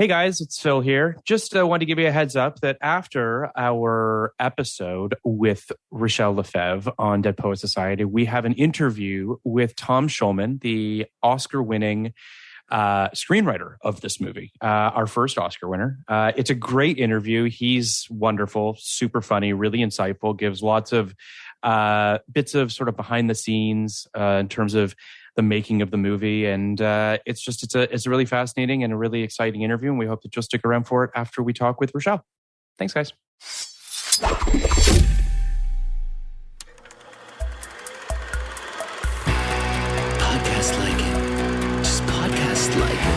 Hey guys, it's Phil here. Just wanted to give you a heads up that after our episode with Rachelle Lefevre on Dead Poet Society, we have an interview with Tom Schulman, the Oscar-winning screenwriter of this movie, our first Oscar winner. It's a great interview. He's wonderful, super funny, really insightful, gives lots of bits of sort of behind the scenes in terms of the making of the movie. And it's a really fascinating and a really exciting interview. And we hope that you'll stick around for it after we talk with Rachelle. Thanks, guys. Podcast like it. Just podcast like it.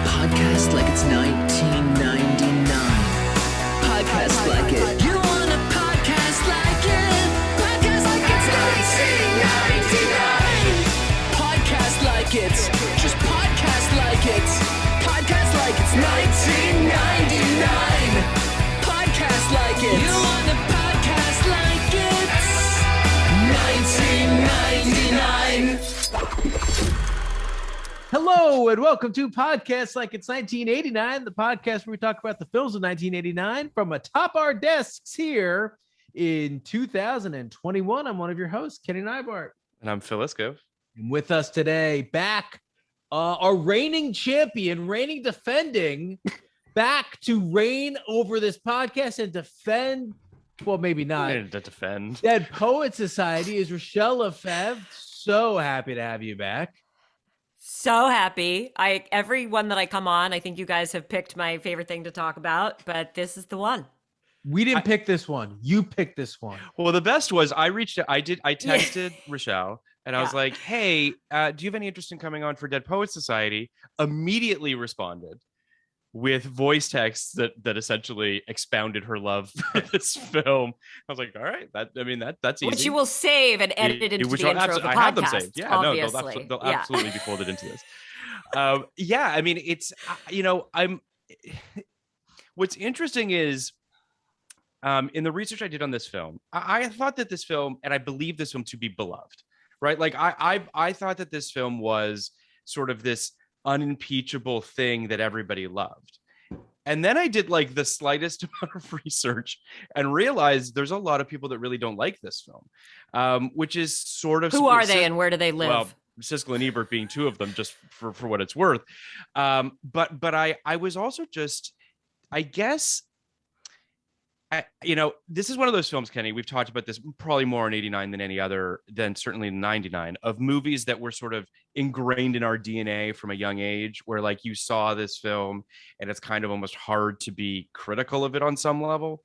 Podcast like it's 1999. Podcast like it. You want a podcast like it? Podcast like it's 1999. Podcast like it. Just podcast like it. Podcast like it's 1999. Podcast like it. You want a podcast like it's 1999. Hello and welcome to Podcast Like It's 1989, the podcast where we talk about the films of 1989 from atop our desks here in 2021. I'm one of your hosts, Kenny Neibart. And I'm Phil Iskov. And with us today, back, our reigning champion, reigning defending, back to reign over this podcast and defend, well, maybe not. To defend. Dead Poet Society is Rachelle Lefevre. So happy to have you back. So happy. Every one that I come on, I think you guys have picked my favorite thing to talk about, but this is the one. We didn't pick this one. You picked this one. Well, the best was I texted Rachelle and I was like, hey, do you have any interest in coming on for Dead Poet Society? Immediately responded with voice texts that essentially expounded her love for this film. I was like, all right, that's easy. Which you will save and edit into the intro of the podcast. I have them saved. Yeah, obviously. No, they'll absolutely be folded into this. It's, what's interesting is, in the research I did on this film, I thought that this film, and I believe this film to be beloved, right? Like I thought that this film was sort of this unimpeachable thing that everybody loved. And then I did like the slightest amount of research and realized there's a lot of people that really don't like this film, which is sort of... Who are they and where do they live? Well, Siskel and Ebert being two of them, just for what it's worth. But I was also just, I guess... this is one of those films, Kenny, we've talked about this probably more in 89 than certainly in 99, of movies that were sort of ingrained in our DNA from a young age, where like you saw this film and it's kind of almost hard to be critical of it on some level.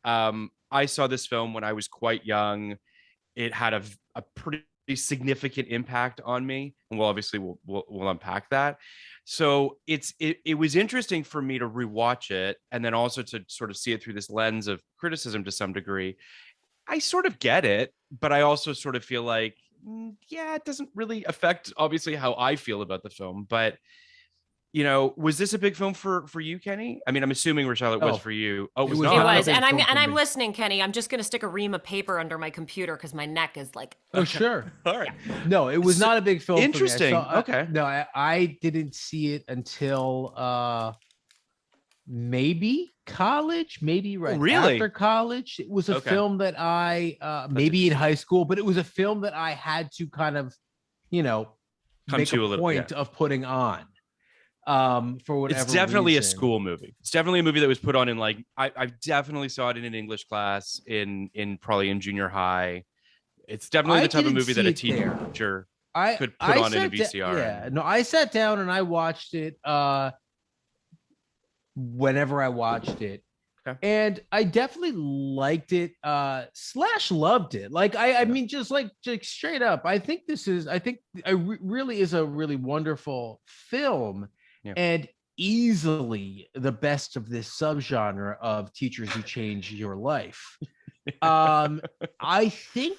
I saw this film when I was quite young. It had a pretty significant impact on me, and we'll unpack that. So it was interesting for me to rewatch it and then also to sort of see it through this lens of criticism to some degree. I sort of get it, but I also sort of feel like, it doesn't really affect obviously how I feel about the film. But was this a big film for you, Kenny? I mean, I'm assuming, Rachelle, it was for you. Oh, it was not. It was, and I'm listening, Kenny. I'm just going to stick a ream of paper under my computer because my neck is like. Oh, sure. All right. No, it was not a big film. Interesting. For me. Okay. I didn't see it until maybe college, maybe after college. It was a film that I maybe in high school, but it was a film that I had to kind of, make a point of putting on. For whatever it's definitely reason. A school movie. It's definitely a movie that was put on in like I definitely saw it in an English class in probably in junior high. It's definitely the type of movie that a teacher could put on in a VCR. I sat down and I watched it whenever I watched it. Okay. And I definitely liked it / loved it. Like I mean just straight up. I think really is a really wonderful film. Yeah. And easily the best of this subgenre of teachers who change your life. I think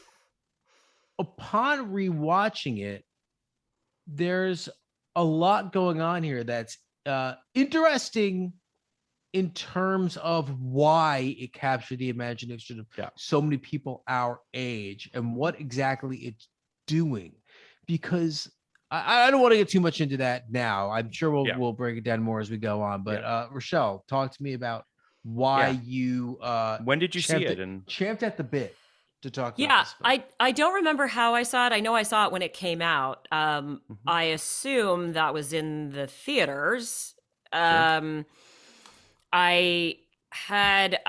upon rewatching it, there's a lot going on here that's interesting in terms of why it captured the imagination of so many people our age and what exactly it's doing. Because I don't want to get too much into that now. I'm sure we'll break it down more as we go on. But Rachelle, talk to me about why you when did you see it and champed at the bit to talk about Yeah, this film. I don't remember how I saw it. I know I saw it when it came out. I assume that was in the theaters. I had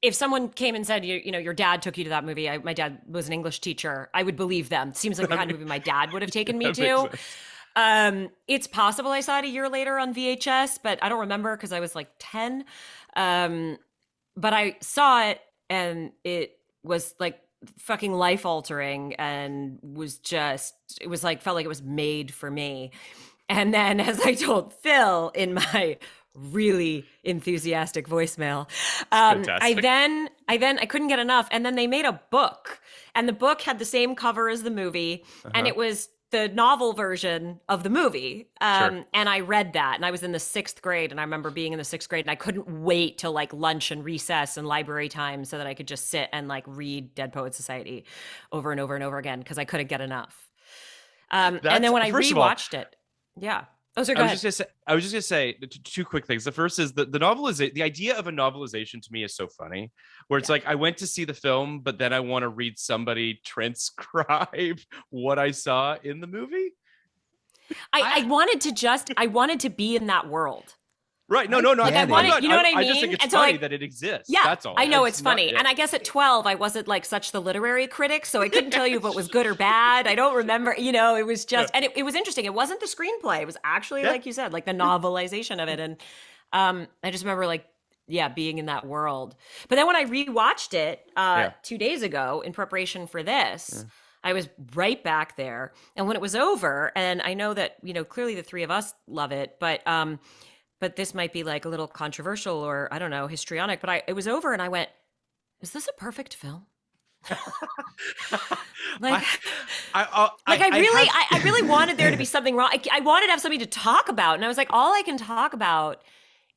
if someone came and said, your dad took you to that movie. My dad was an English teacher. I would believe them. It seems like the kind of movie my dad would have taken me to. It's possible I saw it a year later on VHS, but I don't remember because I was like 10. But I saw it and it was like fucking life altering and felt like it was made for me. And then, as I told Phil in my really enthusiastic voicemail, I couldn't get enough. And then they made a book, and the book had the same cover as the movie, and it was the novel version of the movie. And I read that, and I was in the 6th grade, and I remember being in the 6th grade, and I couldn't wait till like lunch and recess and library time so that I could just sit and like read Dead Poets Society over and over and over again because I couldn't get enough. And then when I rewatched it, yeah. Oh, sorry, go ahead. I was just gonna say two quick things. The first is the novelization. The idea of a novelization to me is so funny, where it's like I went to see the film, but then I want to read somebody transcribe what I saw in the movie. I wanted to be in that world. Right. No. Like I wanted, you know what I mean? I just think it's funny that it exists. Yeah, that's all. I know it's funny. And I guess at 12, I wasn't like such the literary critic, so I couldn't tell you if it was good or bad. I don't remember, it was just, and it was interesting. It wasn't the screenplay. It was actually, like you said, like the novelization of it. And I just remember like, being in that world. But then when I rewatched it 2 days ago in preparation for this, I was right back there. And when it was over, and I know that, clearly the three of us love it, but this might be like a little controversial or I don't know, histrionic, but it was over and I went, is this a perfect film? I really wanted there to be something wrong. I wanted to have something to talk about. And I was like, all I can talk about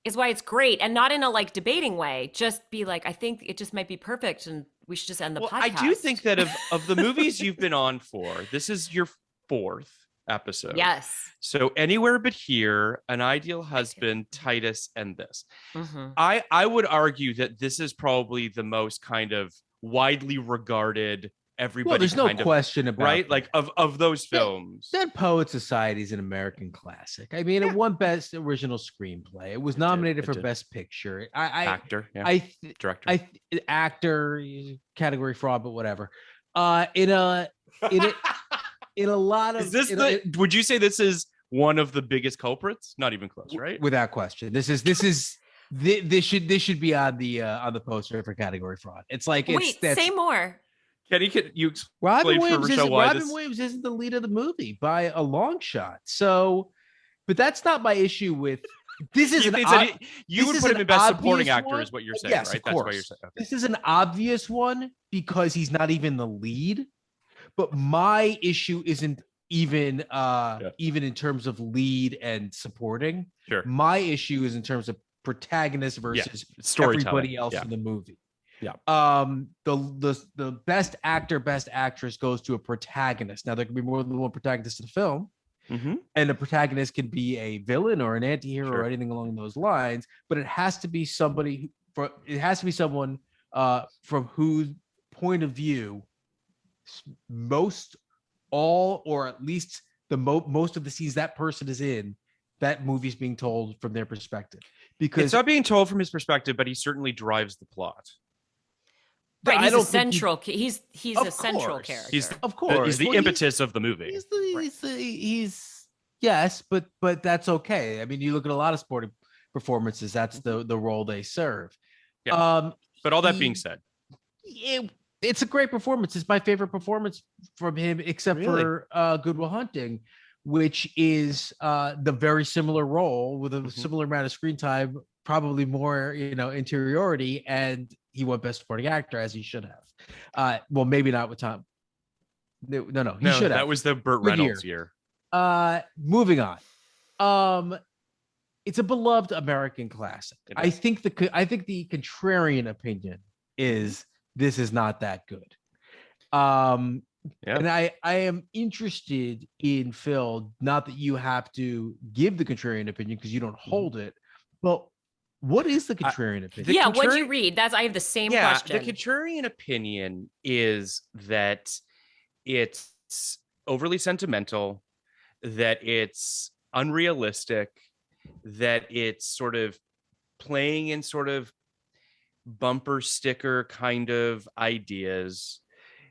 is why it's great. And not in a like debating way, just be like, I think it just might be perfect and we should just end the podcast. I do think that of the movies you've been on for, this is your 4th episode. Yes. So Anywhere But Here, An Ideal Husband, Titus, and this. I would argue that this is probably the most kind of widely regarded. Everybody. Well, there's no question about right. Like of those films. Dead Poet Society is an American classic. I mean, it won Best Original Screenplay. It was nominated for Best Picture. Actor, director, actor, category fraud, but whatever. In a lot of, would you say this is one of the biggest culprits? Not even close, right? Without question. This should be on the poster for category fraud. It's like say more. Kenny, can you explain Robin for Rachelle why Robin Williams isn't the lead of the movie by a long shot. So, but that's not my issue with this. Is you would put him in best supporting actor, is what you're saying, yes, right? That's why you're saying. Okay. This is an obvious one because he's not even the lead. But my issue isn't even in terms of lead and supporting. Sure. My issue is in terms of protagonist versus everybody else in the movie. Yeah. The best actor, best actress goes to a protagonist. Now there can be more than one protagonist in the film. And the protagonist can be a villain or an anti-hero or anything along those lines, but it has to be someone from whose point of view most of the scenes that person is in, that movie's being told from their perspective. Because it's not being told from his perspective, but he certainly drives the plot. Right, he's a central. He's a central character. He's the impetus of the movie. Yes, but that's okay. I mean, you look at a lot of sporting performances. That's the role they serve. Yeah. But all that being said, it's a great performance. It's my favorite performance from him, except for Good Will Hunting, which is the very similar role with a similar amount of screen time, probably more, interiority, and he won Best Supporting Actor, as he should have. Well, maybe not with Tom. No, he should have. That was the Burt Reynolds year. Moving on. It's a beloved American classic. I think the contrarian opinion is this is not that good. Yeah. And I am interested in Phil, not that you have to give the contrarian opinion because you don't hold it, but what is the contrarian opinion? Yeah, what'd you read? I have the same question. The contrarian opinion is that it's overly sentimental, that it's unrealistic, that it's sort of playing in sort of bumper sticker kind of ideas,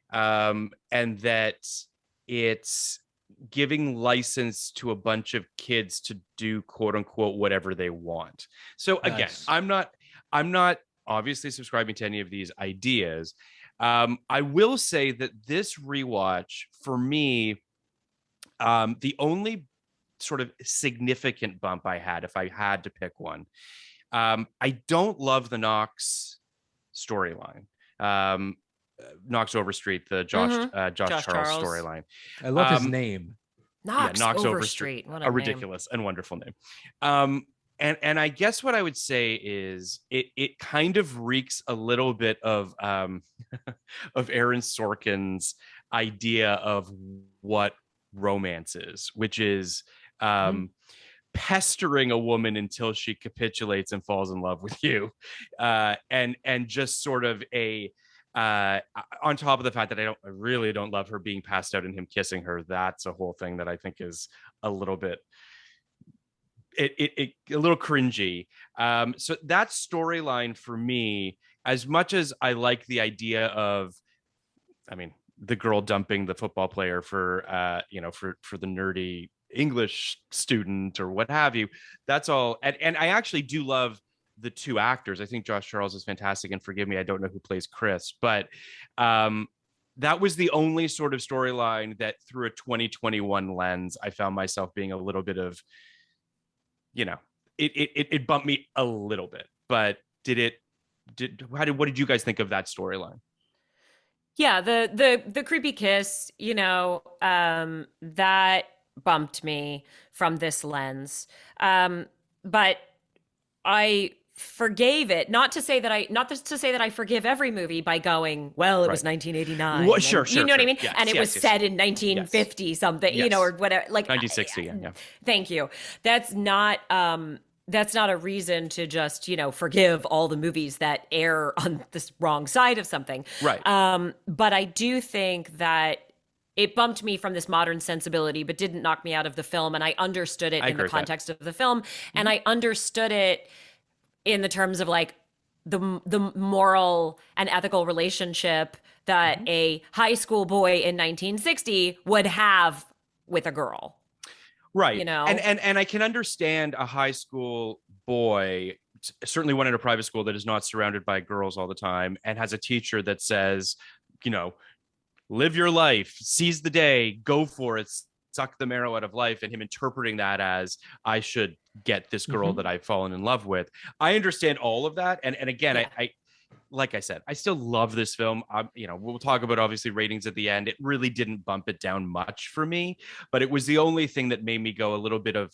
and that it's giving license to a bunch of kids to do quote unquote whatever they want. So again, Nice. I'm not obviously subscribing to any of these ideas. I will say that this rewatch for me, the only sort of significant bump I had, if I had to pick one, I don't love the Knox storyline. Knox Overstreet, the Josh Charles storyline. I love his name. Knox Overstreet. What a ridiculous and wonderful name. And I guess what I would say is it kind of reeks a little bit of of Aaron Sorkin's idea of what romance is, which is pestering a woman until she capitulates and falls in love with you, and just sort of a on top of the fact that I really don't love her being passed out and him kissing her. That's a whole thing that I think is a little bit a little cringy. So that storyline for me, as much as I like the idea of, I mean, the girl dumping the football player for for the nerdy English student or what have you, that's all. And I actually do love the two actors. I think Josh Charles is fantastic, and forgive me, I don't know who plays Chris, but that was the only sort of storyline that through a 2021 lens, I found myself being a little bit of, it bumped me a little bit. But what did you guys think of that storyline? Yeah, the creepy kiss, that bumped me from this lens. But I forgave it, not to say that I forgive every movie by going, well, it was 1989. Well, sure, you know what I mean? Yes, and it was set in 1950 something, or whatever, like 1960. Yeah. Thank you. That's not a reason to just, forgive all the movies that err on this wrong side of something. Right. But I do think that it bumped me from this modern sensibility, but didn't knock me out of the film. And I understood it in the context of the film. And I understood it in the terms of like the moral and ethical relationship that a high school boy in 1960 would have with a girl. Right. And I can understand a high school boy, certainly one in a private school that is not surrounded by girls all the time and has a teacher that says, live your life, seize the day, go for it, suck the marrow out of life, and him interpreting that as I should get this girl that I've fallen in love with. I understand all of that. And again, I like I said, I still love this film. We'll talk about obviously ratings at the end. It really didn't bump it down much for me, but it was the only thing that made me go a little bit of,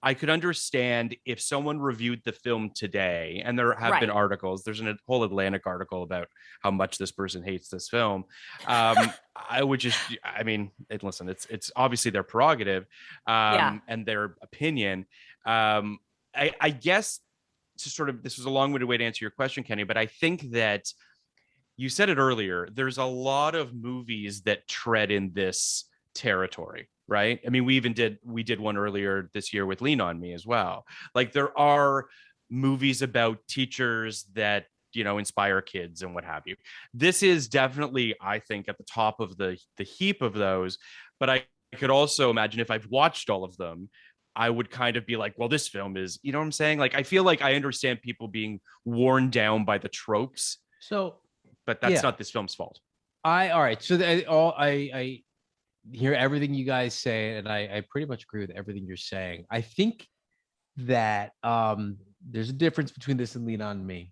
I could understand if someone reviewed the film today, and there have been articles, there's a whole Atlantic article about how much this person hates this film. I would just, listen, it's obviously their prerogative, and their opinion. I guess this was a long-winded way to answer your question, Kenny, but I think that you said it earlier, there's a lot of movies that tread in this territory, right? I mean, we did one earlier this year with Lean on Me as well. Like, there are movies about teachers that, inspire kids and what have you. This is definitely, I think, at the top of the heap of those, but I could also imagine if I've watched all of them, I would kind of be like, well, this film is, you know what I'm saying? Like, I feel like I understand people being worn down by the tropes. So, but that's not this film's fault. All right. So I hear everything you guys say, and I pretty much agree with everything you're saying. I think that there's a difference between this and Lean on Me,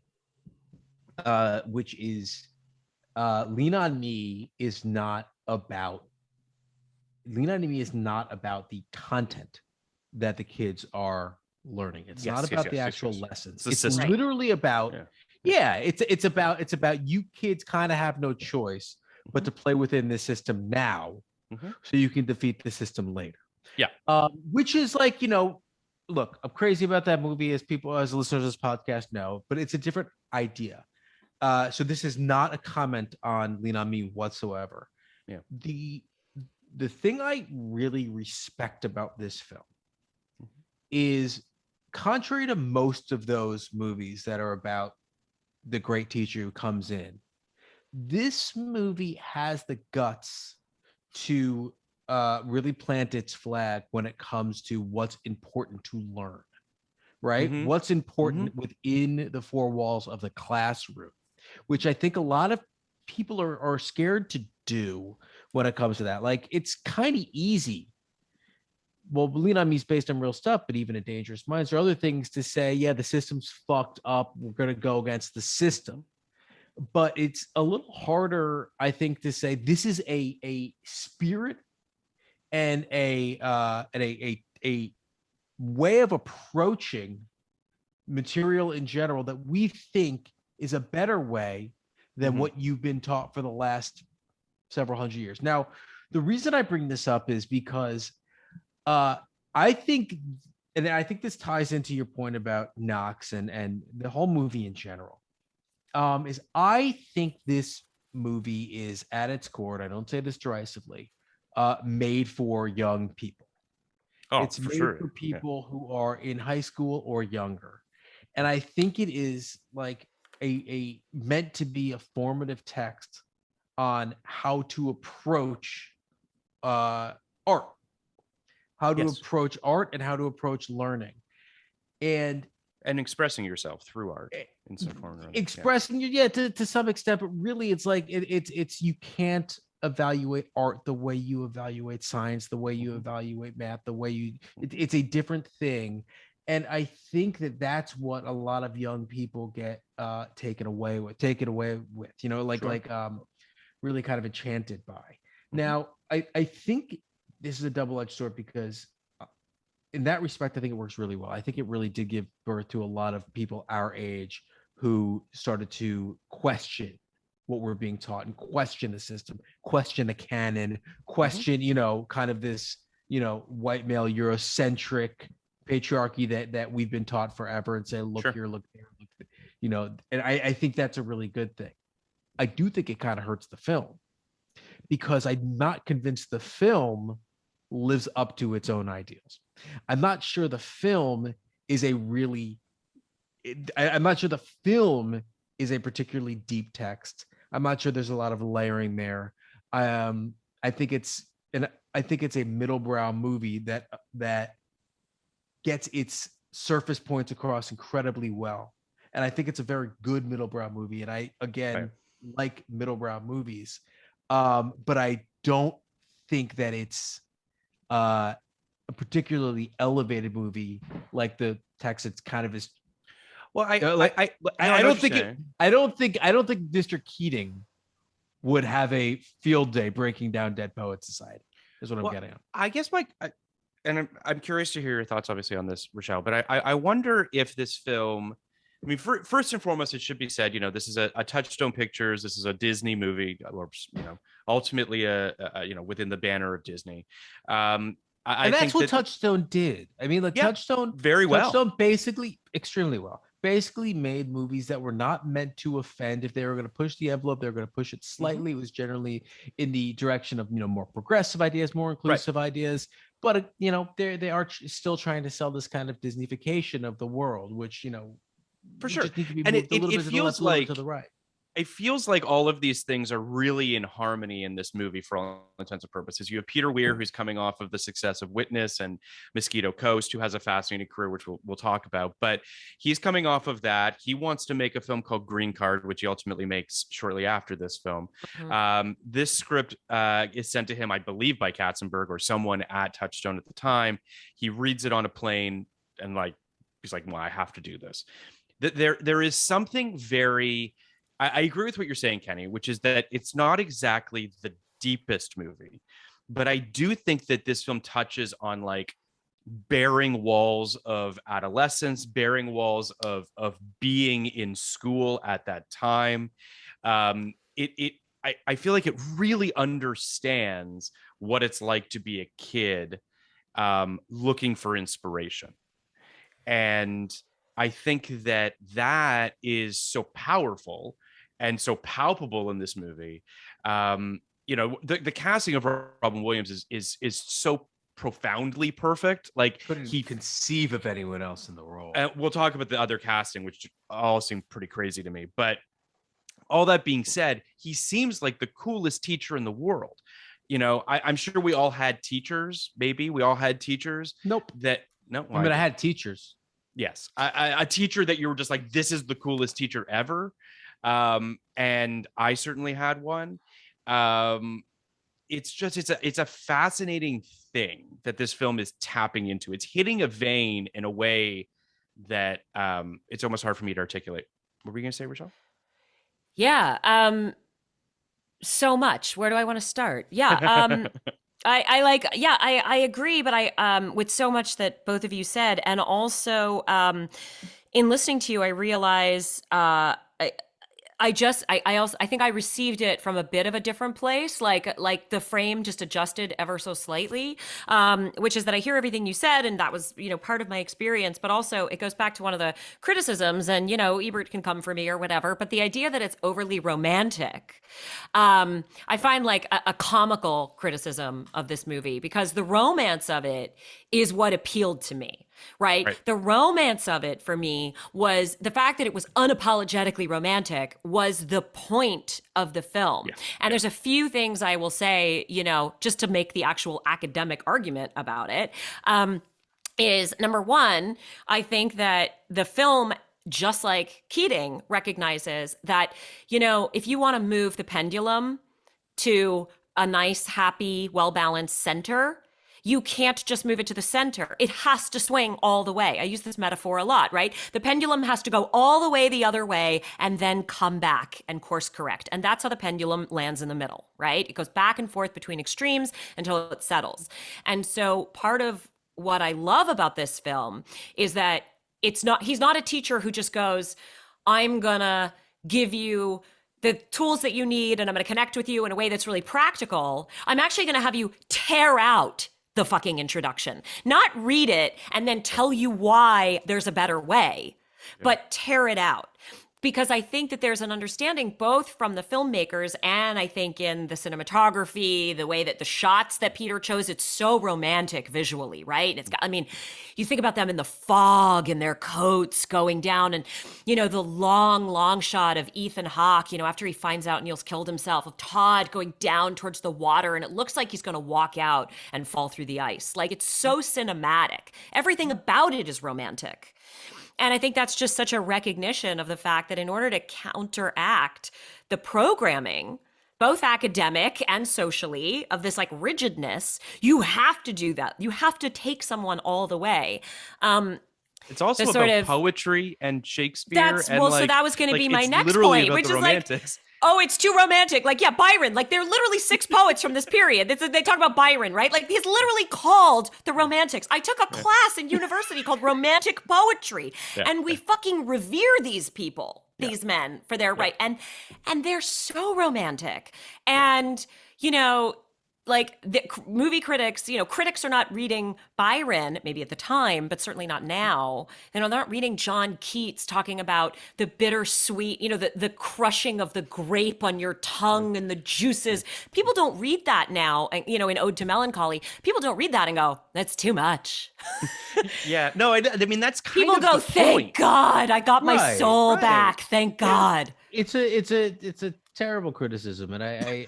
which is Lean on Me is not about the content that the kids are learning. It's not about the actual lessons. It's literally about it's about you kids kind of have no choice but to play within this system now, so you can defeat the system later. Yeah. Which is like, look, I'm crazy about that movie, as listeners of this podcast know, but it's a different idea. So this is not a comment on Lean on Me whatsoever. Yeah. The thing I really respect about this film is, contrary to most of those movies that are about the great teacher who comes in, this movie has the guts to really plant its flag when it comes to what's important to learn, right? What's important within the four walls of the classroom, which I think a lot of people are scared to do when it comes to that. Like, it's kind of easy. Well, Lean on Me is based on real stuff, but even in Dangerous Minds, there are other things to say, yeah, the system's fucked up, we're going to go against the system. But it's a little harder, I think, to say this is a spirit and a way of approaching material in general that we think is a better way than what you've been taught for the last several hundred years. Now, the reason I bring this up is because I think this ties into your point about Knox and the whole movie in general. Is I think this movie is at its core, and I don't say this derisively, made for young people. It's made for people who are in high school or younger. And I think it is like a meant to be a formative text on how to approach art, how to approach art and how to approach learning. And expressing yourself through art in some form or other. Expressing to some extent, but really it's like it's you can't evaluate art the way you evaluate science, the way you evaluate math, the way it's a different thing. And I think that's what a lot of young people get taken away with, really kind of enchanted by. Now, I think this is a double-edged sword, because in that respect, I think it works really well. I think it really did give birth to a lot of people our age who started to question what we're being taught and question the system, question the canon, question, kind of this, white male Eurocentric patriarchy that we've been taught forever, and say, look here, look there, look, and I think that's a really good thing. I do think it kind of hurts the film, because I'm not convinced the film lives up to its own ideals. I'm not sure the film is I'm not sure the film is a particularly deep text. I'm not sure there's a lot of layering there. I think it's a middlebrow movie that gets its surface points across incredibly well. And I think it's a very good middlebrow movie. And I, again, like middlebrow movies. But I don't think that it's a particularly elevated movie like the text. It's kind of is. Well, I don't think Mr. Keating would have a field day breaking down Dead Poets Society. Is what I'm getting at. I guess I'm curious to hear your thoughts, obviously, on this, Rachelle. But I wonder if this film. I mean, first and foremost, it should be said, this is a Touchstone Pictures. This is a Disney movie, or ultimately within the banner of Disney. And that's what Touchstone did. I mean, Touchstone very well. Touchstone basically extremely well. Basically made movies that were not meant to offend. If they were going to push the envelope, they were going to push it slightly. It was generally in the direction of more progressive ideas, more inclusive ideas. But they are still trying to sell this kind of Disneyfication of the world, which for sure. And it feels like to the right. It feels like all of these things are really in harmony in this movie for all intents and purposes. You have Peter Weir, who's coming off of the success of Witness and Mosquito Coast, who has a fascinating career, which we'll talk about. But he's coming off of that. He wants to make a film called Green Card, which he ultimately makes shortly after this film. This script is sent to him, I believe, by Katzenberg or someone at Touchstone at the time. He reads it on a plane and he's like, well, I have to do this. There is something very... I agree with what you're saying, Kenny, which is that it's not exactly the deepest movie, but I do think that this film touches on bearing walls of adolescence, bearing walls of being in school at that time. I feel like it really understands what it's like to be a kid looking for inspiration. And I think that that is so powerful and so palpable in this movie. The casting of Robin Williams is so profoundly perfect. Like, couldn't he conceive of anyone else in the role. we'll talk about the other casting, which all seem pretty crazy to me. But all that being said, he seems like the coolest teacher in the world. I'm sure we all had teachers. Maybe we all had teachers. Nope. No. I mean, I had teachers. Yes, a teacher that you were just like, this is the coolest teacher ever. And I certainly had one. It's a fascinating thing that this film is tapping into. It's hitting a vein in a way that it's almost hard for me to articulate. What were you going to say, Rachelle? Yeah. So much. Where do I want to start? Yeah. I agree, but I with so much that both of you said, and also in listening to you, I realize I think I received it from a bit of a different place, like the frame just adjusted ever so slightly, which is that I hear everything you said, and that was, part of my experience, but also it goes back to one of the criticisms, and, Ebert can come for me or whatever, but the idea that it's overly romantic, I find like a comical criticism of this movie, because the romance of it is what appealed to me. Right? The romance of it for me was the fact that it was unapologetically romantic was the point of the film. Yeah. And there's a few things I will say, just to make the actual academic argument about it, is number one, I think that the film, just like Keating, recognizes that, if you want to move the pendulum to a nice, happy, well-balanced center, you can't just move it to the center. It has to swing all the way. I use this metaphor a lot, right? The pendulum has to go all the way the other way and then come back and course correct. And that's how the pendulum lands in the middle, right? It goes back and forth between extremes until it settles. And so part of what I love about this film is that he's not a teacher who just goes, I'm gonna give you the tools that you need and I'm gonna connect with you in a way that's really practical. I'm actually gonna have you tear out the fucking introduction, not read it and then tell you why there's a better way, but tear it out. Because I think that there's an understanding both from the filmmakers and I think in the cinematography, the way that the shots that Peter chose, it's so romantic visually, right? It's got, you think about them in the fog and their coats going down and, the long shot of Ethan Hawke, after he finds out Neil's killed himself, of Todd going down towards the water and it looks like he's going to walk out and fall through the ice. Like, it's so cinematic. Everything about it is romantic. And I think that's just such a recognition of the fact that in order to counteract the programming, both academic and socially, of this like rigidness, you have to do that. You have to take someone all the way. It's also about poetry and Shakespeare. So that was going to be my next point, which is romantics. Oh, it's too romantic. Like, yeah, Byron. Like, there are literally 6 poets from this period. They talk about Byron, right? Like, he's literally called the Romantics. I took a class in university called Romantic Poetry, and we fucking revere these people, these men, for their right. And they're so romantic. And, like the movie critics, critics are not reading Byron, maybe at the time, but certainly not now. They're not reading John Keats talking about the bittersweet, the crushing of the grape on your tongue and the juices. People don't read that now, in Ode to Melancholy. People don't read that and go, that's too much. Yeah, no, I mean, that's kind people of go, the thank point. God, I got my soul back. Thank God. It's a terrible criticism, and I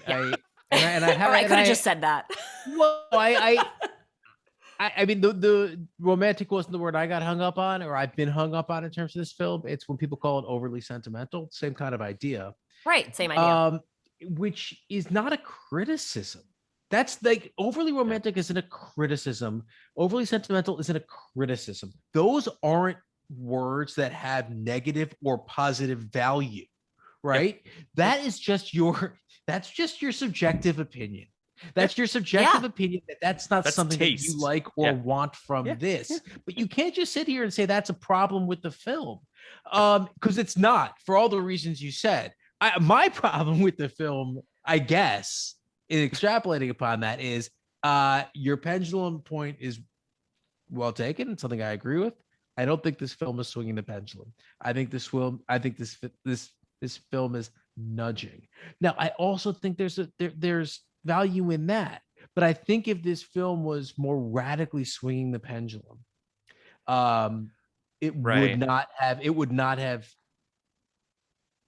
I could have just said that. Well, I mean, the romantic wasn't the word I got hung up on, or I've been hung up on in terms of this film. It's when people call it overly sentimental. Same kind of idea. Right. Same idea. Which is not a criticism. That's like overly romantic isn't a criticism. Overly sentimental isn't a criticism. Those aren't words that have negative or positive value. Right? Yep. That's just your subjective opinion. That's your subjective opinion that's something that you like or want from this. Yeah. But you can't just sit here and say that's a problem with the film. Because it's not, for all the reasons you said. My problem with the film I guess in extrapolating upon that is your pendulum point is well taken. It's something I agree with. I don't think this film is swinging the pendulum. I think this film is nudging. Now, I also think there's value in that. But I think if this film was more radically swinging the pendulum, it would not have.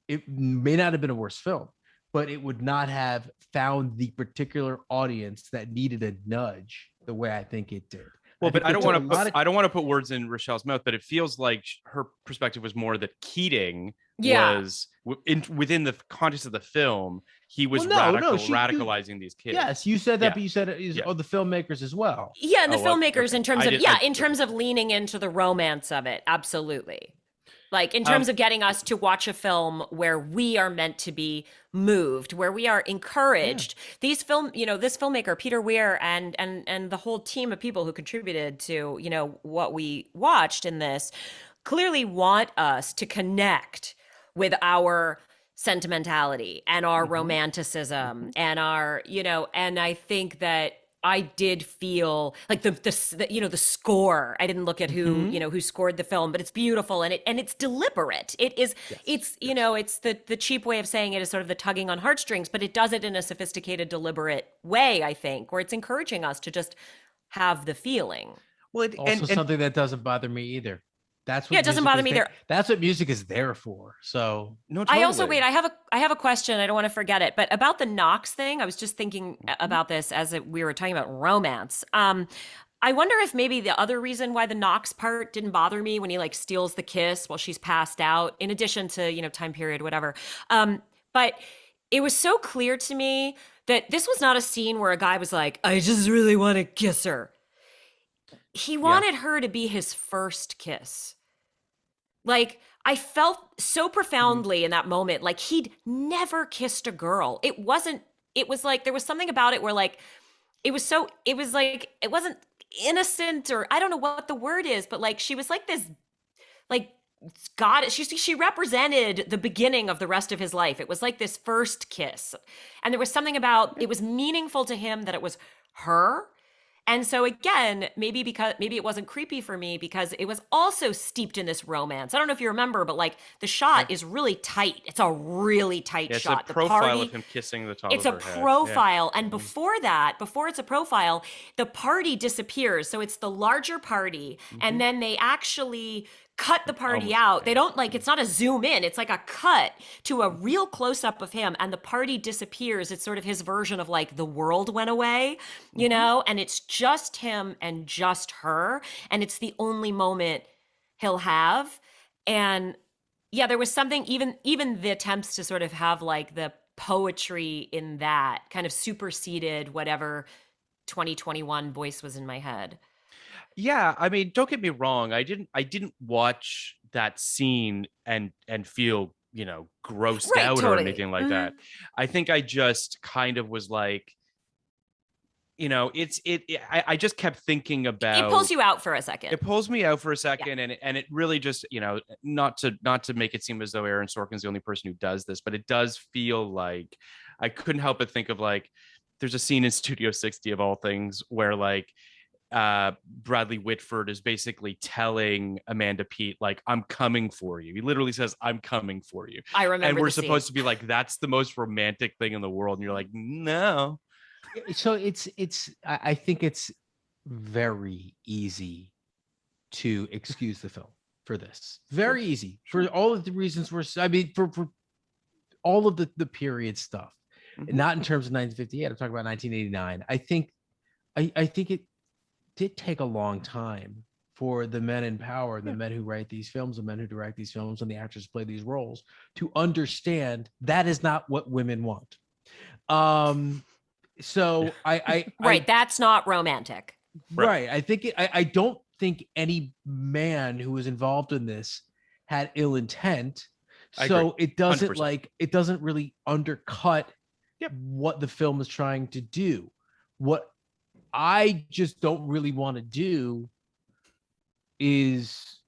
It may not have been a worse film, but it would not have found the particular audience that needed a nudge the way I think it did. Well, but I don't want to put words in Rachelle's mouth, but it feels like her perspective was more that Keating was within the context of the film. He was radicalizing these kids. Yes, you said that, but you said the filmmakers as well. Yeah, and the filmmakers in terms of leaning into the romance of it, absolutely. Like in terms of getting us to watch a film where we are meant to be moved, where we are encouraged. This filmmaker, Peter Weir, and the whole team of people who contributed to, what we watched in this, clearly want us to connect with our sentimentality and our romanticism and our, and I think that I did feel like the score. I didn't look at who scored the film, but it's beautiful and it's deliberate. It is it's the cheap way of saying it is sort of the tugging on heartstrings, but it does it in a sophisticated, deliberate way, I think, where it's encouraging us to just have the feeling. Well, something that doesn't bother me either. That's what it doesn't bother me either. That's what music is there for. So no, totally. I have a question. I don't want to forget it, but about the Knox thing, I was just thinking about this as we were talking about romance. I wonder if maybe the other reason why the Knox part didn't bother me when he like steals the kiss while she's passed out, in addition to time period, whatever. But it was so clear to me that this was not a scene where a guy was like, I just really want to kiss her. He wanted her to be his first kiss. Like, I felt so profoundly in that moment, like he'd never kissed a girl. It was like, there was something about it where like, it wasn't innocent, or I don't know what the word is, but like, she was like this, like, God, she represented the beginning of the rest of his life. It was like this first kiss. And there was something about, it was meaningful to him that it was her. And so again, maybe it wasn't creepy for me because it was also steeped in this romance. I don't know if you remember, but like the shot is really tight. It's a really tight shot. It's a profile of him kissing the top of her head. It's a profile. And before it's a profile, the party disappears. So it's the larger party. And then they actually cut the party out. They don't it's not a zoom in. It's like a cut to a real close up of him and the party disappears. It's sort of his version of like the world went away, and it's just him and just her. And it's the only moment he'll have. And yeah, there was something, even the attempts to sort of have like the poetry in that kind of superseded whatever 2021 voice was in my head. Yeah, I mean, don't get me wrong. I didn't watch that scene and feel, grossed out or anything like that. I think I just kind of was like, I just kept thinking about. It pulls you out for a second. It pulls me out for a second, and it really just, not to make it seem as though Aaron Sorkin's the only person who does this, but it does feel like I couldn't help but think of like, there's a scene in Studio 60 of all things where like, Bradley Whitford is basically telling Amanda Peet, like, I'm coming for you. He literally says, I'm coming for you. I remember. And we're supposed to be like, that's the most romantic thing in the world. And you're like, no. So I think it's very easy to excuse the film for this. Very easy for all of the reasons for all of the period stuff, not in terms of 1958. I'm talking about 1989. I think it did take a long time for the men in power, the men who write these films, the men who direct these films, and the actors who play these roles to understand that is not what women want. So that's not romantic. Right. I don't think any man who was involved in this had ill intent. So it doesn't 100%. It doesn't really undercut what the film is trying to do. What I just don't really want to do is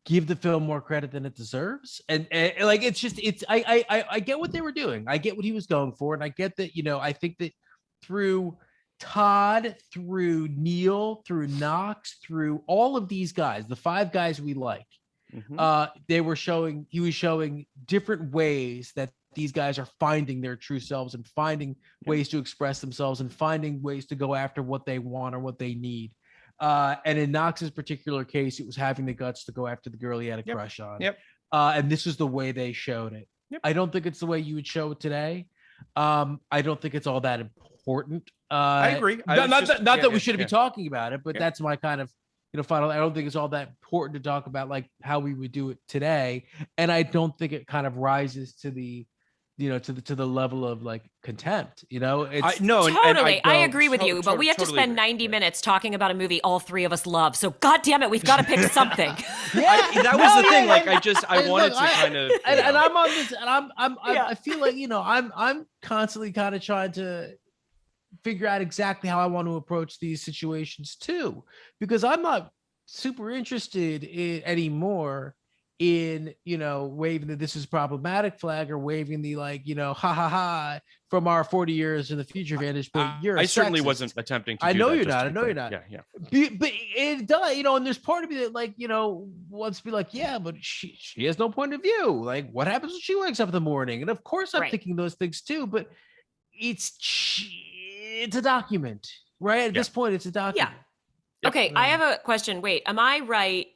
give the film more credit than it deserves. And like, it's just, I get what they were doing. I get what he was going for. And I get that, I think that through Todd, through Neil, through Knox, through all of these guys, the 5 guys we like, he was showing different ways that these guys are finding their true selves and finding ways to express themselves and finding ways to go after what they want or what they need. And in Knox's particular case, it was having the guts to go after the girl he had a crush on. And this is the way they showed it. I don't think it's the way you would show it today. I don't think it's all that important. I agree. Not that we shouldn't be talking about it, but that's my kind of final. I don't think it's all that important to talk about like how we would do it today, and I don't think it kind of rises to the to the level of like contempt. It's totally. I agree with you, but we have to spend 90 minutes talking about a movie all 3 of us love. So God damn it, we've got to pick something. That was the thing. Like I wanted to kind of, and I'm on this, and I feel like I'm constantly kind of trying to figure out exactly how I want to approach these situations too, because I'm not super interested in anymore in waving the "this is problematic" flag or waving the ha ha ha from our 40 years in the future vantage point. I certainly wasn't attempting to I do know that, you're not. I know you're not. Yeah. But it does, and there's part of me that like wants to be like, yeah, but she has no point of view. Like, what happens when she wakes up in the morning? And of course I'm thinking those things too, but it's a document, right? At this point, it's a document. Yeah. Okay, I have a question. Wait, am I right?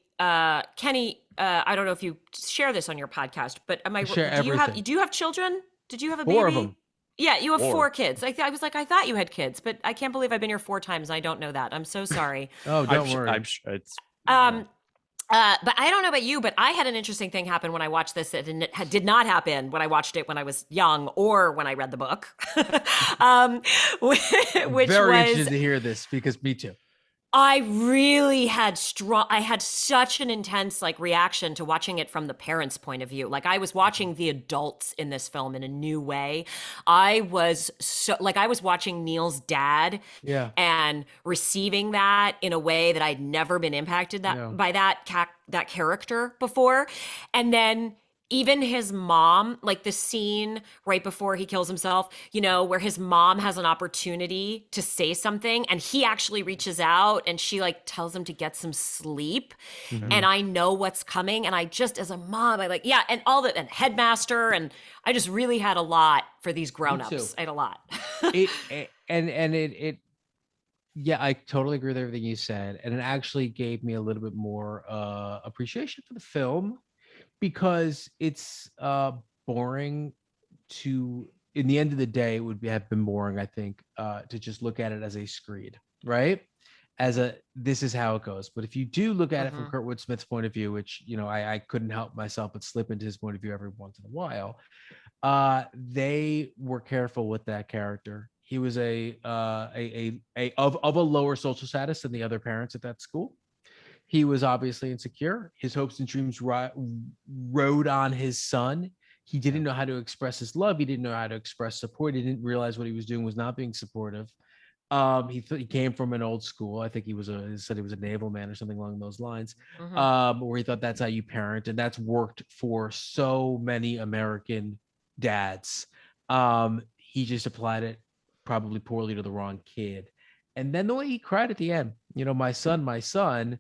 Kenny, I don't know if you share this on your podcast, but am I? Do you have children? Did you have a baby? 4 of them. Yeah, you have 4 kids. I was like, I thought you had kids, but I can't believe I've been here 4 times and I don't know that. I'm so sorry. Oh, don't worry. I'm sure it's. But I don't know about you, but I had an interesting thing happen when I watched this. It did not happen when I watched it when I was young or when I read the book. Which very interested to hear this because me too. I really had such an intense like reaction to watching it from the parents' point of view. Like I was watching the adults in this film in a new way. I was watching Neil's dad and receiving that in a way that I'd never been impacted by that character before. And then even his mom, like the scene right before he kills himself, where his mom has an opportunity to say something and he actually reaches out and she like tells him to get some sleep. Mm-hmm. And I know what's coming. And I just, as a mom, and all that, and headmaster. And I just really had a lot for these grownups. I had a lot. I totally agree with everything you said. And it actually gave me a little bit more appreciation for the film. Because it's boring in the end of the day, it would have been boring, I think, to just look at it as a screed, right? This is how it goes. But if you do look at it from Kurtwood Smith's point of view, which, I couldn't help myself but slip into his point of view every once in a while, they were careful with that character. He was of a lower social status than the other parents at that school. He was obviously insecure. His hopes and dreams rode on his son. He didn't know how to express his love. He didn't know how to express support. He didn't realize what he was doing was not being supportive. He came from an old school. I think he said he was a naval man or something along those lines, where he thought that's how you parent. And that's worked for so many American dads. He just applied it probably poorly to the wrong kid. And then the way he cried at the end, my son,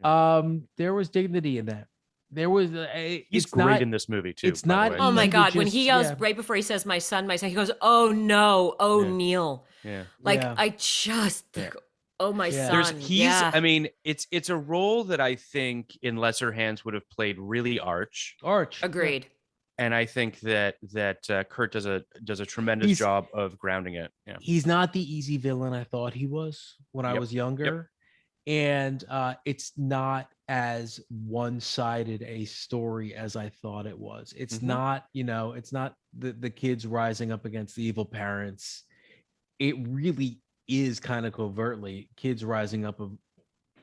there was dignity in that. There was he's great in this movie too. It's not. Oh my God! When he yells right before he says "my son," he goes, "Oh no, Neil." Yeah. I just. Oh my son. I mean, it's a role that I think in lesser hands would have played really Arch. Agreed. And I think that Kurt does a tremendous job of grounding it. Yeah. He's not the easy villain I thought he was when I was younger. And it's not as one-sided a story as I thought it was. It's not, it's not the kids rising up against the evil parents. It really is kind of covertly kids rising up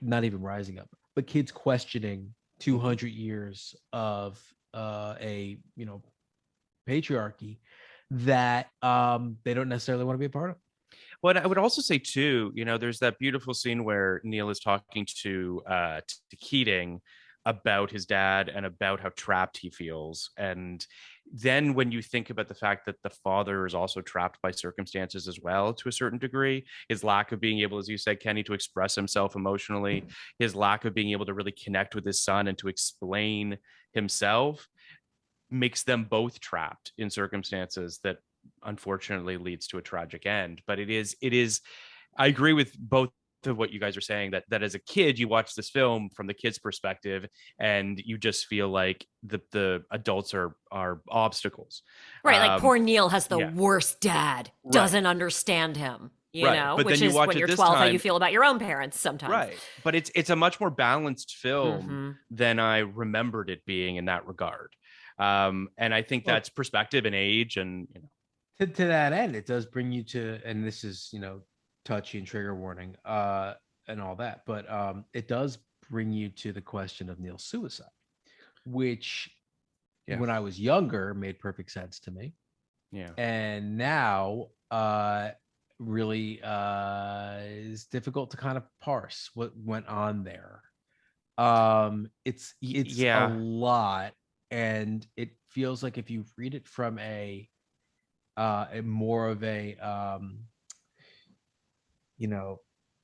not even rising up, but kids questioning 200 years of a patriarchy that they don't necessarily want to be a part of. But I would also say too, there's that beautiful scene where Neil is talking to Keating about his dad and about how trapped he feels. And then when you think about the fact that the father is also trapped by circumstances as well, to a certain degree, his lack of being able, as you said, Kenny, to express himself emotionally, his lack of being able to really connect with his son and to explain himself, makes them both trapped in circumstances that unfortunately leads to a tragic end. But it is I agree with both of what you guys are saying, that as a kid you watch this film from the kid's perspective and you just feel like the adults are obstacles. Right, like poor Neil has the yeah. worst dad, doesn't understand him, you Right. know, But which then you is watch when it you're this 12 how time, you feel about your own parents sometimes. right? But it's a much more balanced film than I remembered it being in that regard. And I think that's perspective and age, and to that end, it does bring you to, and this is, touchy and trigger warning, and all that, but it does bring you to the question of Neil's suicide, which when I was younger made perfect sense to me. Yeah. And now really is difficult to kind of parse what went on there. It's a lot, and it feels like if you read it from a more of a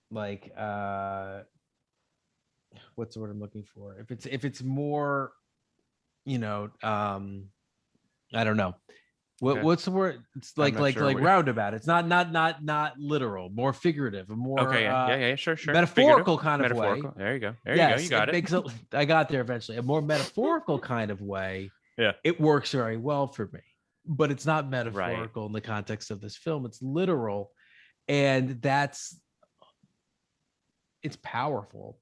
like what's the word I'm looking for, if it's more, I don't know what's the word, it's like roundabout, it's not literal, more figurative, a more sure metaphorical kind of way. There you go, you got it. I got there eventually. A more metaphorical kind of way, it works very well for me, but it's not metaphorical in the context of this film, it's literal, and it's powerful,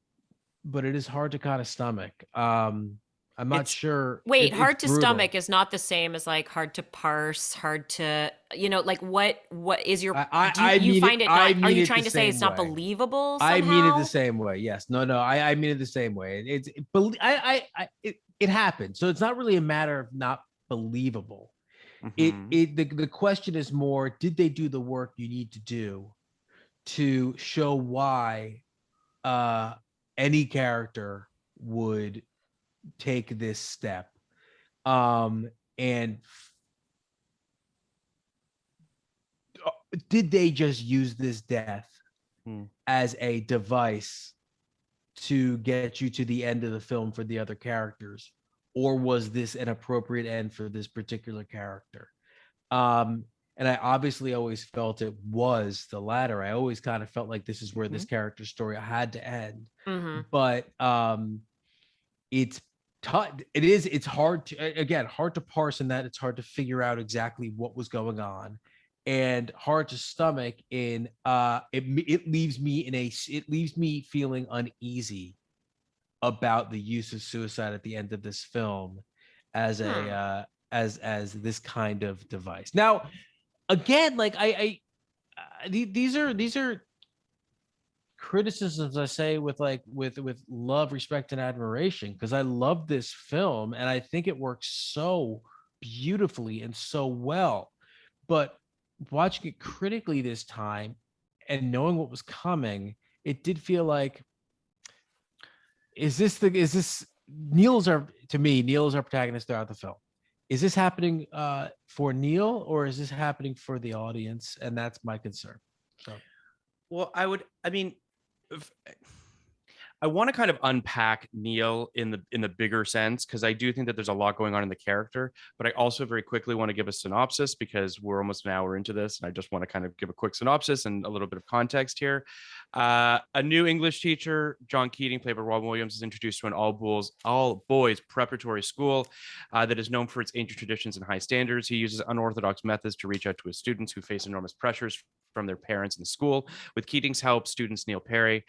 but it is hard to kind of stomach. I'm not sure. Wait, hard to stomach is not the same as like hard to parse, hard to, like what is your, are you trying to say it's not believable somehow? I mean it the same way. Yes. No, I mean it the same way. It happened. So it's not really a matter of not believable. The question is more, did they do the work you need to do to show why any character would take this step, and did they just use this death as a device to get you to the end of the film for the other characters, or was this an appropriate end for this particular character? And I obviously always felt it was the latter. I always kind of felt like this is where this character's story had to end. But it's hard to parse, in that it's hard to figure out exactly what was going on, and hard to stomach in it leaves me feeling uneasy about the use of suicide at the end of this film as a as this kind of device. Now, again, like these are criticisms I say with love, respect, and admiration, because I love this film and I think it works so beautifully and so well. But watching it critically this time and knowing what was coming, it did feel like, Neil's our protagonist throughout the film. Is this happening for Neil, or is this happening for the audience? And that's my concern. So, well, I want to kind of unpack Neil in the bigger sense, because I do think that there's a lot going on in the character, but I also very quickly want to give a synopsis, because we're almost an hour into this and I just want to kind of give a quick synopsis and a little bit of context here. A new English teacher, John Keating, played by Robin Williams, is introduced to an all boys preparatory school that is known for its ancient traditions and high standards. He uses unorthodox methods to reach out to his students who face enormous pressures from their parents in the school. With Keating's help, students Neil Perry,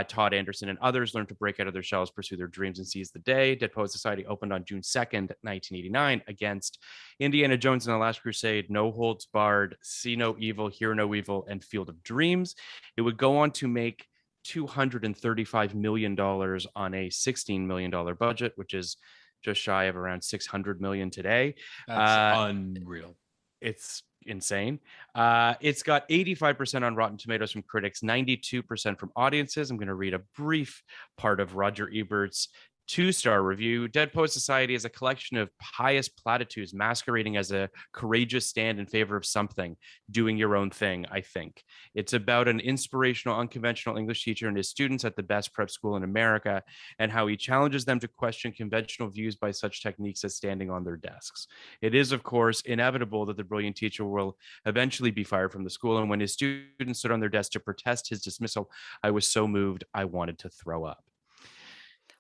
Todd Anderson, and others learn to break out of their shells, pursue their dreams, and seize the day. Dead Poets Society opened on June 2nd, 1989, against Indiana Jones and the Last Crusade, No Holds Barred, See No Evil, Hear No Evil, and Field of Dreams. It would go on to make $235 million on a $16 million budget, which is just shy of around $600 million today. That's unreal. It's insane. It's got 85% on Rotten Tomatoes from critics, 92% from audiences. I'm going to read a brief part of Roger Ebert's 2-star review. Dead Poet Society is a collection of pious platitudes masquerading as a courageous stand in favor of something, doing your own thing, I think. It's about an inspirational, unconventional English teacher and his students at the best prep school in America, and how he challenges them to question conventional views by such techniques as standing on their desks. It is, of course, inevitable that the brilliant teacher will eventually be fired from the school, and when his students stood on their desk to protest his dismissal, I was so moved I wanted to throw up.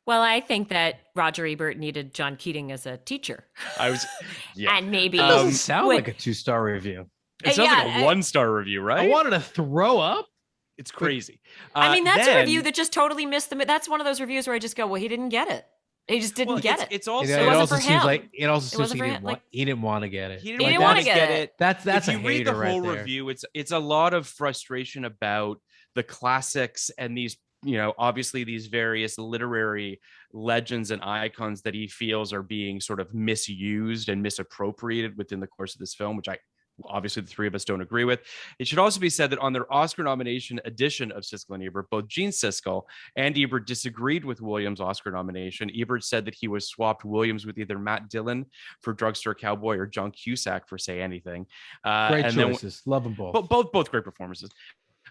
Well, I think that Roger Ebert needed John Keating as a teacher. Yeah. And maybe That doesn't sound like a 2-star review. It sounds like a 1-star review, right? I wanted to throw up. It's crazy. I mean, that's a review that just totally missed that's one of those reviews where I just go, well, he didn't get it. He just didn't get it. It's also it wasn't also for seems him. like he didn't want to get it. He didn't want to get it. That's if a you read the hater whole right there. review, it's a lot of frustration about the classics and these, obviously these various literary legends and icons that he feels are being sort of misused and misappropriated within the course of this film, which obviously the three of us don't agree with. It should also be said that on their Oscar nomination edition of Siskel and Ebert, both Gene Siskel and Ebert disagreed with Williams' Oscar nomination. Ebert said that he was swapped Williams with either Matt Dillon for Drugstore Cowboy or John Cusack for Say Anything. Great choices. Love them both. Both great performances.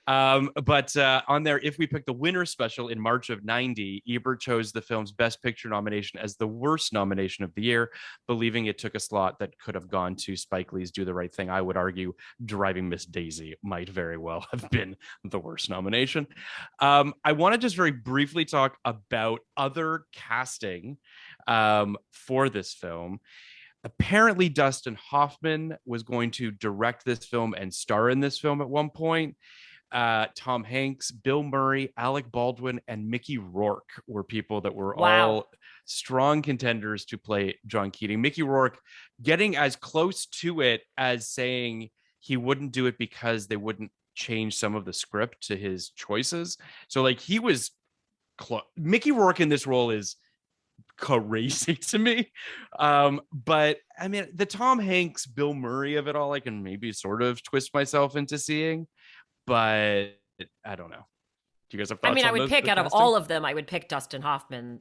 But on there, if we pick the winner special in March of '90, Ebert chose the film's Best Picture nomination as the worst nomination of the year, believing it took a slot that could have gone to Spike Lee's Do the Right Thing. I would argue Driving Miss Daisy might very well have been the worst nomination. I want to just very briefly talk about other casting for this film. Apparently, Dustin Hoffman was going to direct this film and star in this film at one point. Tom Hanks, Bill Murray, Alec Baldwin, and Mickey Rourke were people that were all strong contenders to play John Keating. Mickey Rourke getting as close to it as saying he wouldn't do it because they wouldn't change some of the script to his choices. So like he was Mickey Rourke in this role is crazy to me. But I mean, the Tom Hanks, Bill Murray of it all, I can maybe sort of twist myself into seeing. But I don't know. Do you guys have thoughts? I mean, I would pick out of all of them, I would pick Dustin Hoffman.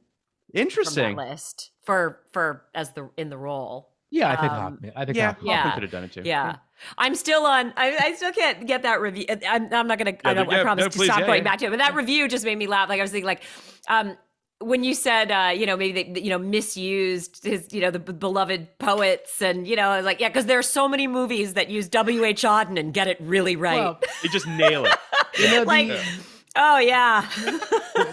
Interesting. From that list in the role. Yeah, I think Hoffman. Hoffman could have done it too. Yeah. I'm still on. I still can't get that review. I'm not gonna. I promise to stop going back to it. But that review just made me laugh. Like I was thinking, when you said, maybe they, misused his, the beloved poets, and I was like, yeah, because there are so many movies that use W.H. Auden and get it really right. Well, they just nail it. Oh yeah.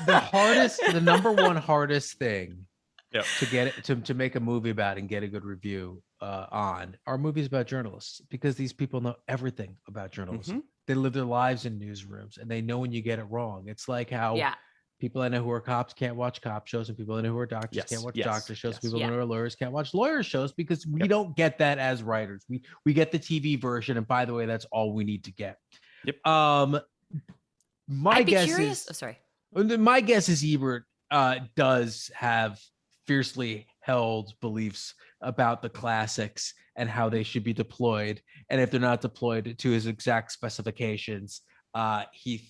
the number one hardest thing to get it to make a movie about and get a good review on are movies about journalists, because these people know everything about journalism. Mm-hmm. They live their lives in newsrooms and they know when you get it wrong. It's like how people I know who are cops can't watch cop shows, and people I know who are doctors can't watch doctor shows. People I know who are lawyers can't watch lawyer shows, because we don't get that as writers. We get the TV version, and by the way, that's all we need to get. I'd be guess curious. is my guess is Ebert does have fiercely held beliefs about the classics and how they should be deployed, and if they're not deployed to his exact specifications, he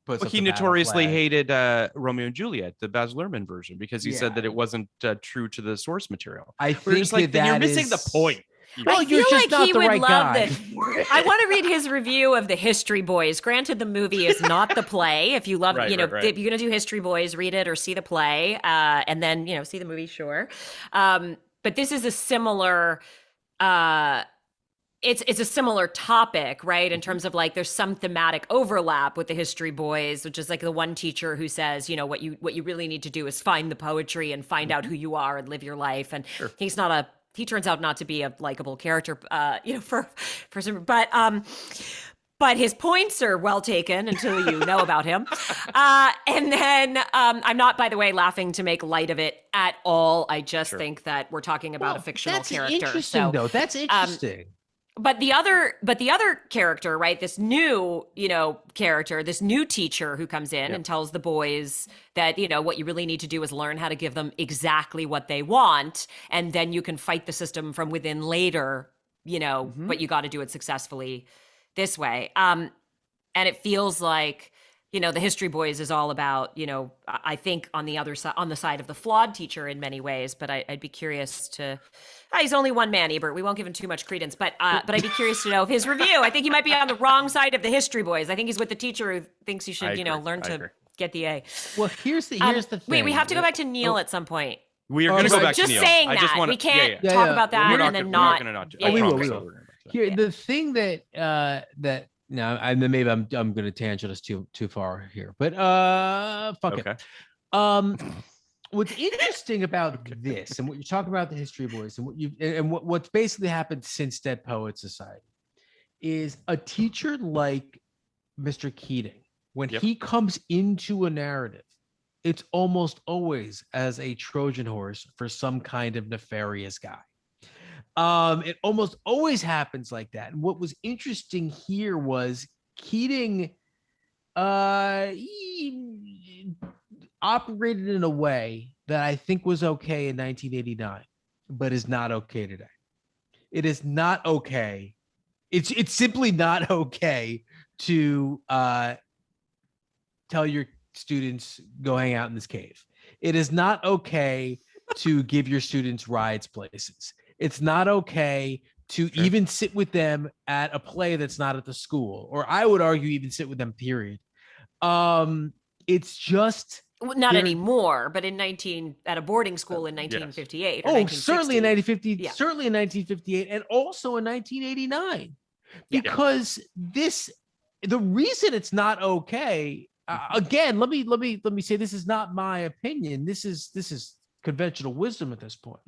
puts up he notoriously hated Romeo and Juliet, the Baz Luhrmann version, because he said that it wasn't true to the source material. I think then you're missing the point. Well, I feel you're just like he not the would right love guy. that. I want to read his review of the History Boys. Granted, the movie is not the play. If you love, if you're going to do History Boys, read it or see the play, and then see the movie. Sure, but this is a similar. It's a similar topic, right? In terms of there's some thematic overlap with the History Boys, which is like the one teacher who says, what you really need to do is find the poetry and find out who you are and live your life. And he turns out not to be a likable character, for some, but his points are well taken until you know about him. And then I'm not, by the way, laughing to make light of it at all. I just think that we're talking about a fictional character. That's interesting, though. That's interesting. But the other character, right? This new, character, this new teacher who comes in and tells the boys that, what you really need to do is learn how to give them exactly what they want. And then you can fight the system from within later, but you got to do it successfully this way. And it feels like, the History Boys is all about, I think on the other side, on the side of the flawed teacher in many ways. But I'd be curious to. He's only one man, Ebert. We won't give him too much credence. But I'd be curious to know of his review. I think he might be on the wrong side of the History Boys. I think he's with the teacher who thinks you should, learn to get the A. Well, here's the thing. Wait, we have to go back to Neil at some point. We are going to go back to Neil. Just saying that. We can't talk about that and then not. We will. Here, the thing that now maybe I'm going to tangent us too far here, but fuck it. What's interesting about this and what you're talking about the History Boys and what's basically happened since Dead Poets Society is a teacher like Mr. Keating, when he comes into a narrative, it's almost always as a Trojan horse for some kind of nefarious guy. It almost always happens like that. And what was interesting here was Keating he operated in a way that I think was okay in 1989, but is not okay today. It is not okay. It's simply not okay to tell your students go hang out in this cave. It is not okay to give your students rides places. It's not okay to even sit with them at a play that's not at the school, or I would argue even sit with them, period. It's just not anymore, but at a boarding school in 1958. Yes. Oh, certainly in 1950, certainly in 1958, and also in 1989, because the reason it's not okay. Again, let me say this is not my opinion. This is conventional wisdom at this point.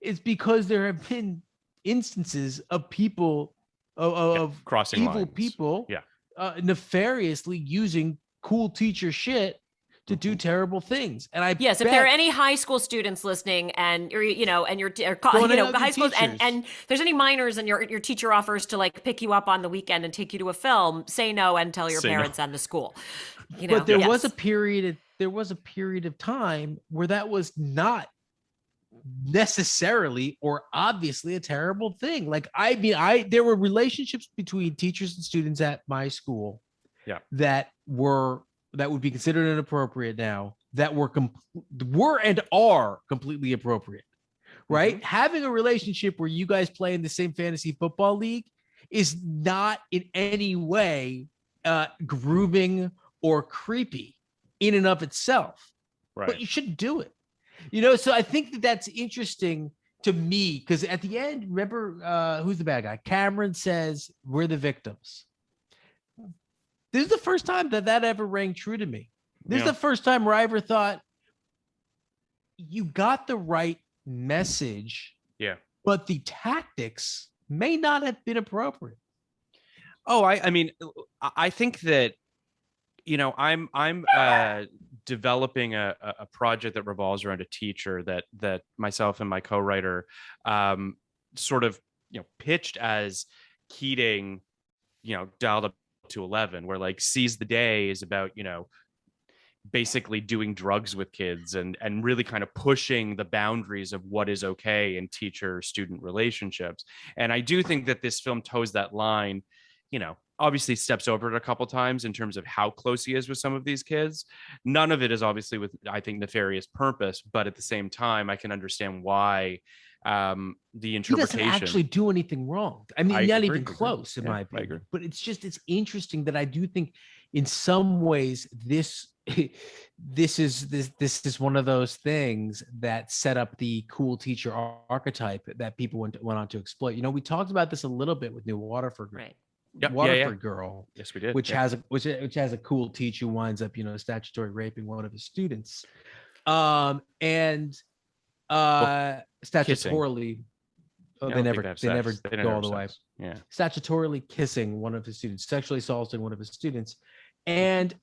It's because there have been instances of people of crossing evil lines. People nefariously using cool teacher shit to do terrible things. And if there are any high school students listening and high school and there's any minors and your teacher offers to like pick you up on the weekend and take you to a film, say no and tell your parents and the school. But there was a period of time where that was not necessarily or obviously a terrible thing. Like, there were relationships between teachers and students at my school that would be considered inappropriate now, that were and are completely appropriate, right? Mm-hmm. Having a relationship where you guys play in the same fantasy football league is not in any way grooming or creepy in and of itself, but you shouldn't do it. So I think that's interesting to me, because at the end, remember, who's the bad guy? Cameron says, we're the victims. This is the first time that ever rang true to me. This is the first time where I ever thought, you got the right message, but the tactics may not have been appropriate. Oh, I mean, I think that, I'm developing a project that revolves around a teacher that myself and my co-writer sort of pitched as Keating, dialed up to 11, where like Seize the Day is about basically doing drugs with kids and really kind of pushing the boundaries of what is okay in teacher-student relationships. And I do think that this film toes that line, obviously steps over it a couple times in terms of how close he is with some of these kids. None of it is obviously with, I think, nefarious purpose, but at the same time, I can understand why the interpretation. He doesn't actually do anything wrong. I mean, not even close, in my opinion. But it's interesting that I do think, in some ways, this is one of those things that set up the cool teacher archetype that people went on to exploit. We talked about this a little bit with New Waterford. Right. Waterford Girl, yes, we did, which has a cool teacher who winds up statutory raping one of his students, and statutorily they never go all the way. Statutorily kissing one of his students, sexually assaulting one of his students. And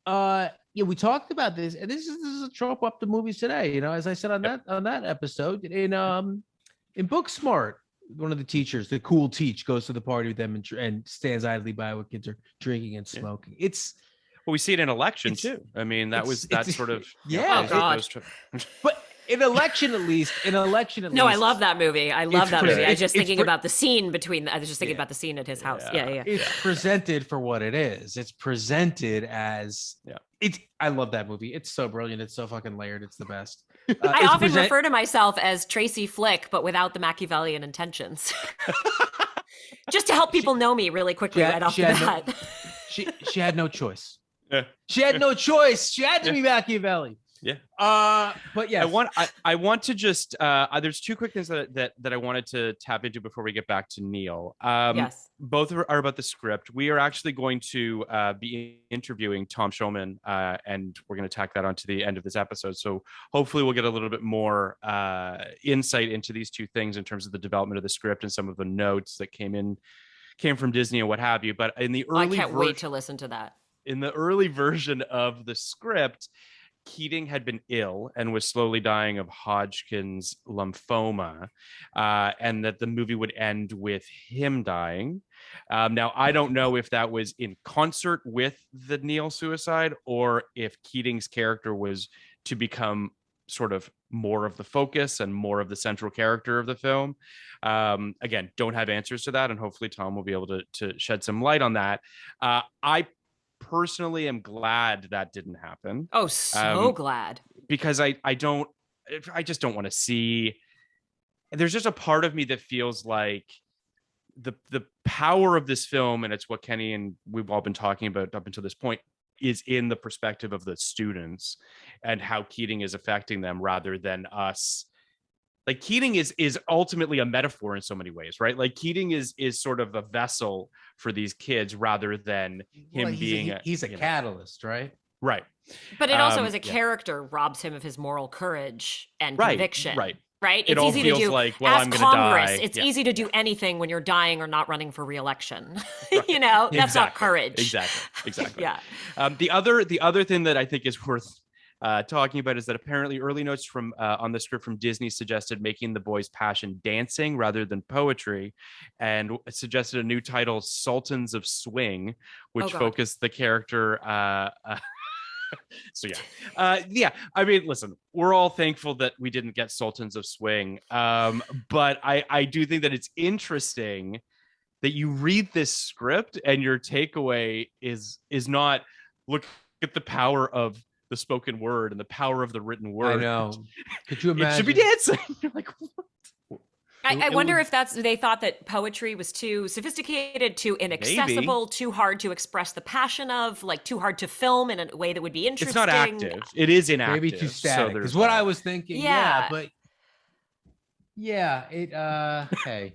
we talked about this, and this is a trope up the movies today, as I said on that episode in Booksmart. One of the teachers, the cool teach, goes to the party with them and stands idly by while kids are drinking and smoking. Well, we see it in Election too. I mean, that's sort of but in election at least. No, I love that movie. I love that movie. I was just thinking pre- about the scene between. I was just thinking about the scene at his house. Yeah. It's presented for what it is. It's presented as it's. I love that movie. It's so brilliant. It's so fucking layered. It's the best. I often refer to myself as Tracy Flick, but without the Machiavellian intentions. Just to help people know me really quickly right off the bat. She had no choice. Yeah. She had no choice. She had to be Machiavelli. Yeah. But yeah, I want to just there's two quick things that I wanted to tap into before we get back to Neil. Yes. Both are about the script. We are actually going to be interviewing Tom Schulman, and we're going to tack that onto the end of this episode. So hopefully we'll get a little bit more insight into these two things in terms of the development of the script and some of the notes that came from Disney and what have you. But in the early, I can't wait to listen to that. In the early version of the script, Keating had been ill and was slowly dying of Hodgkin's lymphoma, and that the movie would end with him dying. Now, I don't know if that was in concert with the Neil suicide or if Keating's character was to become sort of more of the focus and more of the central character of the film. Again, don't have answers to that, and hopefully Tom will be able to shed some light on that. I personally am glad that didn't happen. Oh, so glad. Because I just don't want to see. There's just a part of me that feels like the power of this film, and it's what Kenny and we've all been talking about up until this point, is in the perspective of the students and how Keating is affecting them rather than us. Like Keating is ultimately a metaphor in so many ways, right? Like Keating is sort of a vessel for these kids rather than him being he's a catalyst, right? Right. But it also as a character robs him of his moral courage and conviction. Right. Right? It's easy to do like, well, as I'm gonna Congress, die. it's easy to do anything when you're dying or not running for re-election. You know, that's not courage. Exactly. Yeah. The other thing that I think is worth talking about is that apparently early notes from on the script from Disney suggested making the boys' passion dancing rather than poetry, and suggested a new title, Sultans of Swing, which focused the character. So I mean, listen, we're all thankful that we didn't get Sultans of Swing, but I do think that it's interesting that you read this script and your takeaway is not look at the power of the spoken word and the power of the written word. I know. Could you imagine? It should be dancing. You're like, what? I wonder if they thought that poetry was too sophisticated, too inaccessible, too hard to express the passion of, like too hard to film in a way that would be interesting. It's not active. It is inactive. Maybe too static. Is what I was thinking. Yeah, but hey,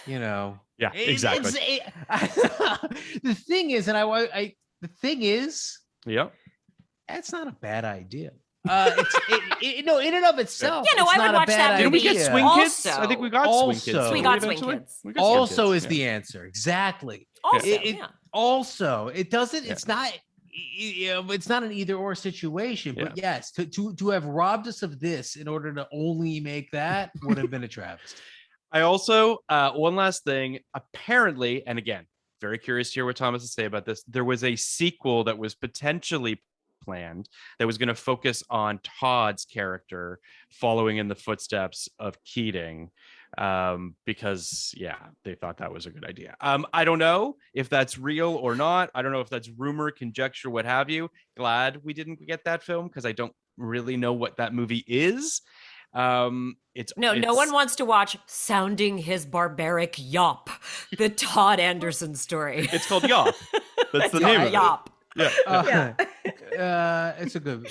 you know. Yeah, exactly. The thing is, yeah. That's not a bad idea. In and of itself. Yeah, no, I would watch that movie. Didn't we get Swing Kids? I think we got Swing Kids. We got Swing Kids. Also is the answer. Exactly. Also, it doesn't. It's not. It's not an either or situation. But yes, to have robbed us of this in order to only make that would have been a travesty. I also one last thing. Apparently, and again, very curious to hear what Thomas has to say about this. There was a sequel that was potentially planned that was going to focus on Todd's character following in the footsteps of Keating, because they thought that was a good idea. I don't know if that's real or not. I don't know if that's rumor, conjecture, what have you. Glad we didn't get that film because I don't really know what that movie is. No one wants to watch Sounding His Barbaric Yop, the Todd Anderson story. It's called Yop. That's the name of it. Yop. It's a good.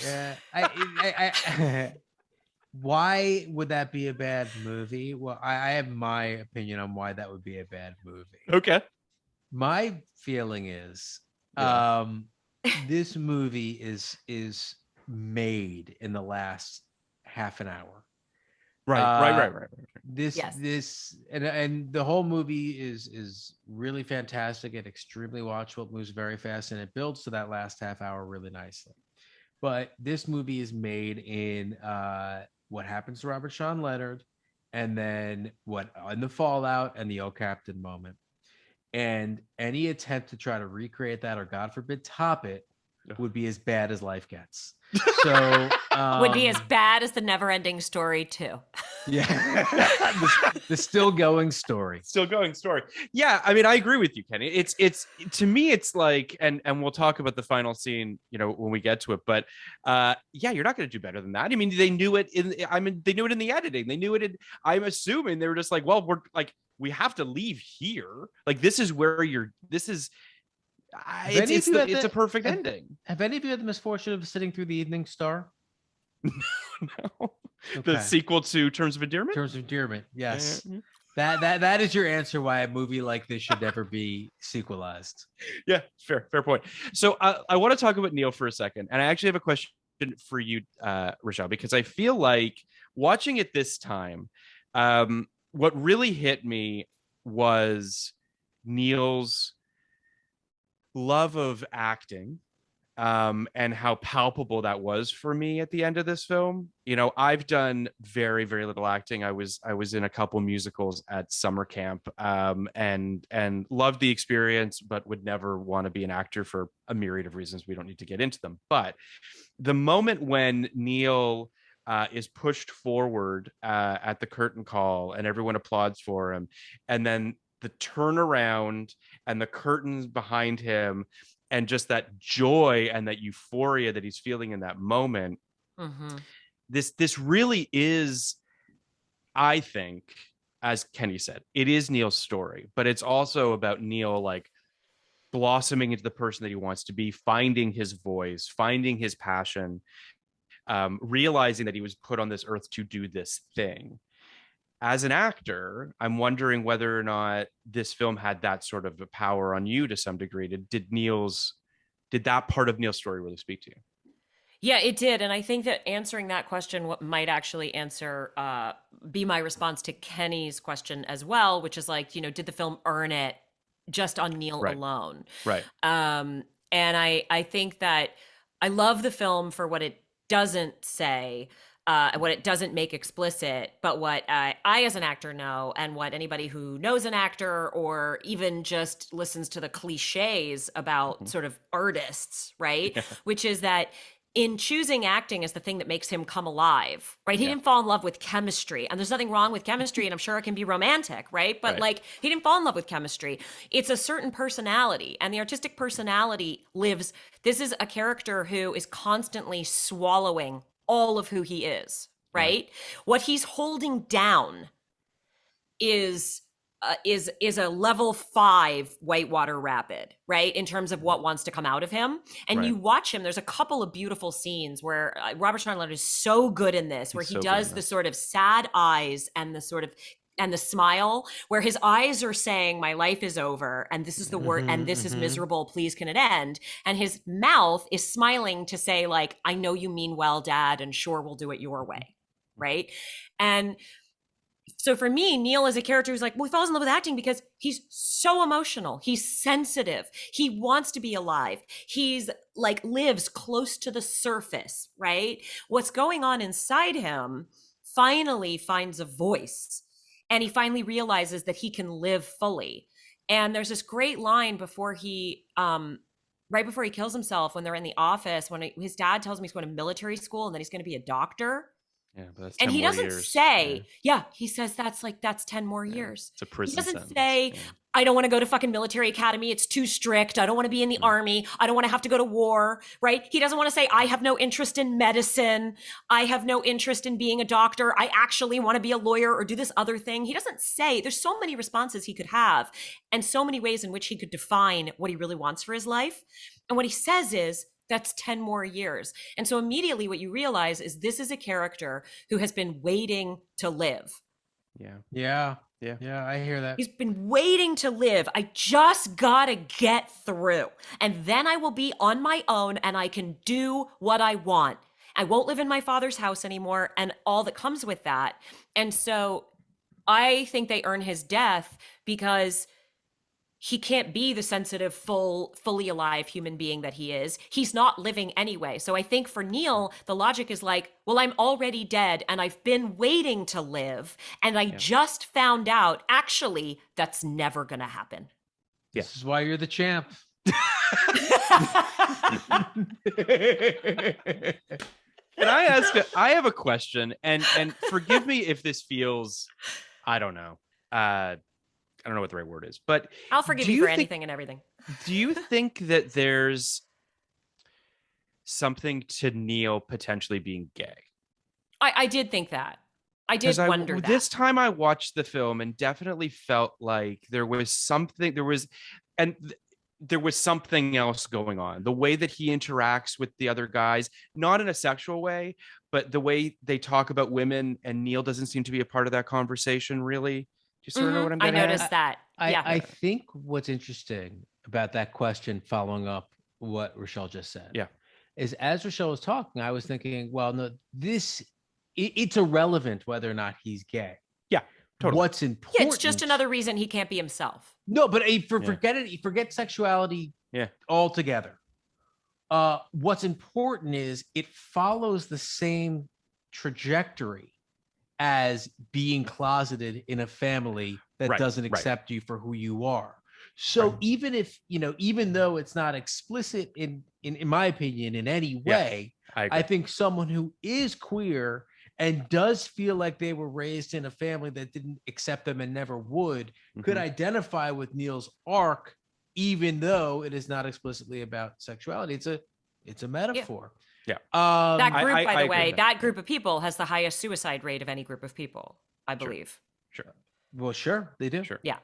Why would that be a bad movie? Well, I have my opinion on why that would be a bad movie. Okay. My feeling is, this movie is made in the last half an hour. Right. This and the whole movie is really fantastic and extremely watchable. It moves very fast and it builds to that last half hour really nicely. But this movie is made in what happens to Robert Sean Leonard, and then what in the fallout and the "Oh Captain" moment, and any attempt to try to recreate that or God forbid top it would be as bad as life gets. So would be as bad as the Never-Ending Story too. Yeah, the still going story. Still going story. Yeah, I mean, I agree with you, Kenny. It's to me, it's like, and we'll talk about the final scene, when we get to it. But yeah, you're not going to do better than that. I mean, they knew it they knew it in the editing. They knew it in. I'm assuming they were just like, well, we're like, we have to leave here. Like, this is where you're. This is. It's a perfect ending. Have any of you had the misfortune of sitting through the Evening Star? No. Okay. The sequel to Terms of Endearment? Terms of Endearment, yes. That is your answer why a movie like this should never be sequelized. Yeah, fair point. So I want to talk about Neil for a second. And I actually have a question for you, Rachelle, because I feel like watching it this time, what really hit me was Neil's love of acting, and how palpable that was for me at the end of this film. I've done very, very little acting. I was in a couple musicals at summer camp, and loved the experience, but would never want to be an actor for a myriad of reasons. We don't need to get into them. But the moment when Neil is pushed forward at the curtain call and everyone applauds for him, and then the turnaround and the curtains behind him, and just that joy and that euphoria that he's feeling in that moment. Mm-hmm. This really is, I think, as Kenny said, it is Neil's story, but it's also about Neil like blossoming into the person that he wants to be, finding his voice, finding his passion, realizing that he was put on this earth to do this thing. As an actor, I'm wondering whether or not this film had that sort of a power on you to some degree. Did that part of Neil's story really speak to you? Yeah, it did. And I think that answering that question might actually be my response to Kenny's question as well, which is like, did the film earn it just on Neil alone? Right. And I think that I love the film for what it doesn't say, what it doesn't make explicit, but what I as an actor know, and what anybody who knows an actor or even just listens to the cliches about sort of artists, right? Yeah. Which is that in choosing acting as the thing that makes him come alive, right? He didn't fall in love with chemistry, and there's nothing wrong with chemistry, and I'm sure it can be romantic, right? But like, he didn't fall in love with chemistry. It's a certain personality, and the artistic personality lives. This is a character who is constantly swallowing all of who he is, right? What he's holding down is a level 5 whitewater rapid, right? In terms of what wants to come out of him. And you watch him, there's a couple of beautiful scenes where Robert Schneider is so good in this, where he does the sort of sad eyes and the sort of and the smile, where his eyes are saying, my life is over, and this is the word, and this is miserable, please can it end? And his mouth is smiling to say, like, I know you mean well, Dad, and sure, we'll do it your way, right? And so for me, Neil is a character who's like, well, he falls in love with acting because he's so emotional. He's sensitive. He wants to be alive. He's like, lives close to the surface, right? What's going on inside him finally finds a voice. And he finally realizes that he can live fully. And there's this great line before he, right before he kills himself, when they're in the office, when his dad tells him he's going to military school and that he's going to be a doctor. Yeah, but that's 10 and he doesn't years. Say, he says that's 10 more years. It's a prison He doesn't sentence. say, I don't want to go to fucking military academy. It's too strict. I don't want to be in the army. I don't want to have to go to war, right? He doesn't want to say, I have no interest in medicine. I have no interest in being a doctor. I actually want to be a lawyer or do this other thing. He doesn't say. There's so many responses he could have and so many ways in which he could define what he really wants for his life. And what he says is, that's 10 more years. And so immediately what you realize is this is a character who has been waiting to live. Yeah, I hear that. He's been waiting to live. I just gotta get through. And then I will be on my own and I can do what I want. I won't live in my father's house anymore and all that comes with that. And so I think they earn his death because he can't be the sensitive, fully alive human being that he is. He's not living anyway. So I think for Neil, the logic is like, well, I'm already dead and I've been waiting to live. And I just found out, actually, that's never going to happen. This is why you're the champ. Can I ask? I have a question, and forgive me if this feels, I don't know. I don't know what the right word is, but I'll forgive you for anything and everything. Do you think that there's something to Neil potentially being gay? I did think that. I did wonder that. This time I watched the film and definitely felt like there was something else going on. The way that he interacts with the other guys, not in a sexual way, but the way they talk about women, and Neil doesn't seem to be a part of that conversation, really. Do you sort of know what I'm getting at? I noticed that. I think what's interesting about that question, following up what Rachelle just said, is as Rachelle was talking, I was thinking, well, no, it's irrelevant whether or not he's gay. Yeah, totally. What's important? Yeah, it's just another reason he can't be himself. No, but forget sexuality altogether. What's important is it follows the same trajectory as being closeted in a family that doesn't accept you for who you are. So even if, even though it's not explicit in my opinion in any way, I think someone who is queer and does feel like they were raised in a family that didn't accept them and never would, could identify with Neil's arc, even though it is not explicitly about sexuality. It's a metaphor. Yeah. That group, by the way, that group of people has the highest suicide rate of any group of people, I believe. Sure. Well, sure, they do. Sure. Yeah.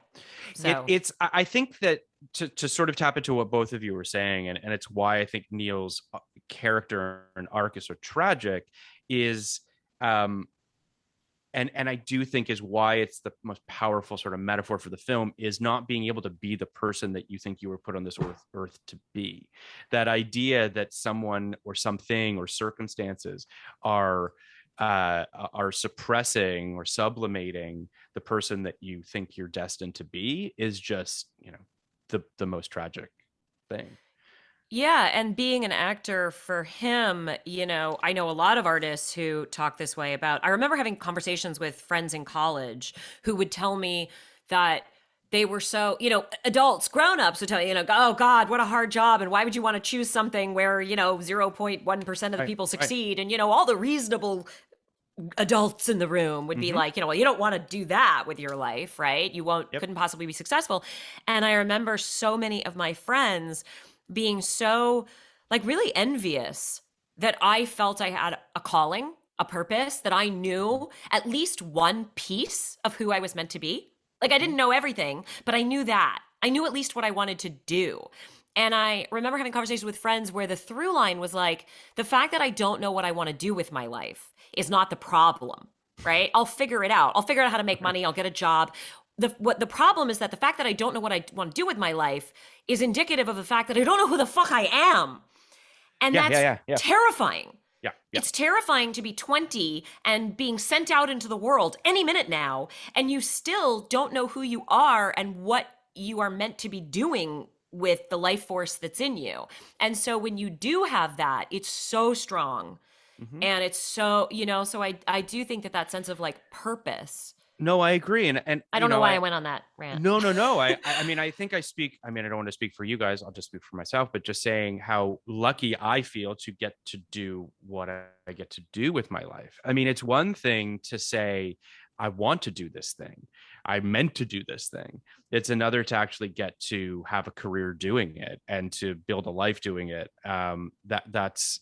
So I think that to sort of tap into what both of you were saying, and it's why I think Neil's character and arc is so tragic, is and I do think is why it's the most powerful sort of metaphor for the film, is not being able to be the person that you think you were put on this earth to be. That idea that someone or something or circumstances are suppressing or sublimating the person that you think you're destined to be is just, the most tragic thing. Yeah, and being an actor for him, I know a lot of artists who talk this way about. I remember having conversations with friends in college who would tell me that they were so, adults, grown-ups would tell you, oh God, what a hard job. And why would you want to choose something where, 0.1% of the people succeed? And, all the reasonable adults in the room would be like, well, you don't want to do that with your life, right? You couldn't possibly be successful. And I remember so many of my friends being so really envious that I felt I had a calling, a purpose, that I knew at least one piece of who I was meant to be. I didn't know everything, but I knew that. I knew at least what I wanted to do. And I remember having conversations with friends where the through line was the fact that I don't know what I want to do with my life is not the problem, right? I'll figure it out. I'll figure out how to make money. I'll get a job. The problem is that the fact that I don't know what I want to do with my life is indicative of the fact that I don't know who the fuck I am. And that's terrifying. Yeah. It's terrifying to be 20 and being sent out into the world any minute now, and you still don't know who you are and what you are meant to be doing with the life force that's in you. And so when you do have that, it's so strong. And it's so, so I do think that sense of purpose. No, I agree. And I don't know why I went on that rant. No. I mean, I think I don't want to speak for you guys. I'll just speak for myself, but just saying how lucky I feel to get to do what I get to do with my life. I mean, it's one thing to say, I want to do this thing. I meant to do this thing. It's another to actually get to have a career doing it and to build a life doing it. That's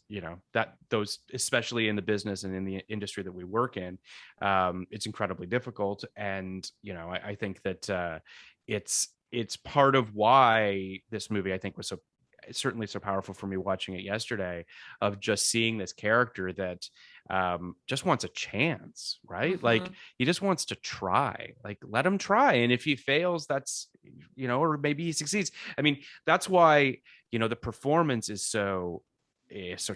those, especially in the business and in the industry that we work in, it's incredibly difficult. And, I think that it's part of why this movie, I think, was certainly so powerful for me watching it yesterday, of just seeing this character that just wants a chance, right? He just wants to try, let him try. And if he fails, that's, or maybe he succeeds. I mean, that's why, the performance is so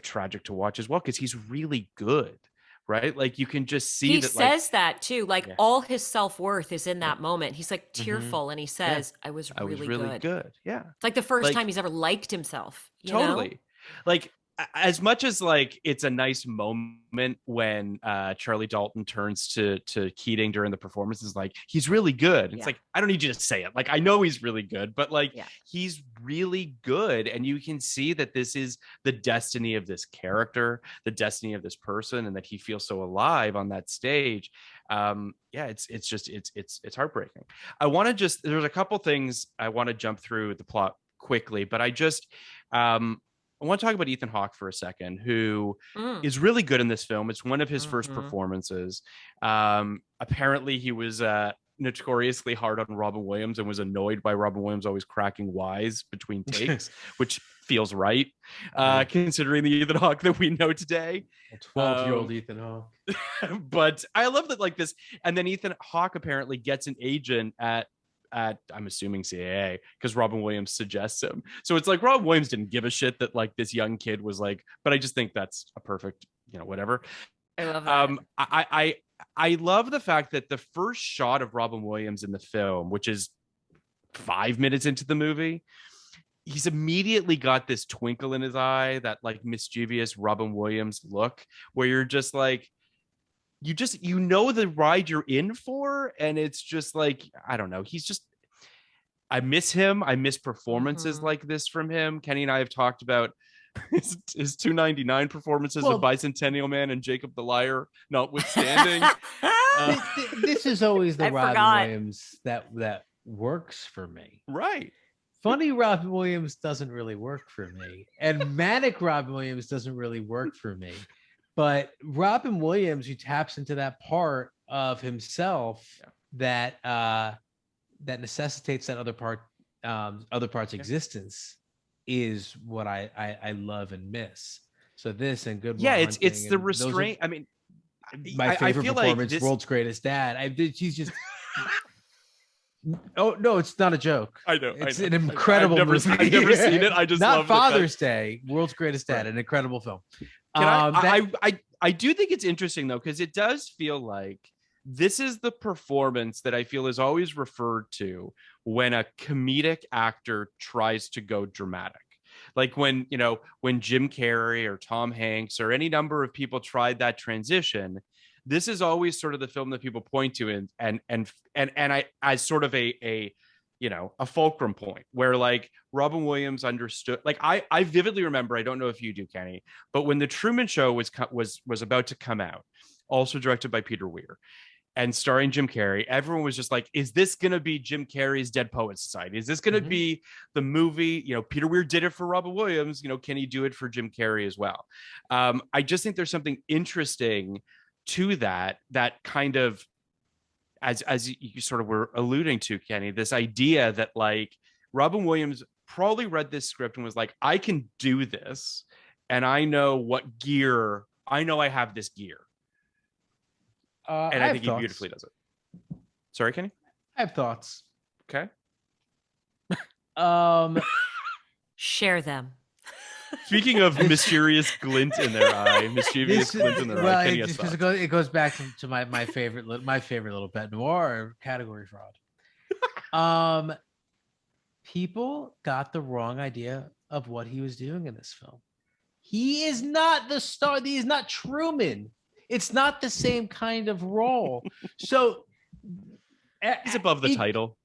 tragic to watch as well, because he's really good. Right? You can just see he says that too. All his self-worth is in that moment. He's tearful and he says, I was really good. Yeah. It's the first time he's ever liked himself. Totally. as much as like it's a nice moment when Charlie Dalton turns to Keating during the performance, is like, he's really good. It's like, I don't need you to say it. Like, I know he's really good, but like, he's really good. And you can see that this is the destiny of this character, the destiny of this person, and that he feels so alive on that stage. It's heartbreaking. I want to just, there's a couple things I want to jump through the plot quickly, but I want to talk about Ethan Hawke for a second, who is really good in this film. It's one of his first performances. Apparently he was notoriously hard on Robin Williams and was annoyed by Robin Williams always cracking wise between takes, which feels right, considering the Ethan Hawke that we know today. 12-year-old Ethan Hawke. But I love that, like this. And then Ethan Hawke apparently gets an agent at I'm assuming CAA, because Robin Williams suggests him. So it's like Robin Williams didn't give a shit that like this young kid was like, but I just think that's a perfect, whatever. I love that. I love the fact that the first shot of Robin Williams in the film, which is 5 minutes into the movie, he's immediately got this twinkle in his eye, that like mischievous Robin Williams look, where you're just like, you know the ride you're in for, and it's just like, I don't know, he's just, I miss him. I miss performances like this from him. Kenny and I have talked about his $2.99 performances of Bicentennial Man and Jacob the Liar notwithstanding. This is always the Robin Williams that works for me, right? Funny Robin Williams doesn't really work for me, and manic Robin Williams doesn't really work for me. But Robin Williams, who taps into that part of himself that necessitates that other part's existence, is what I love and miss. So this and Good Will Hunting, it's the restraint. I mean, my favorite performance, World's Greatest Dad. She's just. Oh no, it's not a joke. I know it's an incredible movie. I've never seen it. I just not love Father's Day. World's Greatest Dad, an incredible film. I do think it's interesting though, because it does feel like this is the performance that I feel is always referred to when a comedic actor tries to go dramatic. Like when Jim Carrey or Tom Hanks or any number of people tried that transition, this is always sort of the film that people point to and I as sort of a fulcrum point where like Robin Williams understood. Like I vividly remember, I don't know if you do, Kenny, but when The Truman Show was about to come out, also directed by Peter Weir and starring Jim Carrey, everyone was just like, is this going to be Jim Carrey's Dead Poets Society? Is this going to be the movie? Peter Weir did it for Robin Williams. Can he do it for Jim Carrey as well? I just think there's something interesting to that kind of, as you sort of were alluding to, Kenny, this idea that like Robin Williams probably read this script and was like, I can do this, and I know what gear, I know I have this gear. And I think he beautifully does it. Sorry, Kenny? I have thoughts. Okay. Share them. Speaking of mysterious glint in their eye, mischievous glint in their eye, Kenny, because it goes back to my favorite little pet noir category fraud. People got the wrong idea of what he was doing in this film. He is not the star. He is not Truman. It's not the same kind of role. So he's above the title.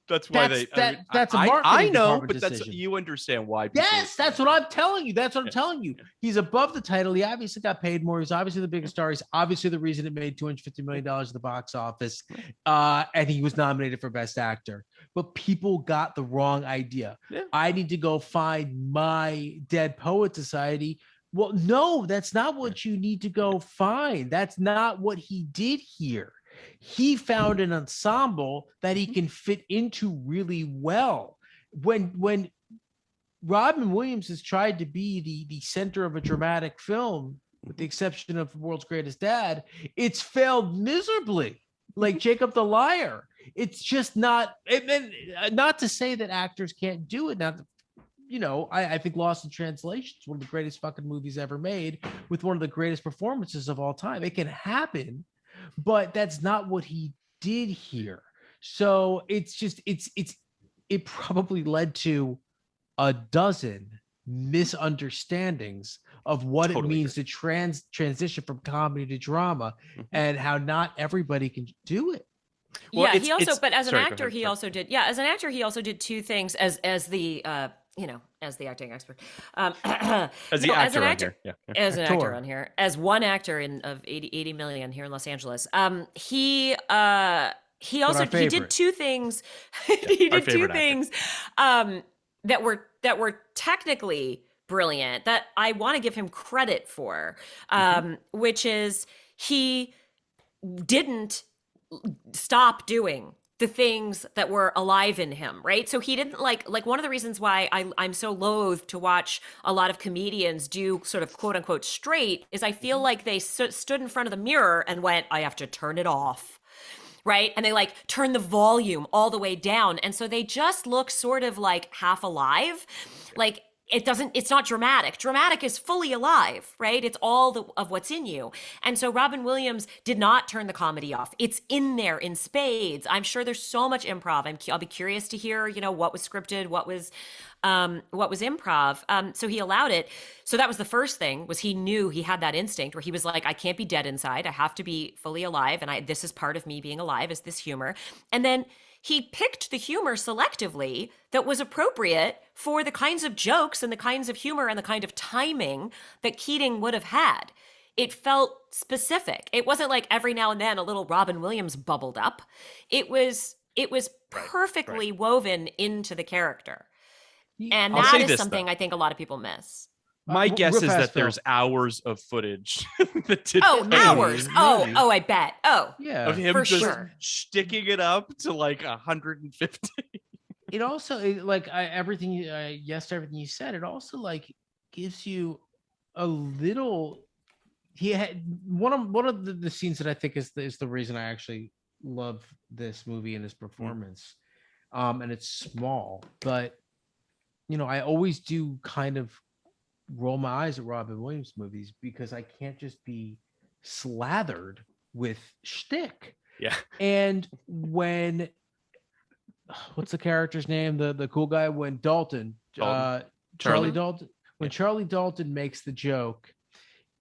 That's why that's a marketing I know, but decision. You understand why. Yes, that's what I'm telling you. That's what I'm telling you. He's above the title. He obviously got paid more. He's obviously the biggest star. He's obviously the reason it made $250 million at the box office. And he was nominated for Best Actor. But people got the wrong idea. Yeah. I need to go find my Dead Poet Society. Well, no, that's not what you need to go find. That's not what he did here. He found an ensemble that he can fit into really well. When Robin Williams has tried to be the center of a dramatic film, with the exception of World's Greatest Dad, it's failed miserably. Like Jacob the Liar. It's just not, not to say that actors can't do it. Now, I think Lost in Translation is one of the greatest fucking movies ever made, with one of the greatest performances of all time. It can happen, but that's not what he did here. So it's just, it probably led to a dozen misunderstandings of what it means to transition from comedy to drama, and how not everybody can do it. Well, yeah, he also, but as an actor, he also did. Yeah, as an actor, he also did two things as the as the acting expert, as an actor on here, as one actor of 80 million here in Los Angeles. He did two things. He did two things that were technically brilliant that I want to give him credit for, which is he didn't stop doing the things that were alive in him, right? So he didn't like one of the reasons why I'm so loath to watch a lot of comedians do sort of quote unquote straight is I feel like they stood in front of the mirror and went, I have to turn it off. Right. And they like turn the volume all the way down. And so they just look sort of like half alive. Like it's not dramatic. Dramatic is fully alive, right? It's all of what's in you. And so Robin Williams did not turn the comedy off. It's in there in spades. I'm sure there's so much improv. I'll be curious to hear, what was scripted, what was improv. So he allowed it. So that was the first thing, was he knew he had that instinct where he was like, I can't be dead inside. I have to be fully alive. And this is part of me being alive, is this humor. And then he picked the humor selectively that was appropriate for the kinds of jokes and the kinds of humor and the kind of timing that Keating would have had. It felt specific. It wasn't like every now and then a little Robin Williams bubbled up. It was perfectly woven into the character. And that is something I think a lot of people miss. My guess is that there's hours of footage that hours. Oh, I bet. Oh, yeah, of him just sticking it up to like 150. It also everything you said. It also like gives you a little. He had one of the scenes that I think is the reason I actually love this movie and his performance. And it's small, but I always do kind of roll my eyes at Robin Williams movies because I can't just be slathered with shtick. Yeah. And when what's the character's name? The cool guy, when Charlie Dalton, when Charlie Dalton makes the joke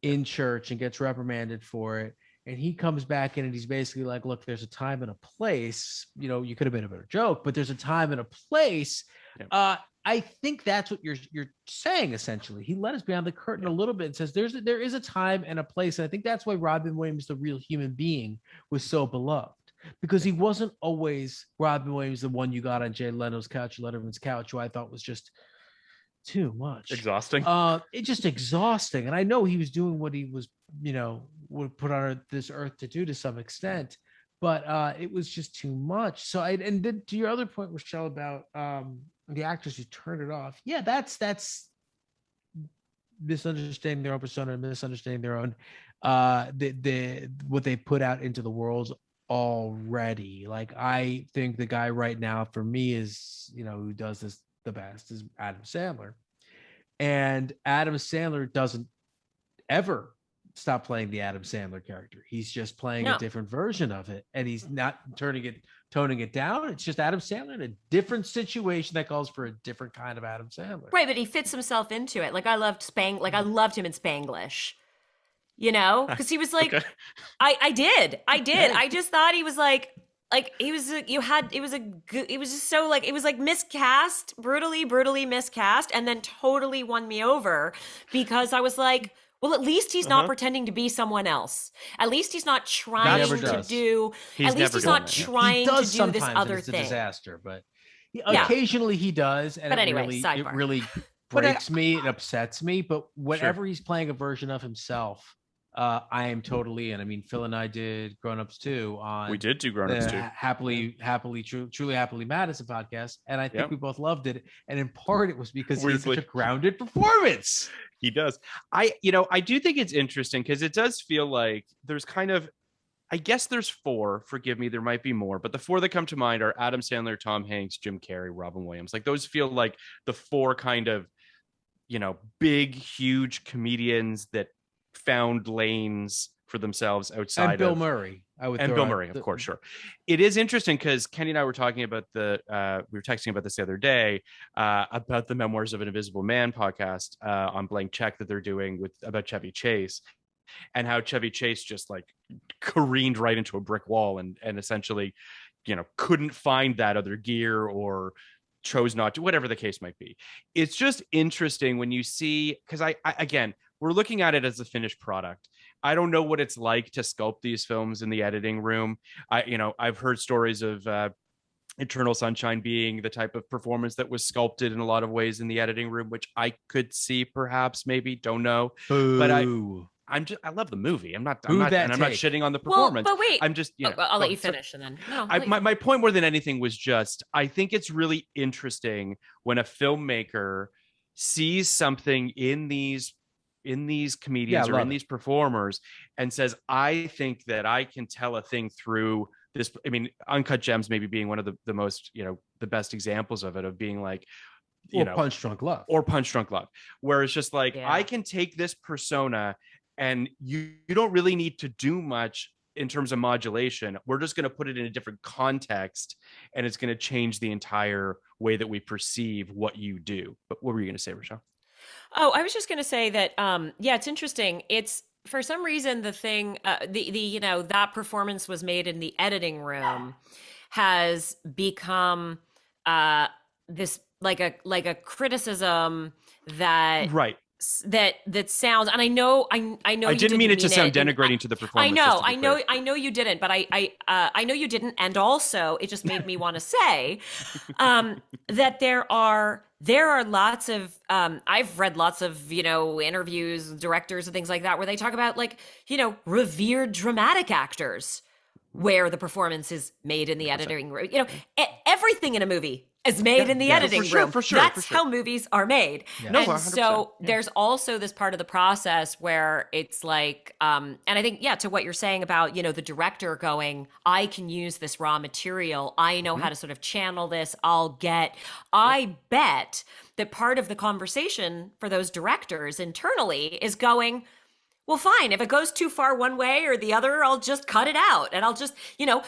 in church and gets reprimanded for it, and he comes back in and he's basically like, look, there's a time and a place, you could have been a better joke, but there's a time and a place. Yeah. I think that's what you're saying, essentially. He let us behind the curtain a little bit and says there is a time and a place. And I think that's why Robin Williams, the real human being, was so beloved, because he wasn't always Robin Williams, the one you got on Jay Leno's couch, Letterman's couch, who I thought was just too much. Exhausting. It's just exhausting. And I know he was doing what he was, would put on this earth to do to some extent, but it was just too much. So and then to your other point, Rachelle, about the actors who turned it off. Yeah, that's misunderstanding their own persona, misunderstanding their own what they put out into the world already. Like, I think the guy right now for me is, who does this the best is Adam Sandler. And Adam Sandler doesn't ever stop playing the Adam Sandler character. He's just playing a different version of it, and he's not toning it down. It's just Adam Sandler in a different situation that calls for a different kind of Adam Sandler. Right, but he fits himself into it. Like, I loved I loved him in Spanglish. Because he was like, okay. I did. Okay. I just thought he was like he was it was just so like, it was like miscast, brutally miscast, and then totally won me over because I was like, well, at least he's not pretending to be someone else. At least he's not trying to do. At least he's not trying to do this other thing. It's a disaster, but occasionally he does, and it really breaks me. It upsets me. But whenever he's playing a version of himself, I am totally in. I mean, Phil and I did Grown Ups too. We did do Grown Ups too. Truly Happily Madison podcast, and I think we both loved it. And in part, it was because he's such a grounded performance. He does. I do think it's interesting because it does feel like there's kind of, I guess there's four. Forgive me, there might be more, but the four that come to mind are Adam Sandler, Tom Hanks, Jim Carrey, Robin Williams. Like, those feel like the four kind of, big, huge comedians that found lanes for themselves outside and Bill Murray. I would. And Bill Murray, of course, sure. It is interesting because Kenny and I were talking about we were texting about this the other day about the Memoirs of an Invisible Man podcast on Blank Check that they're doing about Chevy Chase, and how Chevy Chase just like careened right into a brick wall and essentially, couldn't find that other gear or chose not to, whatever the case might be. It's just interesting when you see, because I again, we're looking at it as a finished product. I don't know what it's like to sculpt these films in the editing room. I've heard stories of Eternal Sunshine being the type of performance that was sculpted in a lot of ways in the editing room, which I could see, perhaps, maybe, don't know. Boo. But I love the movie. I'm not shitting on the performance. Well, but wait, I'm just, I'll let you finish and then. No, my point more than anything was just, I think it's really interesting when a filmmaker sees something in these comedians or in these performers and says, I think that I can tell a thing through this. I mean, Uncut Gems maybe being one of the most, the best examples of it, of being like, Punch Drunk Love, where it's just like, I can take this persona and you don't really need to do much in terms of modulation. We're just going to put it in a different context and it's going to change the entire way that we perceive what you do. But what were you going to say, Rachelle? Oh, I was just going to say that, it's interesting. It's, for some reason, the thing, that performance was made in the editing room has become this like a criticism that that sounds, and I know I didn't mean it to sound denigrating to the performance. I know you didn't, but I know you didn't, and also it just made me want to say that there are lots of I've read lots of interviews with directors and things like that where they talk about revered dramatic actors where the performance is made in the editing room. Everything in a movie is made in the editing room. For sure. That's how movies are made. Yeah. And so there's also this part of the process where it's like, and I think, to what you're saying about, the director going, I can use this raw material. I know how to sort of channel this. I bet that part of the conversation for those directors internally is going, well, fine. If it goes too far one way or the other, I'll just cut it out. And I'll just,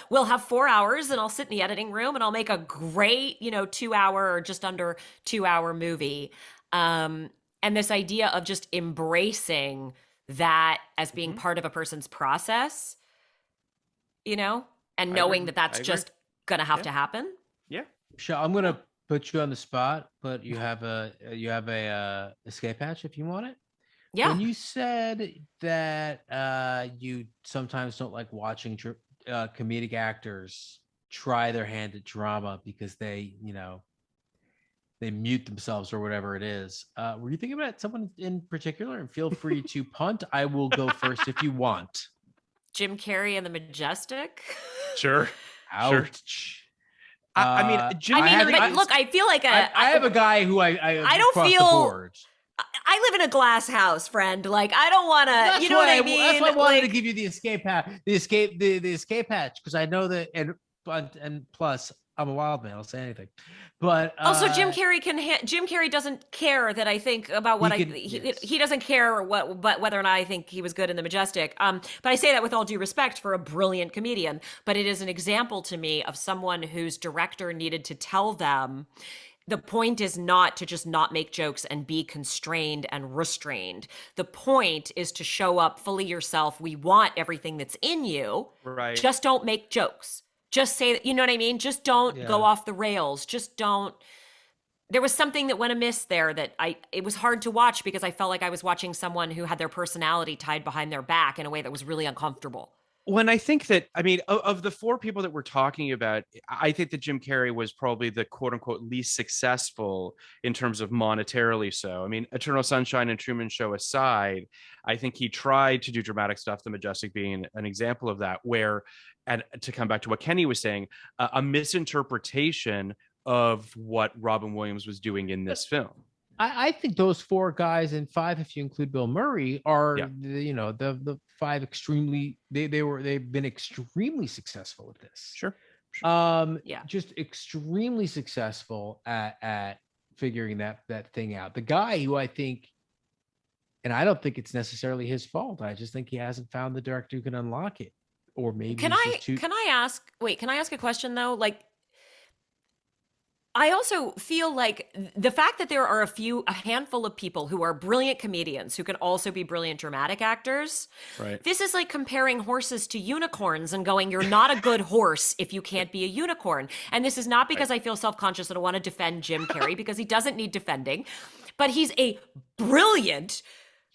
we'll have 4 hours and I'll sit in the editing room and I'll make a great, 2 hour or just under 2 hour movie. And this idea of just embracing that as being part of a person's process, and knowing that that's just going to have to happen. Yeah. Sure. I'm going to put you on the spot, but you have a escape hatch if you want it. Yeah. When you said that you sometimes don't like watching comedic actors try their hand at drama because they mute themselves or whatever it is, were you thinking about someone in particular? And feel free to punt. I will go first if you want. Jim Carrey and the Majestic. Sure. Ouch. Sure. Look, I feel like I have a guy who I don't feel. I live in a glass house, friend. Like, I don't want to, what I mean? That's why I wanted to give you the escape hatch, the escape hatch, because I know that, and plus, I'm a wild man. I'll say anything. But also, Jim Carrey doesn't care that I think about what he doesn't care whether or not I think he was good in The Majestic. But I say that with all due respect for a brilliant comedian. But it is an example to me of someone whose director needed to tell them, the point is not to just not make jokes and be constrained and restrained. The point is to show up fully yourself. We want everything that's in you. Right. Just don't make jokes. Just say that, you know what I mean? Just don't go off the rails. Just don't. There was something that went amiss there that it was hard to watch because I felt like I was watching someone who had their personality tied behind their back in a way that was really uncomfortable. When I think that, of the 4 people that we're talking about, I think that Jim Carrey was probably the quote unquote least successful in terms of monetarily so. Eternal Sunshine and Truman Show aside, I think he tried to do dramatic stuff, The Majestic being an example of that, where, and to come back to what Kenny was saying, a misinterpretation of what Robin Williams was doing in this film. I think those 4 guys and 5, if you include Bill Murray, are the 5 extremely. They've been extremely successful at this. Sure. Just extremely successful at figuring that thing out. The guy who I think, and I don't think it's necessarily his fault. I just think he hasn't found the director who can unlock it. or maybe Can he's I just too. can I ask? Wait, can I ask a question though? Like, I also feel like the fact that there are a handful of people who are brilliant comedians who can also be brilliant dramatic actors. Right. This is like comparing horses to unicorns and going, you're not a good horse if you can't be a unicorn. And this is not because I feel self-conscious and I want to defend Jim Carrey because he doesn't need defending, but he's a brilliant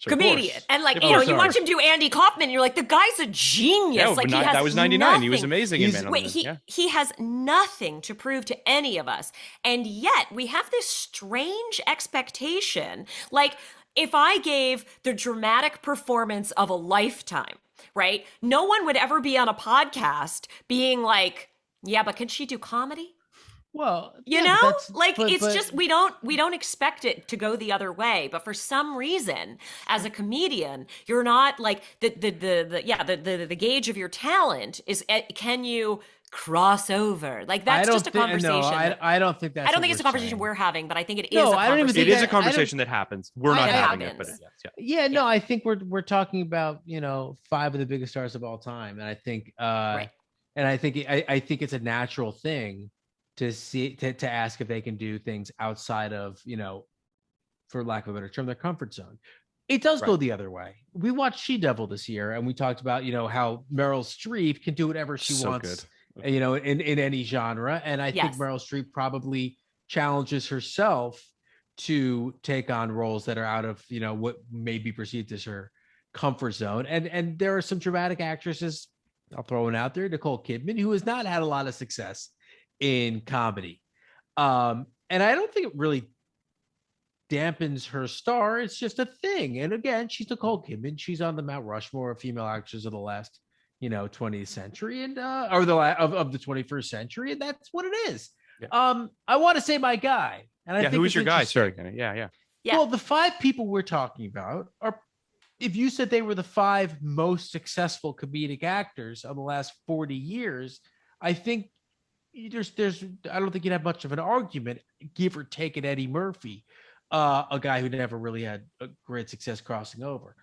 comedian. And like, you watch him do Andy Kaufman, and you're like, the guy's a genius. Yeah, like that was 99. He was amazing in Man on the Moon. He has nothing to prove to any of us. And yet we have this strange expectation. Like, if I gave the dramatic performance of a lifetime, right? No one would ever be on a podcast being like, yeah, but can she do comedy? Well, you know, like it's just we don't expect it to go the other way. But for some reason, as a comedian, you're not like the gauge of your talent is can you cross over? Like that's just a conversation. I don't think that's. I don't think it's a conversation we're having, but I think it is. No, I don't even think it is a conversation that happens. We're not having it, but no, I think we're talking about 5 of the biggest stars of all time, and I think and I think it's a natural thing to ask if they can do things outside of, for lack of a better term, their comfort zone. It does go the other way. We watched She-Devil this year, and we talked about, how Meryl Streep can do whatever she wants, in any genre. And I think Meryl Streep probably challenges herself to take on roles that are out of, what may be perceived as her comfort zone. And there are some dramatic actresses, I'll throw it out there, Nicole Kidman, who has not had a lot of success in comedy. And I don't think it really dampens her star. It's just a thing. And again, she's Nicole Kidman. She's on the Mount Rushmore of female actors of the last, 20th century and of the 21st century. And that's what it is. Yeah. I want to say my guy. And I think who's your guy? Sorry. Yeah. Well, the 5 people we're talking about are, if you said they were the 5 most successful comedic actors of the last 40 years, I think I don't think you'd have much of an argument, give or take an Eddie Murphy, a guy who never really had a great success crossing over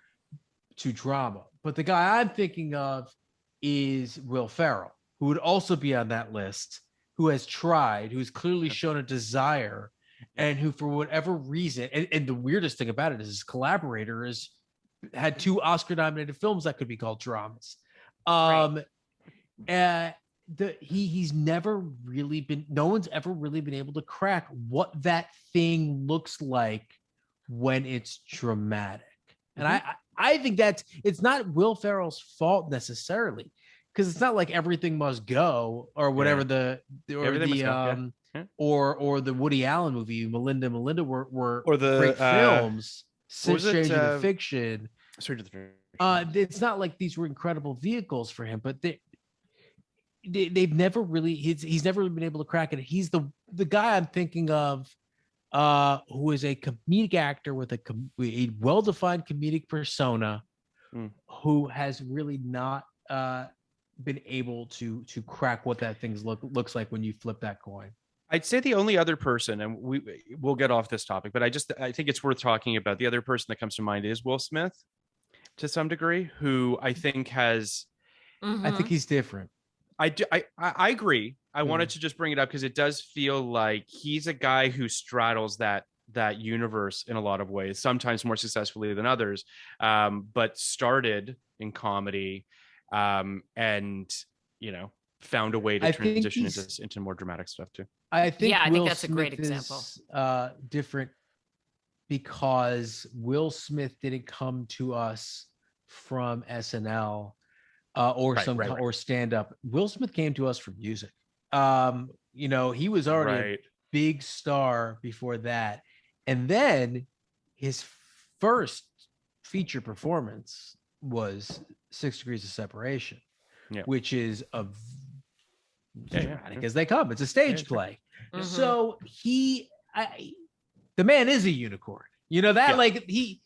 to drama. But the guy I'm thinking of is Will Ferrell, who would also be on that list, who has tried, who's clearly shown a desire, and who, for whatever reason, and the weirdest thing about it is his collaborator had 2 Oscar-nominated films that could be called dramas. He's never really been, no one's ever really been able to crack what that thing looks like when it's dramatic. And I think it's not Will Ferrell's fault necessarily, because it's not like Everything Must Go or whatever the Woody Allen movie Melinda were or the great films. Stranger Than Fiction. It's not like these were incredible vehicles for him, but they've never really he's never really been able to crack it. He's the guy I'm thinking of, who is a comedic actor with a well-defined comedic persona, who has really not been able to crack what that thing looks like when you flip that coin. I'd say the only other person, and we'll get off this topic, but I think it's worth talking about. The other person that comes to mind is Will Smith, to some degree, who I think has. I think he's different. I agree. I wanted to just bring it up because it does feel like he's a guy who straddles that universe in a lot of ways, sometimes more successfully than others, but started in comedy, and found a way to transition into more dramatic stuff too. I think that's a great example. Different because Will Smith didn't come to us from SNL. Or stand up. Will Smith came to us from music. He was already a big star before that. And then his first feature performance was 6 Degrees of Separation, which is a dramatic as they come. It's a stage play. Mm-hmm. So the man is a unicorn. Like he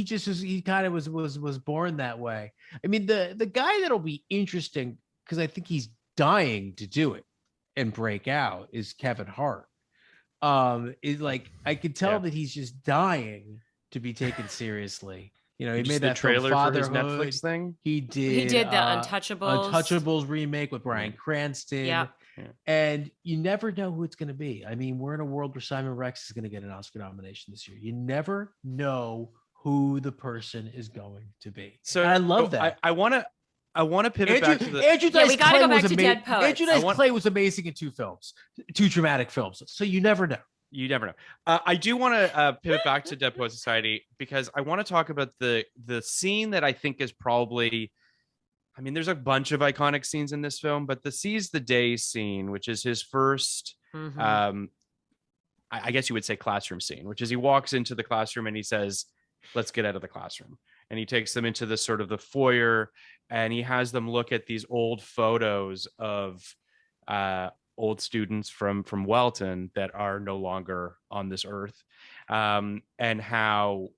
just was born that way. I mean, the guy that'll be interesting, because I think he's dying to do it and break out, is Kevin Hart. Is like, I could tell that he's just dying to be taken seriously. You know, he Just made the that film trailer for his Fatherhood. Netflix thing. He did the Untouchables. Untouchables remake with Bryan Cranston. Yeah. And you never know who it's going to be. I mean, we're in a world where Simon Rex is going to get an Oscar nomination this year. You never know who the person is going to be. So and I love that. I want to pivot back to the Andrew Dice Clay was amazing. Andrew Dice Clay was amazing in two dramatic films. So you never know. You never know. I do want to pivot back to Dead Poet Society because I want to talk about the scene that I think is probably, I mean, there's a bunch of iconic scenes in this film, but the Seize the Day scene, which is his first, I guess you would say classroom scene, which is he walks into the classroom and he says, let's get out of the classroom. And he takes them into the sort of the foyer and he has them look at these old photos of old students from Welton that are no longer on this earth, and how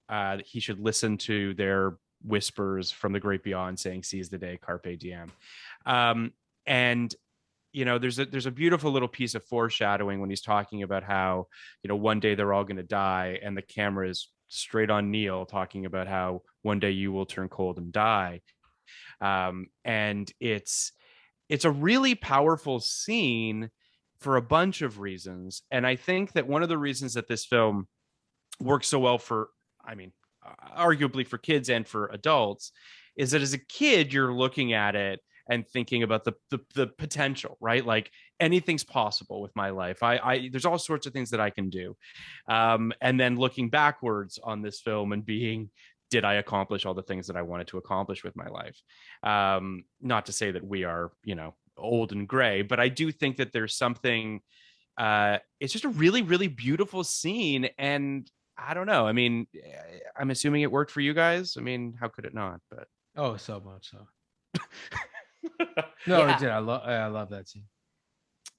he should listen to their whispers from the great beyond saying seize the day, carpe diem. And you know, there's a beautiful little piece of foreshadowing when he's talking about how, you know, one day they're all going to die, and the camera is straight on Neil talking about how one day you will turn cold and die. And it's a really powerful scene for a bunch of reasons. And I think that one of the reasons that this film works so well for, I mean, arguably for kids and for adults, is that as a kid, you're looking at it and thinking about the potential, right? Like anything's possible with my life. I there's all sorts of things that I can do. And then looking backwards on this film and being, did I accomplish all the things that I wanted to accomplish with my life? Not to say that we are, you know, old and gray, but I do think that there's something, it's just a really, really beautiful scene. And I don't know. I mean, I'm assuming it worked for you guys. I mean, how could it not? But oh, so much so. No, yeah. It did. I love that scene.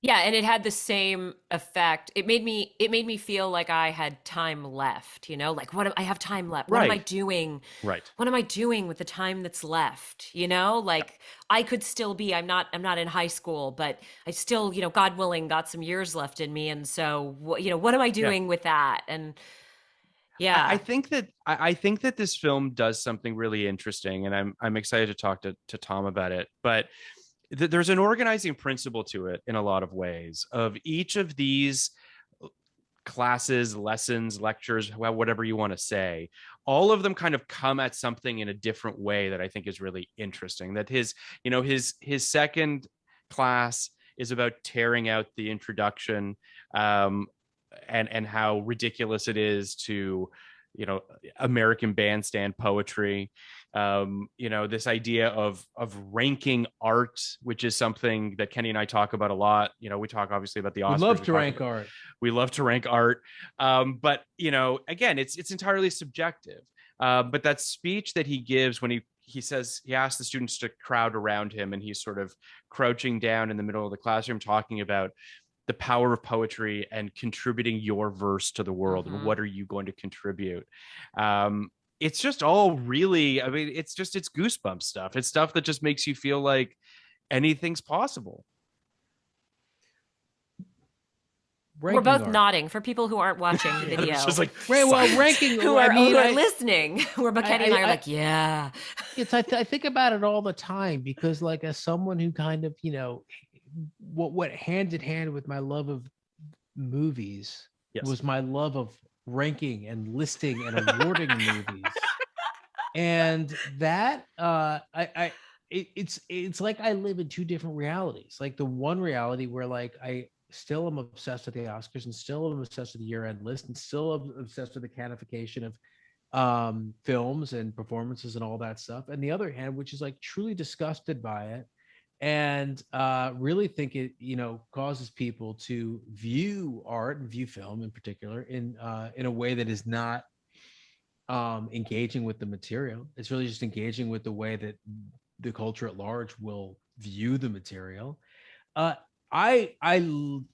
Yeah, and it had the same effect. It made me feel like I had time left, you know? Like I have time left. What am I doing? Right. What am I doing with the time that's left? You know? Like I could still be, I'm not in high school, but I still, you know, God willing, got some years left in me. And so, you know, what am I doing with that? And yeah, I think that this film does something really interesting, and I'm excited to talk to Tom about it. But there's an organizing principle to it in a lot of ways. Of each of these classes, lessons, lectures, whatever you want to say, all of them kind of come at something in a different way that I think is really interesting. That his second class is about tearing out the introduction, and how ridiculous it is to, you know, American bandstand poetry. You know, this idea of ranking art, which is something that Kenny and I talk about a lot. You know, we talk obviously about the Oscars. We love to rank art. We love to rank art. But, you know, again, it's entirely subjective. But that speech that he gives when he says, he asks the students to crowd around him, and he's sort of crouching down in the middle of the classroom talking about the power of poetry and contributing your verse to the world. And what are you going to contribute? It's just all really, I mean, it's goosebump stuff. It's stuff that just makes you feel like anything's possible. We're both nodding for people who aren't watching the video. Just like, ranking who are listening. Where Kenny and I are like, yeah. It's I think about it all the time because, like, as someone who kind of, you know, what went hand in hand with my love of movies was my love of ranking and listing and awarding movies. And that it's like I live in two different realities. Like the one reality where like I still am obsessed with the Oscars and still am obsessed with the year-end list and still obsessed with the canification of films and performances and all that stuff. And the other hand, which is like truly disgusted by it and really think it, you know, causes people to view art and view film in particular in a way that is not engaging with the material. It's really just engaging with the way that the culture at large will view the material. I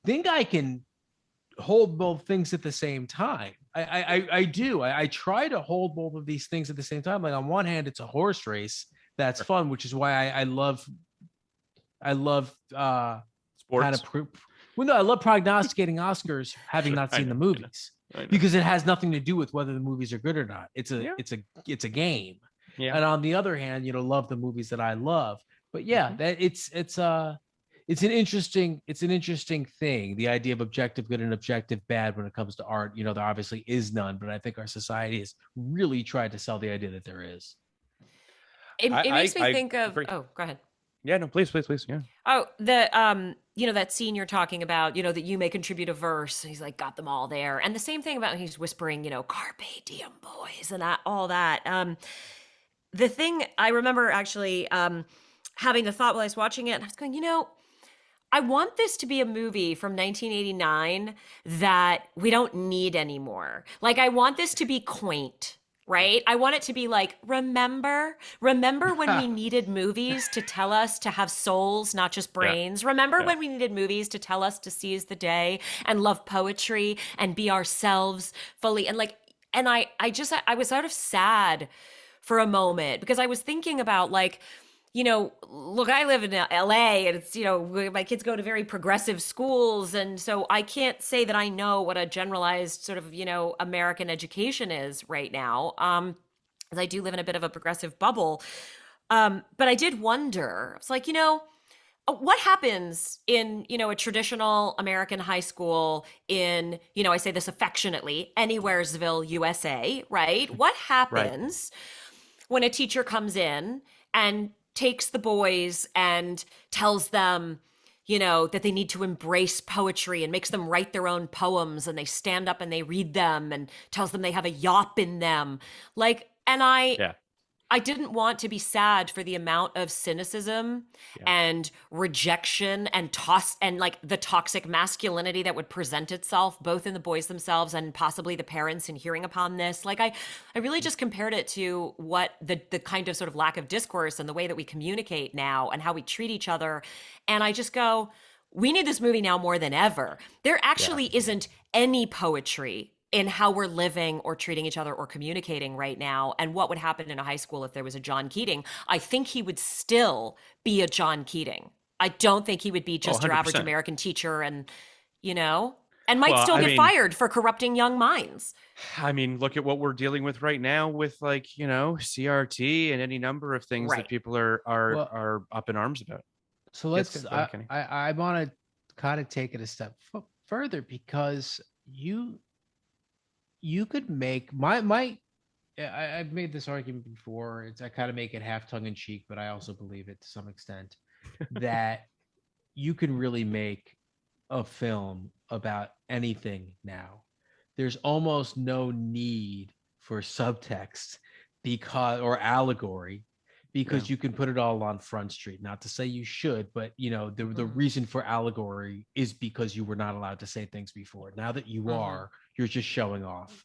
think I can hold both things at the same time. I do. I try to hold both of these things at the same time. Like on one hand, it's a horse race that's fun, which is why I love sports. I love prognosticating Oscars, having not seen the movies. because it has nothing to do with whether the movies are good or not. It's a game. Yeah. And on the other hand, love the movies that I love. But yeah, that it's an interesting thing. The idea of objective good and objective bad when it comes to art. There obviously is none, but I think our society has really tried to sell the idea that there is. It makes me think of. Oh, go ahead. Yeah, no, please. Yeah. Oh, that scene you're talking about, that you may contribute a verse. He's like, got them all there. And the same thing about he's whispering, carpe diem, boys, and all that. The thing I remember actually having the thought while I was watching it, and I was going, I want this to be a movie from 1989 that we don't need anymore. Like, I want this to be quaint. Right? I want it to be like, remember when we needed movies to tell us to have souls, not just brains? Remember when we needed movies to tell us to seize the day and love poetry and be ourselves fully? And I was sort of sad for a moment because I was thinking about look, I live in LA and it's, my kids go to very progressive schools. And so I can't say that I know what a generalized sort of, American education is right now. As I do live in a bit of a progressive bubble. But I did wonder, it's like, what happens in, a traditional American high school in, I say this affectionately, Anywheresville, USA, right? What happens when a teacher comes in and takes the boys and tells them, that they need to embrace poetry and makes them write their own poems and they stand up and they read them and tells them they have a yop in them. I didn't want to be sad for the amount of cynicism and rejection and the toxic masculinity that would present itself both in the boys themselves and possibly the parents in hearing upon this. I really just compared it to what the kind of sort of lack of discourse and the way that we communicate now and how we treat each other. And I just go, we need this movie now more than ever. There actually isn't any poetry in how we're living or treating each other or communicating right now. And what would happen in a high school if there was a John Keating? I think he would still be a John Keating. I don't think he would be just your average American teacher and might still get fired for corrupting young minds. I mean, look at what we're dealing with right now with CRT and any number of things that people are up in arms about. So I want to kind of take it a step further because you could make I've made this argument before. I kind of make it half tongue in cheek, but I also believe it to some extent that you can really make a film about anything now. There's almost no need for subtext or allegory because you can put it all on Front Street. Not to say you should, but the reason for allegory is because you were not allowed to say things before. Now that you are, you're just showing off.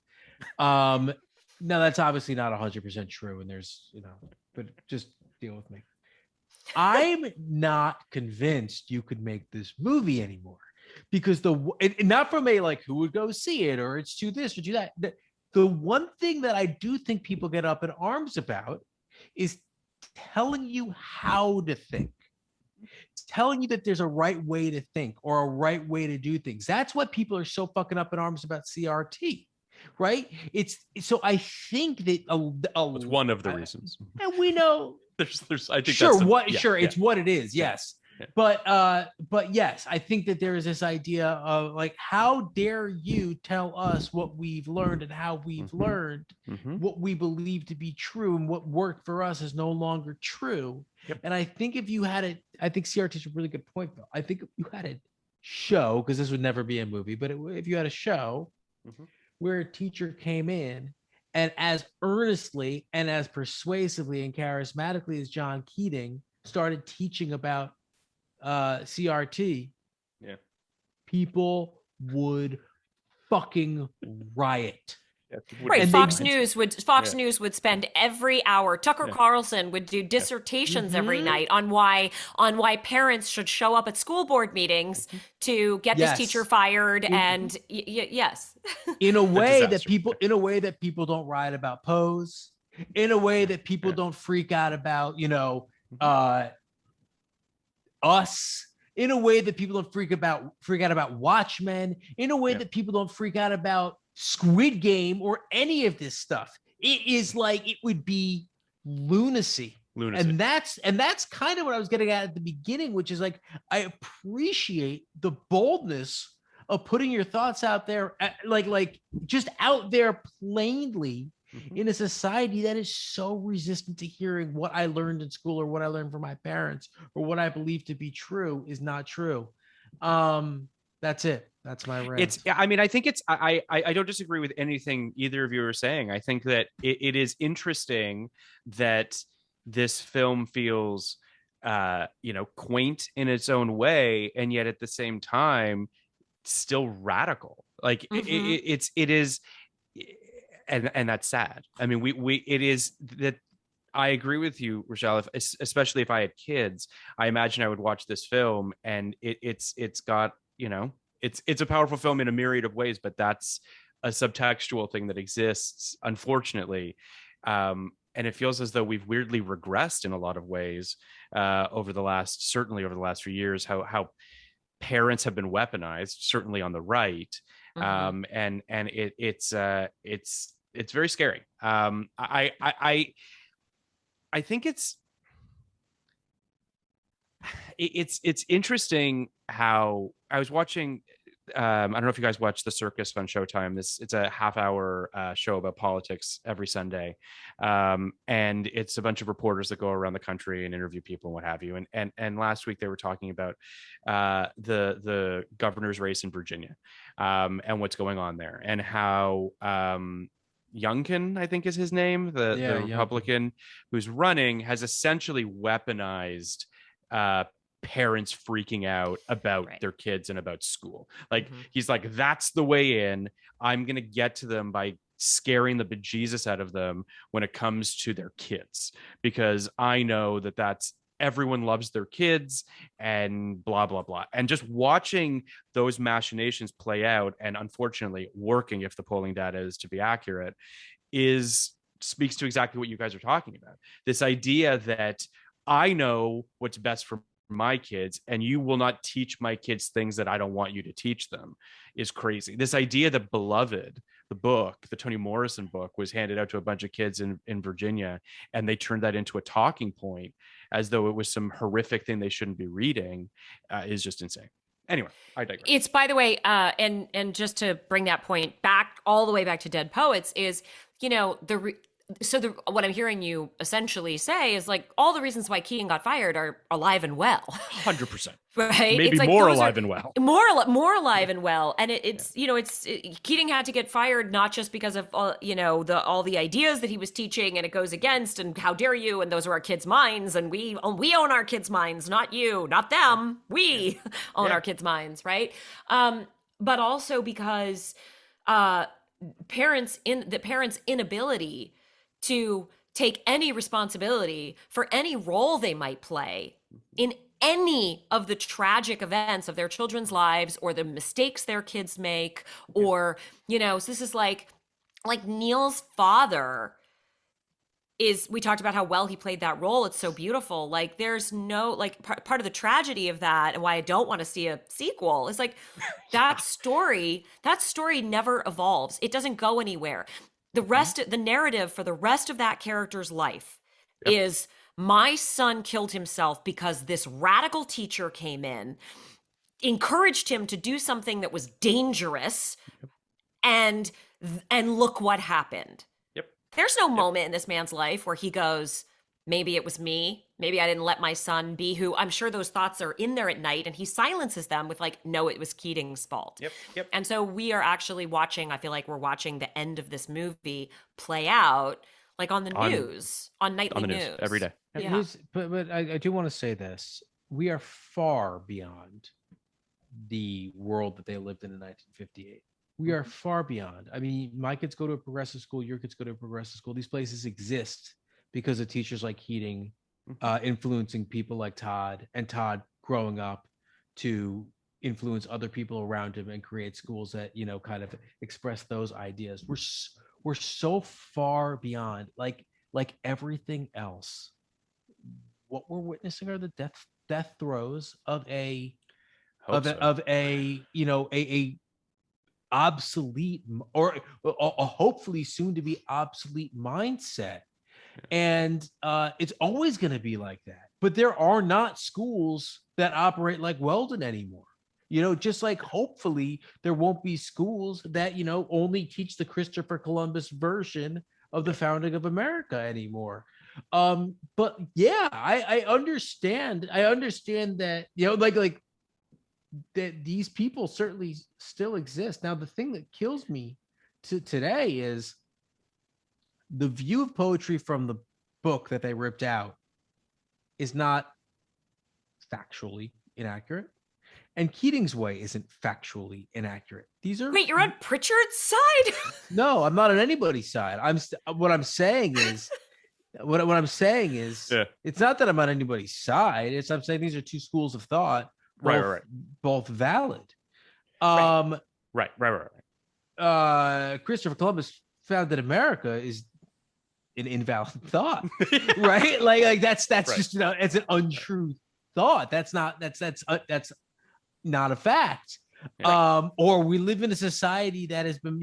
Now that's obviously not 100% true, and there's but just deal with me. I'm not convinced you could make this movie anymore because not from a who would go see it or it's too this or too that. The one thing that I do think people get up in arms about is telling you how to think. It's telling you that there's a right way to think or a right way to do things. That's what people are so fucking up in arms about CRT, right? So I think that it's one of the reasons, and we know there's I think it's what it is, yes. Yeah. But yes, I think that there is this idea of how dare you tell us what we've learned and how we've learned what we believe to be true and what worked for us is no longer true. Yep. And I think I think CRT is a really good point, though. I think if you had a show, because this would never be a movie, but if you had a show where a teacher came in and as earnestly and as persuasively and charismatically as John Keating started teaching about CRT, people would fucking riot. Right. Fox News would spend every hour. Tucker Carlson would do dissertations every night on why parents should show up at school board meetings to get this teacher fired. And yes, in a way that people don't riot about Pose, in a way that people don't freak out about, Us, in a way that people don't freak out about Watchmen, in a way that people don't freak out about Squid Game or any of this stuff. It is like, it would be lunacy. And that's kind of what I was getting at the beginning, which is like, I appreciate the boldness of putting your thoughts out there, like just out there plainly, in a society that is so resistant to hearing what I learned in school or what I learned from my parents or what I believe to be true is not true. That's it. That's my rant. I think I don't disagree with anything either of you are saying. I think that it is interesting that this film feels quaint in its own way, and yet at the same time still radical. Like it is, and that's sad. I mean, it is that. I agree with you, Rachelle. Especially if I had kids, I imagine I would watch this film, and it's got, it's a powerful film in a myriad of ways, but that's a subtextual thing that exists, unfortunately. And it feels as though we've weirdly regressed in a lot of ways over the last few years. How parents have been weaponized, certainly on the right, and it's very scary. I think it's interesting how I was watching. I don't know if you guys watch The Circus on Showtime. It's a half-hour show about politics every Sunday, and it's a bunch of reporters that go around the country and interview people and what have you. And last week they were talking about the governor's race in Virginia, and what's going on there, and how Youngkin, I think is his name, the Republican who's running, has essentially weaponized parents freaking out about their kids and about school. Like he's like, that's the way in. I'm going to get to them by scaring the bejesus out of them when it comes to their kids, because I know that's everyone loves their kids and blah, blah, blah. And just watching those machinations play out, and unfortunately working, if the polling data is to be accurate, speaks to exactly what you guys are talking about. This idea that I know what's best for my kids, and you will not teach my kids things that I don't want you to teach them, is crazy. This idea that Beloved, the book, the Toni Morrison book, was handed out to a bunch of kids in Virginia, and they turned that into a talking point as though it was some horrific thing they shouldn't be reading, is just insane. Anyway, I digress. It's, by the way, and just to bring that point back all the way back to Dead Poets, is, what I'm hearing you essentially say is like, all the reasons why Keating got fired are alive and well. 100%. Right? Maybe it's like more alive and well. More alive and well. And Keating had to get fired not just because of all the ideas that he was teaching and it goes against, and how dare you, and those are our kids' minds, and we own our kids' minds, not you, not them. We own our kids' minds, right? But also because parents' inability to take any responsibility for any role they might play in any of the tragic events of their children's lives, or the mistakes their kids make, or, so this is like Neil's father we talked about how well he played that role. It's so beautiful. Like, there's no, part of the tragedy of that, and why I don't want to see a sequel, is like that story never evolves. It doesn't go anywhere. The narrative for the rest of that character's life is, my son killed himself because this radical teacher came in, encouraged him to do something that was dangerous, and look what happened. There's no moment in this man's life where he goes, maybe it was me. Maybe I didn't let my son be who. I'm sure those thoughts are in there at night, and he silences them with like, no, it was Keating's fault. Yep. And so we are actually watching, I feel like we're watching the end of this movie play out, like on the news, on nightly news. Every day. Yeah. But I do want to say this. We are far beyond the world that they lived in 1958. We are far beyond. I mean, my kids go to a progressive school. Your kids go to a progressive school. These places exist because of teachers like Keating, influencing people like Todd, and Todd growing up to influence other people around him and create schools that, kind of express those ideas. We're so far beyond, like everything else. What we're witnessing are the death throes of a obsolete or a hopefully soon to be obsolete mindset. And it's always going to be like that. But there are not schools that operate like Weldon anymore. Just like hopefully there won't be schools that, only teach the Christopher Columbus version of the founding of America anymore. But yeah, I understand. I understand that, like that these people certainly still exist. Now, the thing that kills me today is the view of poetry from the book that they ripped out is not factually inaccurate. And Keating's way isn't factually inaccurate. These are Wait, you're on Pritchard's side? No, I'm not on anybody's side. What I'm saying is it's not that I'm on anybody's side. I'm saying these are two schools of thought, both valid. Right. Christopher Columbus founded America is an invalid thought, right? Like that's right. Just it's an untrue thought. That's not a fact. Yeah. Or we live in a society that has been,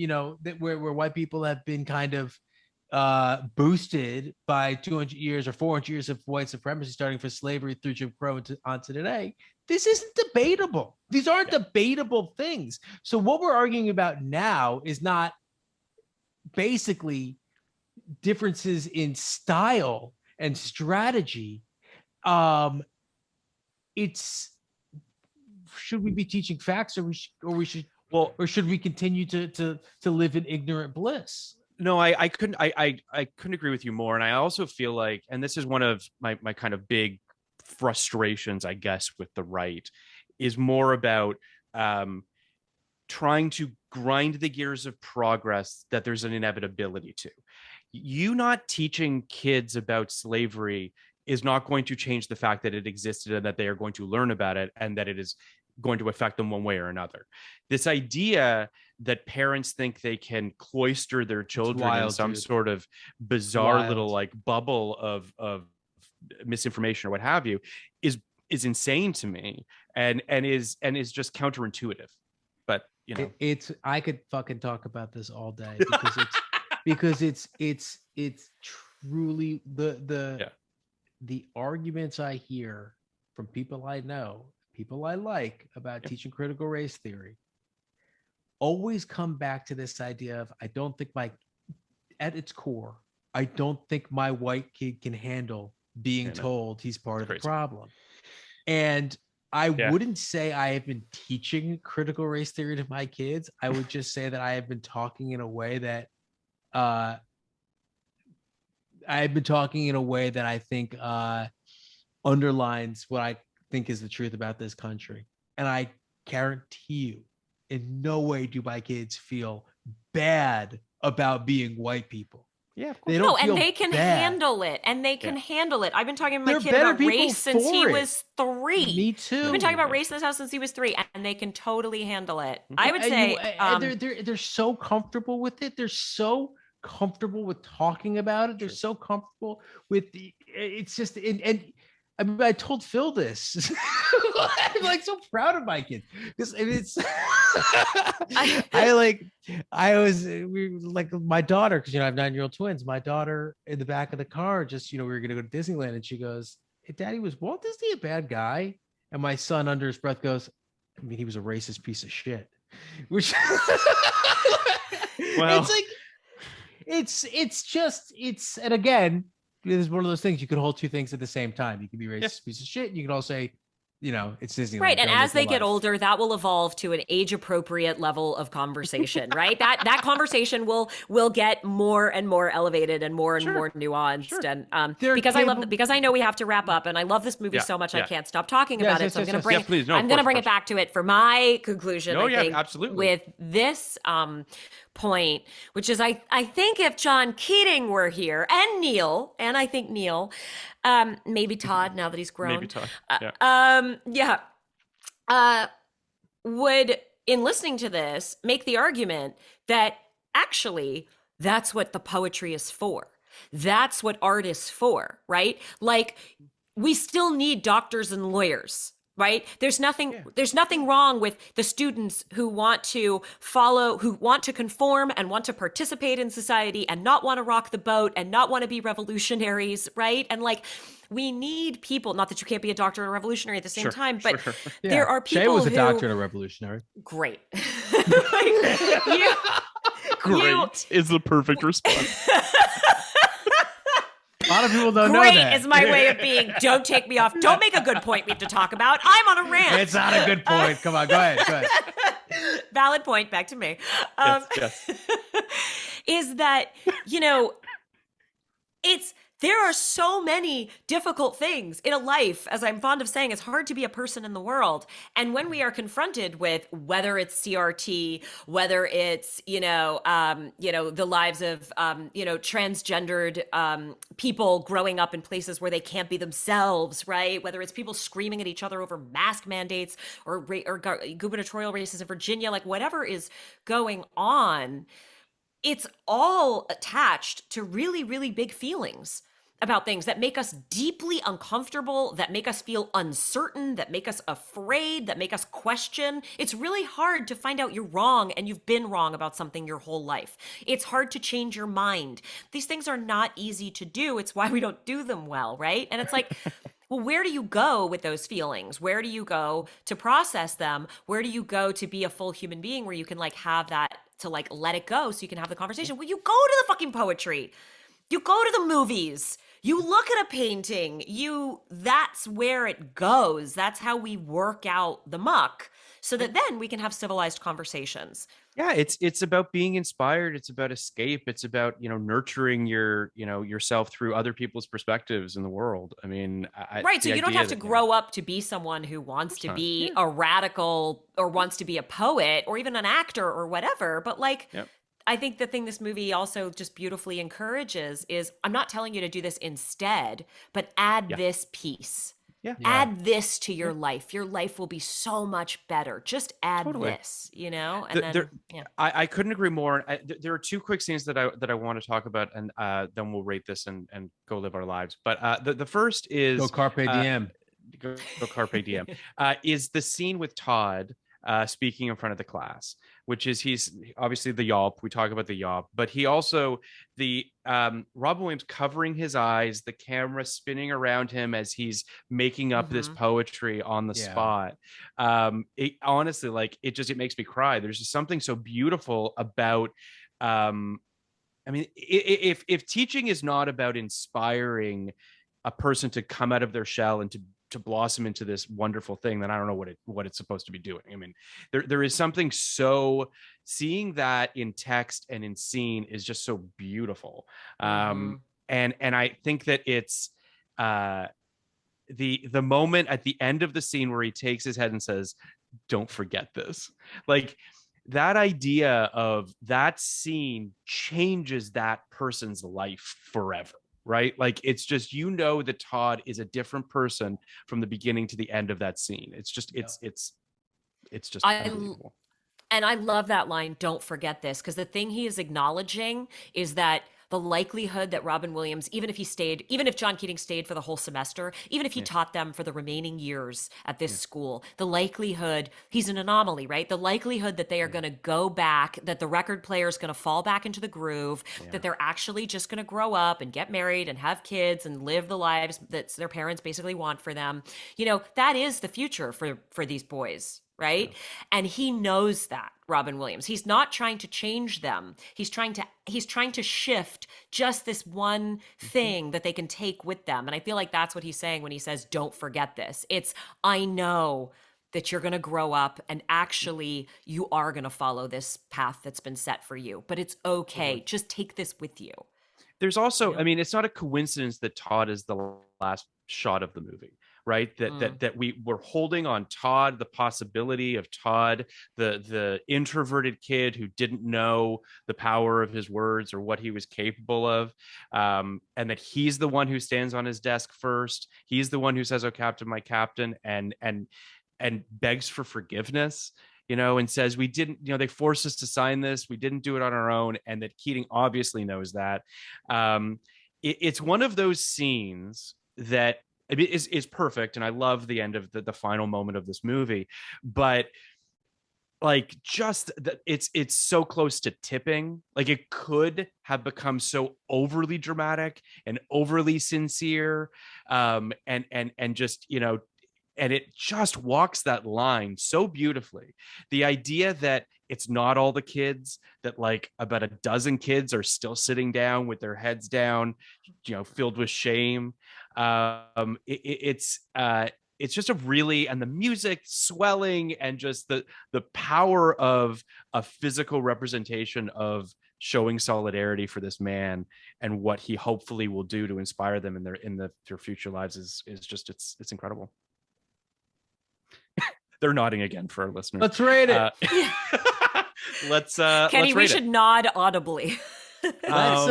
where white people have been kind of boosted by 200 years or 400 years of white supremacy, starting from slavery through Jim Crow onto today. This isn't debatable. These aren't debatable things. So what we're arguing about now is not basically differences in style and strategy. It's should we be teaching facts, or should we continue to live in ignorant bliss? No, I couldn't agree with you more. And I also feel like, and this is one of my kind of big frustrations, I guess, with the right, is more about trying to grind the gears of progress that there's an inevitability to. You not teaching kids about slavery is not going to change the fact that it existed and that they are going to learn about it and that it is going to affect them one way or another. This idea that parents think they can cloister their children in some sort of bizarre little like bubble of misinformation or what have you is insane to me and is just counterintuitive. But I could fucking talk about this all day because it's truly the arguments I hear from people I know, people I like about teaching critical race theory always come back to this idea of at its core, I don't think my white kid can handle being told he's part of the problem. And I wouldn't say I have been teaching critical race theory to my kids. I would just say that I have been talking in a way that I think underlines what I think is the truth about this country. And I guarantee you, in no way do my kids feel bad about being white people. Yeah, they don't. And they can handle it. And they can handle it. I've been talking to my kid about race since he was 3. Me too. We've been talking about race in this house since he was 3, and they can totally handle it. I would say they're so comfortable with it. They're so comfortable with talking about it. They're so comfortable with it's just and I mean, I told Phil this. I'm like so proud of my kids because it's we like my daughter, because I have 9-year-old twins. My daughter in the back of the car, just we were gonna go to Disneyland, and she goes, "Hey, Daddy, was Walt Disney a bad guy?" And my son, under his breath, goes, "I mean, he was a racist piece of shit." Which well, it's like it's and again, it's one of those things you could hold two things at the same time. You can be racist piece of shit. You can also say, it's Disneyland. Right. And as they get older, that will evolve to an age appropriate level of conversation, right? That conversation will get more and more elevated and more nuanced. Sure. And because I know we have to wrap up, and I love this movie so much I can't stop talking about it. So I'm going to bring it back to it for my conclusion. Absolutely. With this point, which is I think if John Keating were here, and Neil, and I think Neil, maybe Todd now that he's grown, maybe Todd, would, in listening to this, make the argument that actually that's what the poetry is for. That's what art is for, right? Like, we still need doctors and lawyers right? There's nothing wrong with the students who want to conform and want to participate in society and not want to rock the boat and not want to be revolutionaries, right? And like, we need people, not that you can't be a doctor and a revolutionary at the same time, but there are people Shay was a doctor and a revolutionary. Great. Great is the perfect response. A lot of people don't know that. Great is my way of being. Don't take me off. Don't make a good point we have to talk about. I'm on a rant. It's not a good point. Come on, go ahead. Valid point. Back to me. Yes. Is that, there are so many difficult things in a life. As I'm fond of saying, it's hard to be a person in the world. And when we are confronted with whether it's CRT, whether it's, the lives of, transgendered people growing up in places where they can't be themselves, right? Whether it's people screaming at each other over mask mandates or gubernatorial races in Virginia, like whatever is going on, it's all attached to really, really big feelings about things that make us deeply uncomfortable, that make us feel uncertain, that make us afraid, that make us question. It's really hard to find out you're wrong and you've been wrong about something your whole life. It's hard to change your mind. These things are not easy to do. It's why we don't do them well, right? And it's like, well, where do you go with those feelings? Where do you go to process them? Where do you go to be a full human being where you can like have that, to like let it go so you can have the conversation? Well, you go to the fucking poetry. You go to the movies. You look at a painting. That's where it goes. That's how we work out the muck so that then we can have civilized conversations. Yeah, it's about being inspired. It's about escape. It's about, nurturing yourself through other people's perspectives in the world. I mean, right. So you don't have to grow up to be someone who wants to be a radical or wants to be a poet or even an actor or whatever. But like, I think the thing this movie also just beautifully encourages is, I'm not telling you to do this instead, but add this piece. Yeah. Add this to your life. Your life will be so much better. Just add this, And I couldn't agree more. There are two quick scenes that I want to talk about, and then we'll rate this and go live our lives. But the first is Go Carpe Diem. Go Carpe Diem. Is the scene with Todd speaking in front of the class, which is, he's obviously the yawp. We talk about the yawp, but he also, Robin Williams covering his eyes, the camera spinning around him as he's making up this poetry on the spot. It honestly, like, it makes me cry. There's just something so beautiful about, I mean, if teaching is not about inspiring a person to come out of their shell and to blossom into this wonderful thing, then I don't know what it's supposed to be doing. I mean, there is something, so seeing that in text and in scene is just so beautiful. And I think that it's the moment at the end of the scene where he takes his head and says, "Don't forget this." Like, that idea of that scene changes that person's life forever. Right? Like, it's just, that Todd is a different person from the beginning to the end of that scene. It's just, it's just unbelievable. And I love that line, "Don't forget this," because the thing he is acknowledging is that the likelihood that Robin Williams, even if John Keating stayed for the whole semester, even if he taught them for the remaining years at this school, the likelihood, he's an anomaly, right? The likelihood that they are going to go back, that the record player is going to fall back into the groove, that they're actually just going to grow up and get married and have kids and live the lives that their parents basically want for them. That is the future for these boys. Right. Yeah. And he knows that, Robin Williams. He's not trying to change them. He's trying to shift just this one thing that they can take with them. And I feel like that's what he's saying when he says, "Don't forget this." It's, I know that you're going to grow up and actually you are going to follow this path that's been set for you, but it's okay. Just take this with you. There's also, I mean, it's not a coincidence that Todd is the last shot of the movie. Right, that we were holding on Todd, the possibility of Todd, the introverted kid who didn't know the power of his words or what he was capable of, and that he's the one who stands on his desk first. He's the one who says, "Oh, Captain, my captain," and begs for forgiveness. And says, "We didn't, they forced us to sign this. We didn't do it on our own," and that Keating obviously knows that. It's one of those scenes that is perfect, and I love the end of the final moment of this movie, but like just it's so close to tipping. Like it could have become so overly dramatic and overly sincere, and just, you know, and it just walks that line so beautifully. The idea that it's not all the kids, that like about a dozen kids are still sitting down with their heads down, you know, filled with shame. It's just a really, and the music swelling, and just the power of a physical representation of showing solidarity for this man and what he hopefully will do to inspire them in their future lives is just, it's incredible. They're nodding again for our listeners. Let's rate it. Let's Kenny, let's we should nod audibly. Let's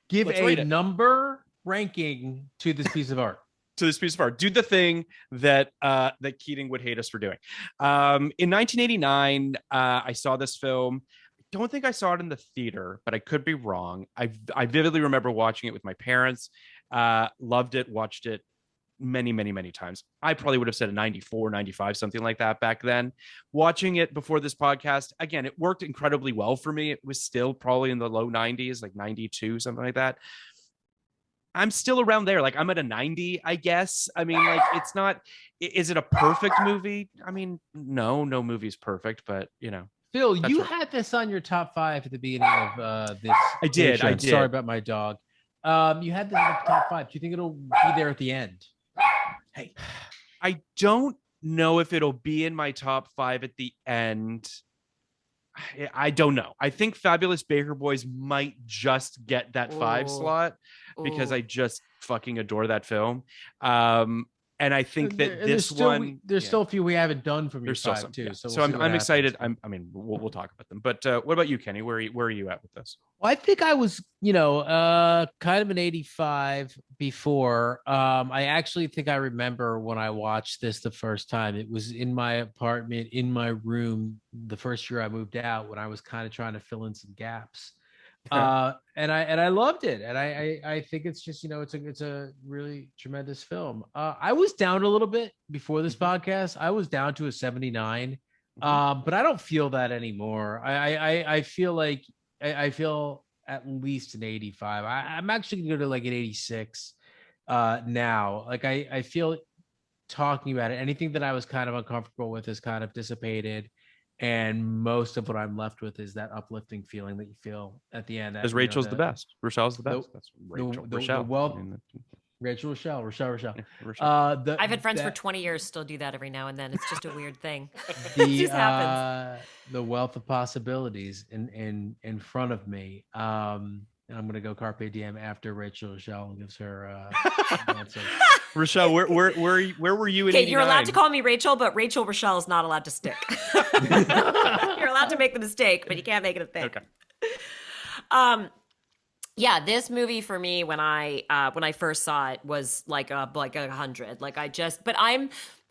give a number ranking to this piece of art. To this piece of art. Do the thing that that Keating would hate us for doing. In 1989, I saw this film. I don't think I saw it in the theater, but I could be wrong. I vividly remember watching it with my parents. Loved it, watched it many times. I probably would have said a 94, 95, something like that back then. Watching it before this podcast, again, it worked incredibly well for me. It was still probably in the low 90s, like 92, something like that. I'm still around there. Like I'm at a 90, I guess. I mean, like it's not, is it a perfect movie? I mean, no movie's perfect, but you know. Phil, you had this on your top 5 at the beginning of this. I did. Sorry about my dog. You had this in the top 5. Do you think it'll be there at the end? Hey, I don't know if it'll be in my top 5 at the end. I don't know. I think Fabulous Baker Boys might just get that 5 slot because I just fucking adore that film. And I think that there's still a few we haven't done from your 5 some, too. Yeah. So, so I'm excited. I mean, we'll talk about them. But what about you, Kenny? Where are you at with this? Well, I think I was, kind of an 85 before. I actually think I remember when I watched this the first time. It was in my apartment, in my room, the first year I moved out, when I was kind of trying to fill in some gaps. And I loved it, and I think it's just, it's a really tremendous film. I was down a little bit before this podcast. I was down to a 79, but I don't feel that anymore. I feel like I feel at least an 85. I'm actually gonna go to like an 86 now. Like I feel, talking about it, anything that I was kind of uncomfortable with is kind of dissipated. And most of what I'm left with is that uplifting feeling that you feel at the end. Because Rachel's the best. Rachelle's the best. That's Rachel. Rachelle. Rachelle. I've had friends for 20 years still do that every now and then. It's just a weird thing. It just happens. The wealth of possibilities in front of me. And I'm gonna go carpe diem after Rachelle gives her answer. Rachelle, where were you in 89? You're allowed to call me Rachel, but Rachelle is not allowed to stick. You're allowed to make the mistake, but you can't make it a thing. Okay. Yeah, this movie for me when I first saw it was like a 100.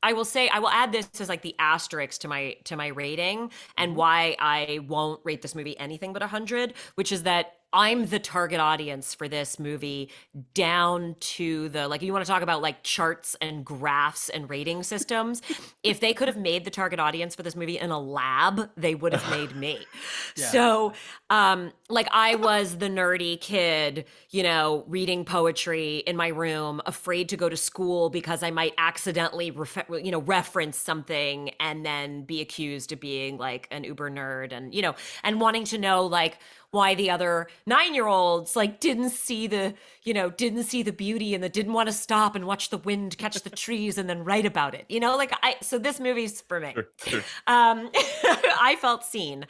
I will say, I will add this as like the asterisk to my rating, and why I won't rate this movie anything but 100, which is that I'm the target audience for this movie, down to the, like, you want to talk about like charts and graphs and rating systems. If they could have made the target audience for this movie in a lab, they would have made me. Yeah. So, like, I was the nerdy kid, reading poetry in my room, afraid to go to school because I might accidentally, reference something and then be accused of being like an uber nerd, and wanting to know like why the other 9-year-olds like didn't see the beauty, and that didn't want to stop and watch the wind catch the trees and then write about it. So this movie's for me. Sure. I felt seen.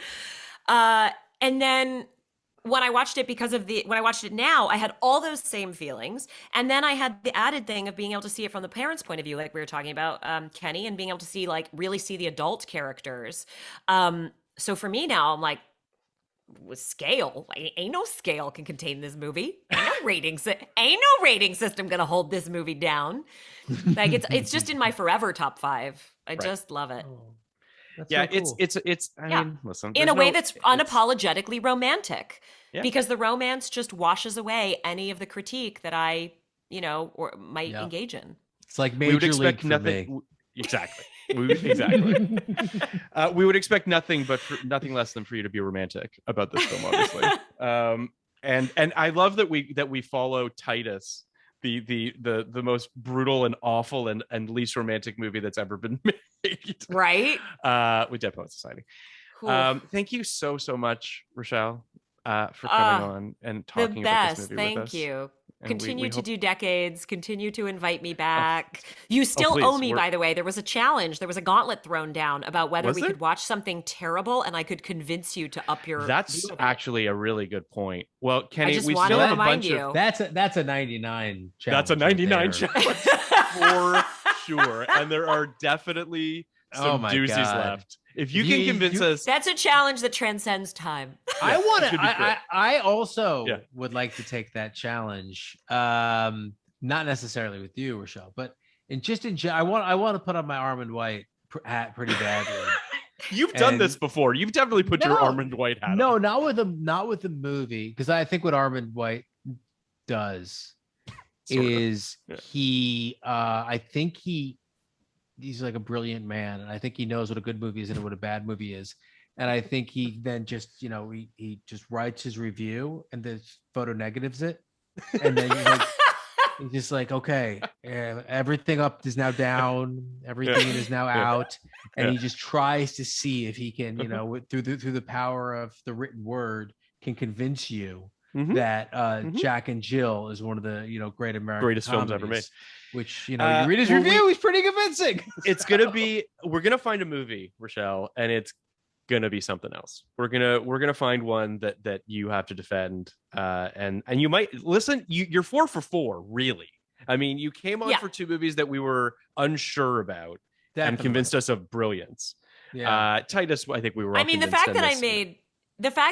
And then when I watched it now, I had all those same feelings. And then I had the added thing of being able to see it from the parents' point of view, like we were talking about, Kenny, and being able to really see the adult characters. So for me now, I'm like, with scale, ain't no scale can contain this movie. Ain't no rating system gonna hold this movie down. Like it's just in my forever top 5. I just love it. That's Yeah, so cool. it's. I Yeah. mean, listen, In a there's way no- that's it's- unapologetically romantic, Yeah. because the romance just washes away any of the critique that I, or might Yeah. engage in. It's like We would Major League expect for nothing. me. Exactly. Exactly. We would expect nothing but nothing less than for you to be romantic about this film, obviously. And I love that we follow Titus, the most brutal and awful and least romantic movie that's ever been made. Right? With Dead Poets Society. Oof. Thank you so much, Rochelle, for coming on and The talking about this best. movie with Thank us. you. And Continue we to hope- do decades. Continue to invite me back. You still please. owe me, by the way. There was a challenge. There was a gauntlet thrown down about whether Was we there? could watch something terrible and I could convince you to up your. That's view of it. actually a really good point. Well, Kenny, just we wanted still to have a remind bunch you. of. That's a 99 challenge. That's a 99 right there. challenge for sure, and there are definitely Oh some my doozies God. left. If you can convince us, That's a challenge that transcends time. I want it should be to. great. I also Yeah. would like to take that challenge. Not necessarily with you, Rochelle, but I want to put on my Armand White hat pretty badly. you've done And- this before. You've definitely put your No. Armand White hat No, on. not with the movie, because I think what Armand White does Sort of. is Yeah. I think he's like a brilliant man, and I think he knows what a good movie is and what a bad movie is. And I think he then just, he just writes his review and then photo negatives it. And then he's just like, okay, everything up is now down, everything is now out. And he just tries to see if he can, through the power of the written word, can convince you Mhm. that Jack and Jill is one of the great American Greatest films ever made. comedies, which you Uh, read his well, review, he's pretty convincing. It's gonna be. We're gonna find a movie, Rochelle, and it's gonna be something else. We're gonna find one that you have to defend. And you might listen. You're 4 for 4, really. I mean, you came on Yeah. for 2 movies that we were unsure about and convinced us of brilliance. Yeah. Titus, I think we were. I all mean, the convinced fact in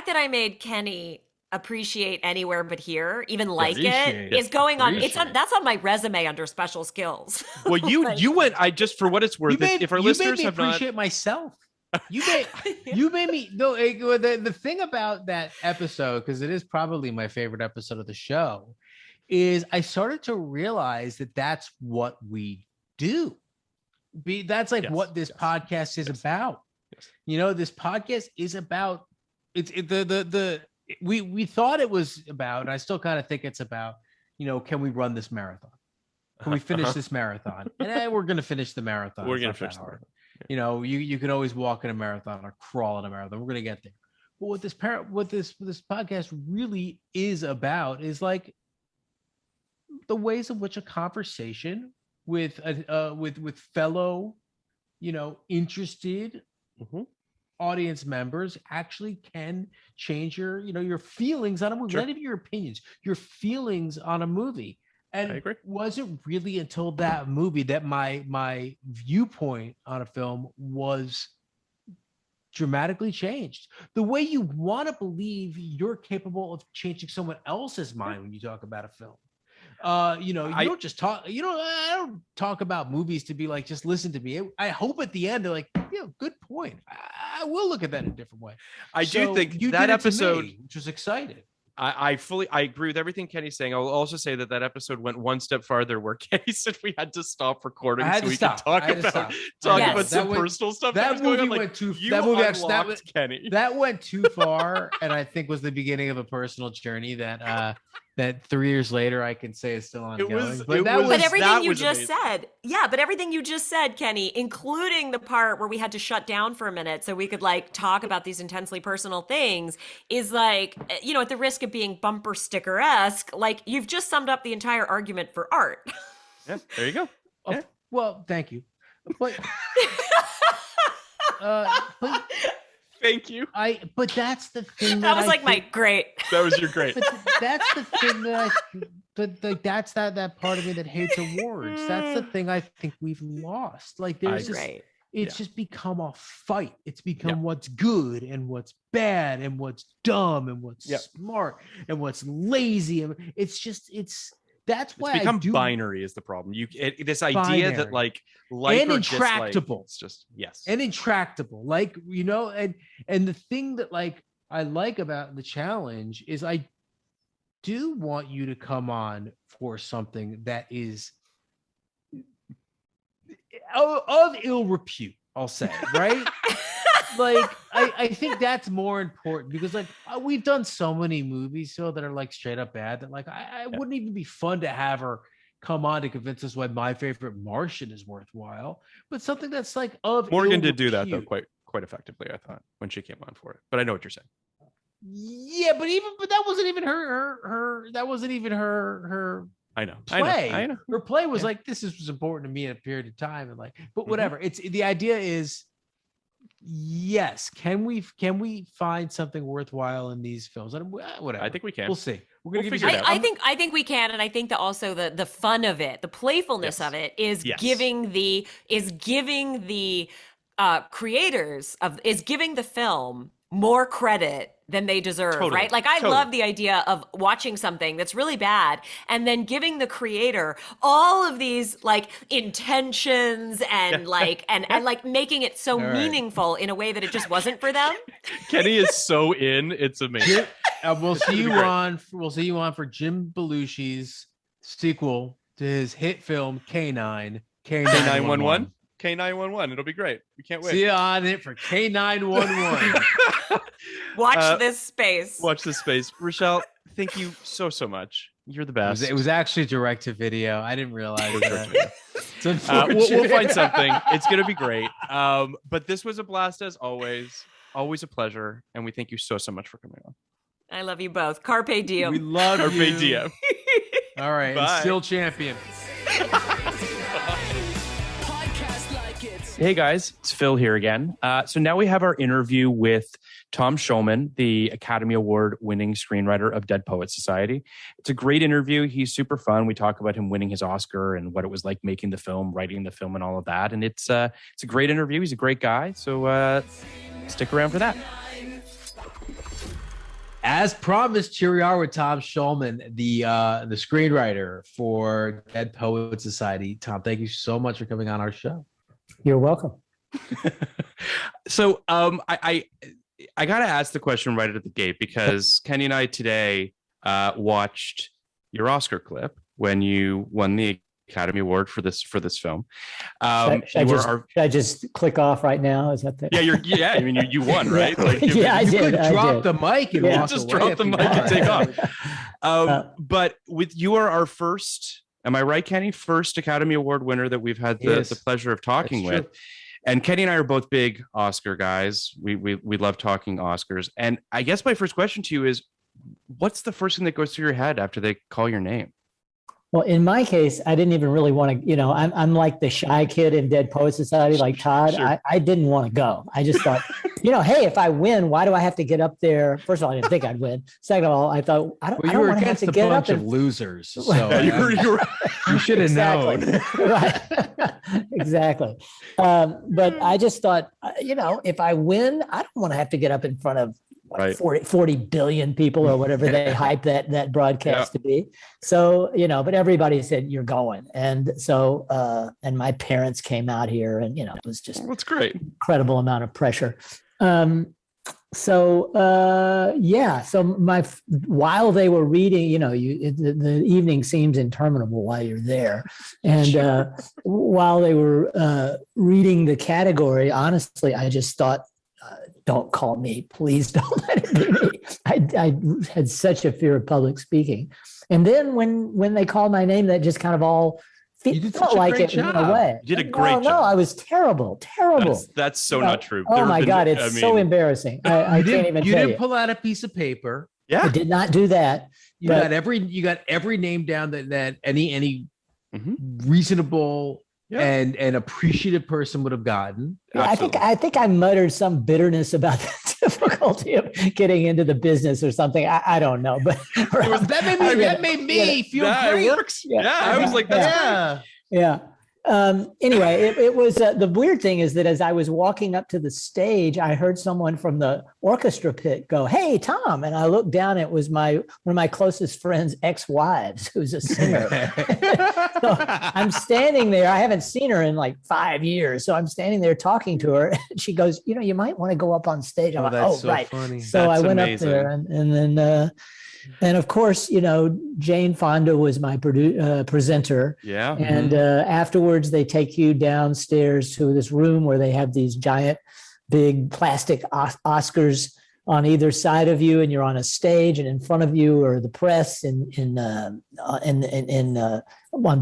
that I made Kenny appreciate Anywhere But Here, even like Appreciate. it, is going on. Appreciate. That's on my resume under special skills. Well, you went. I just for what it's worth. If our you listeners made me have not, appreciate myself. You made me no. The thing about that episode, because it is probably my favorite episode of the show, is I started to realize that that's what we do. That's like Yes, what this yes, podcast is yes. about. Yes. This podcast is about. We thought it was about, and I still kind of think it's about. Can we run this marathon? Can we finish this marathon? And we're gonna finish the marathon. We're It's gonna not that finish the hard. marathon. You can always walk in a marathon or crawl in a marathon. We're gonna get there. But what this podcast really is about is like the ways in which a conversation with fellow, interested Mhm. audience members actually can change your feelings on a movie, Sure. not even your opinions, your feelings on a movie. And I agree. it wasn't really until that movie that my viewpoint on a film was dramatically changed. The way you want to believe you're capable of changing someone else's mind when you talk about a film. You don't just talk. I don't talk about movies to be like, just listen to me. I hope at the end they're like, good point. I will look at that in a different way. I do So think you that did it to episode. me, which was exciting. I agree with everything Kenny's saying. I'll also say that episode went one step farther, where Kenny said we had to stop recording I had so to we stop. could talk I had to about stop. Yes. about some That went- personal stuff. that was going movie on. Like, went too- You that movie actually- that unlocked Kenny. That went too far, and I think was the beginning of a personal journey that 3 years later I can say is still ongoing. was- but it that was- was But everything that you was just amazing. said, but everything you just said, Kenny, including the part where we had to shut down for a minute so we could like talk about these intensely personal things, is like, at the risk of being bumper sticker-esque, like you've just summed up the entire argument for art. Yeah, there you go. Yeah. well, thank you, but but Thank you. but that's the thing That was I like my think- great. That was your great. But that's the thing that that's that part of me that hates awards. That's the thing I think we've lost. Like there's just Great. it's just become a fight. It's become Yeah. what's good and what's bad and what's dumb and what's Yeah. smart and what's lazy. And it's That's why it's become I do binary is the problem. This idea that like and or intractable. Dislike, it's just yes. And intractable. Like, you know, and the thing that like I like about the challenge is I do want you to come on for something that is of ill repute, I'll say, right? Like I think that's more important because like we've done so many movies so that are like straight up bad that like I wouldn't even be fun to have her come on to convince us why my favorite Martian is worthwhile, but something that's like of Morgan did do that though quite effectively, I thought, when she came on for it. But I know what you're saying. Yeah, but that wasn't even her that wasn't even her I know. Play. I know. Her play was like, this was important to me in a period of time, and like, but whatever. It's the idea is, yes. Can we find something worthwhile in these films? And whatever. I think we can. We'll see. We're gonna figure it out. I think we can, and I think that also the fun of it, the playfulness of it, is giving the creators is giving the film more credit than they deserve, right? Like I love the idea of watching something that's really bad and then giving the creator all of these like intentions and like and like making it so meaningful in a way that it just wasn't for them. Kenny is so in, it's amazing. We'll see you on for Jim Belushi's sequel to his hit film K9 K911. K911. It'll be great. We can't wait. See you on it for K911. Watch this space. Watch this space. Rachelle, thank you so much. You're the best. It was actually direct to video. I didn't realize that. We'll find something. It's going to be great. But this was a blast as always. Always a pleasure. And we thank you so much for coming on. I love you both. Carpe diem. We love Carpe you. diem. All right. Bye. Still champion. Hey guys, it's Phil here again. So now we have our interview with Tom Schulman, the Academy Award winning screenwriter of Dead Poets Society. It's a great interview. He's super fun. We talk about him winning his Oscar and what it was like making the film, writing the film, and all of that. And it's a great interview. He's a great guy. So stick around for that. As promised, here we are with Tom Schulman, the screenwriter for Dead Poets Society. Tom, thank you so much for coming on our show. You're welcome. So I got to ask the question right at the gate because Kenny and I today watched your Oscar clip when you won the Academy Award for this film. Should I just click off right now? Is that the... Yeah, I mean you won, right? Like, I did. Drop the mic and walk just away drop the mic and take off. But you are our first. Am I right, Kenny? First Academy Award winner that we've had the pleasure of talking with. And Kenny and I are both big Oscar guys. We love talking Oscars. And I guess my first question to you is, what's the first thing that goes through your head after they call your name? Well, in my case, I didn't even really want to, I'm like the shy kid in Dead Poets Society, like Todd. Sure. I didn't want to go. I just thought, hey, if I win, why do I have to get up there? First of all, I didn't think I'd win. Second of all, I thought, I don't want to have to get up. Of losers. So you should have known. Right. Exactly. But I just thought, if I win, I don't want to have to get up in front of 40 billion people or whatever they hype that broadcast to be. So, but everybody said you're going. And so, and my parents came out here and, it was just that's great. Incredible amount of pressure. So while they were reading, the evening seems interminable while you're there. And while they were reading the category, honestly, I just thought, don't call me, please don't let it be me. I had such a fear of public speaking. And then when they called my name, that just kind of all felt like it job. In a way. You did a great job. No, I was terrible. That's so not true. Oh my God, it's so embarrassing. I can't even tell you. You didn't pull out a piece of paper. Yeah. I did not do that. You got every name down that any reasonable and an appreciative person would have gotten. Yeah, I think I muttered some bitterness about the difficulty of getting into the business or something. I don't know, but that made me feel great. It works. Yeah, I was like, that's yeah. Anyway, it was the weird thing is that as I was walking up to the stage, I heard someone from the orchestra pit go, "Hey, Tom!" And I looked down. It was one of my closest friends' ex-wives, who's a singer. So I'm standing there. I haven't seen her in like 5 years, so I'm standing there talking to her. And she goes, "You might want to go up on stage." I'm like, "Oh, so right." Funny. So that's I went amazing. Up there, and then. And of course, Jane Fonda was my presenter. Yeah. And afterwards, they take you downstairs to this room where they have these giant, big plastic Oscars on either side of you, and you're on a stage, and in front of you are the press on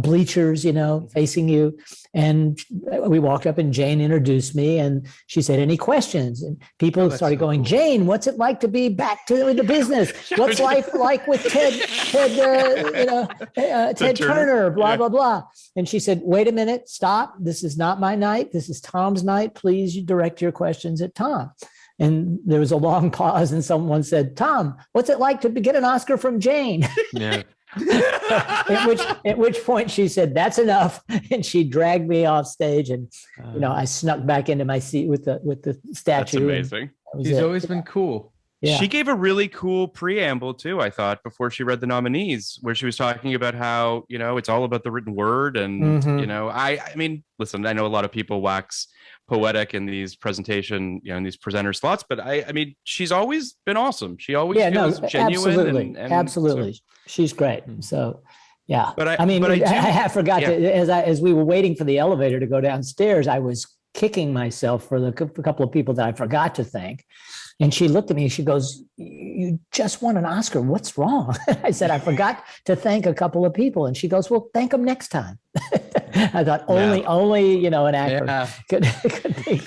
bleachers, facing you. And we walked up, and Jane introduced me, and she said, "Any questions?" And people started going, cool. "Jane, what's it like to be back to the business? What's life like with Ted Turner? Blah blah blah." And she said, "Wait a minute, stop. This is not my night. This is Tom's night. Please direct your questions at Tom." And there was a long pause, and someone said, "Tom, what's it like to get an Oscar from Jane?" Yeah. At which point she said, "That's enough," and she dragged me off stage, and I snuck back into my seat with the statue. That's amazing. She's always been cool. Yeah. She gave a really cool preamble too, I thought, before she read the nominees, where she was talking about how, it's all about the written word. And, I mean, listen, I know a lot of people wax poetic in these presentation, in these presenter slots, but I mean, she's always been awesome. She always feels genuine. Absolutely. Absolutely. So, she's great. So, yeah. But I forgot to, as we were waiting for the elevator to go downstairs, I was kicking myself for the couple of people that I forgot to thank. And she looked at me and she goes, "You just won an Oscar. What's wrong?" I said, "I forgot to thank a couple of people." And she goes, "Well, thank them next time." I thought only an actor could do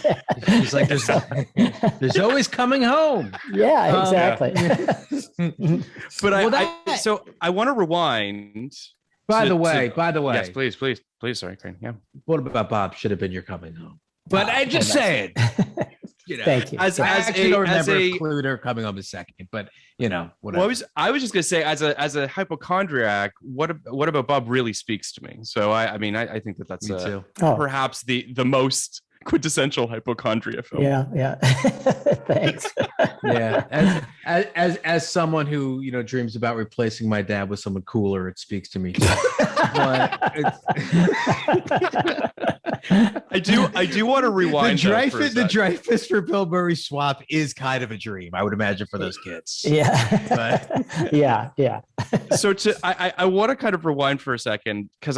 that. She's like, there's always coming home. Yeah, exactly. But I want to rewind. By the way. Yes, please. Sorry, Crane. Yeah. What about Bob should have been your coming home? But I just saying. Thank you. I actually don't remember Kluter coming home a second, but whatever. Well, I was just gonna say, as a hypochondriac, what about Bob really speaks to me. So I think that's perhaps the most quintessential hypochondria film. Yeah. Thanks. Yeah. As someone who dreams about replacing my dad with someone cooler, it speaks to me too. But I do want to rewind. The Dreyfus for Bill Murray swap is kind of a dream, I would imagine, for those kids. Yeah. But yeah. So I want to kind of rewind for a second, because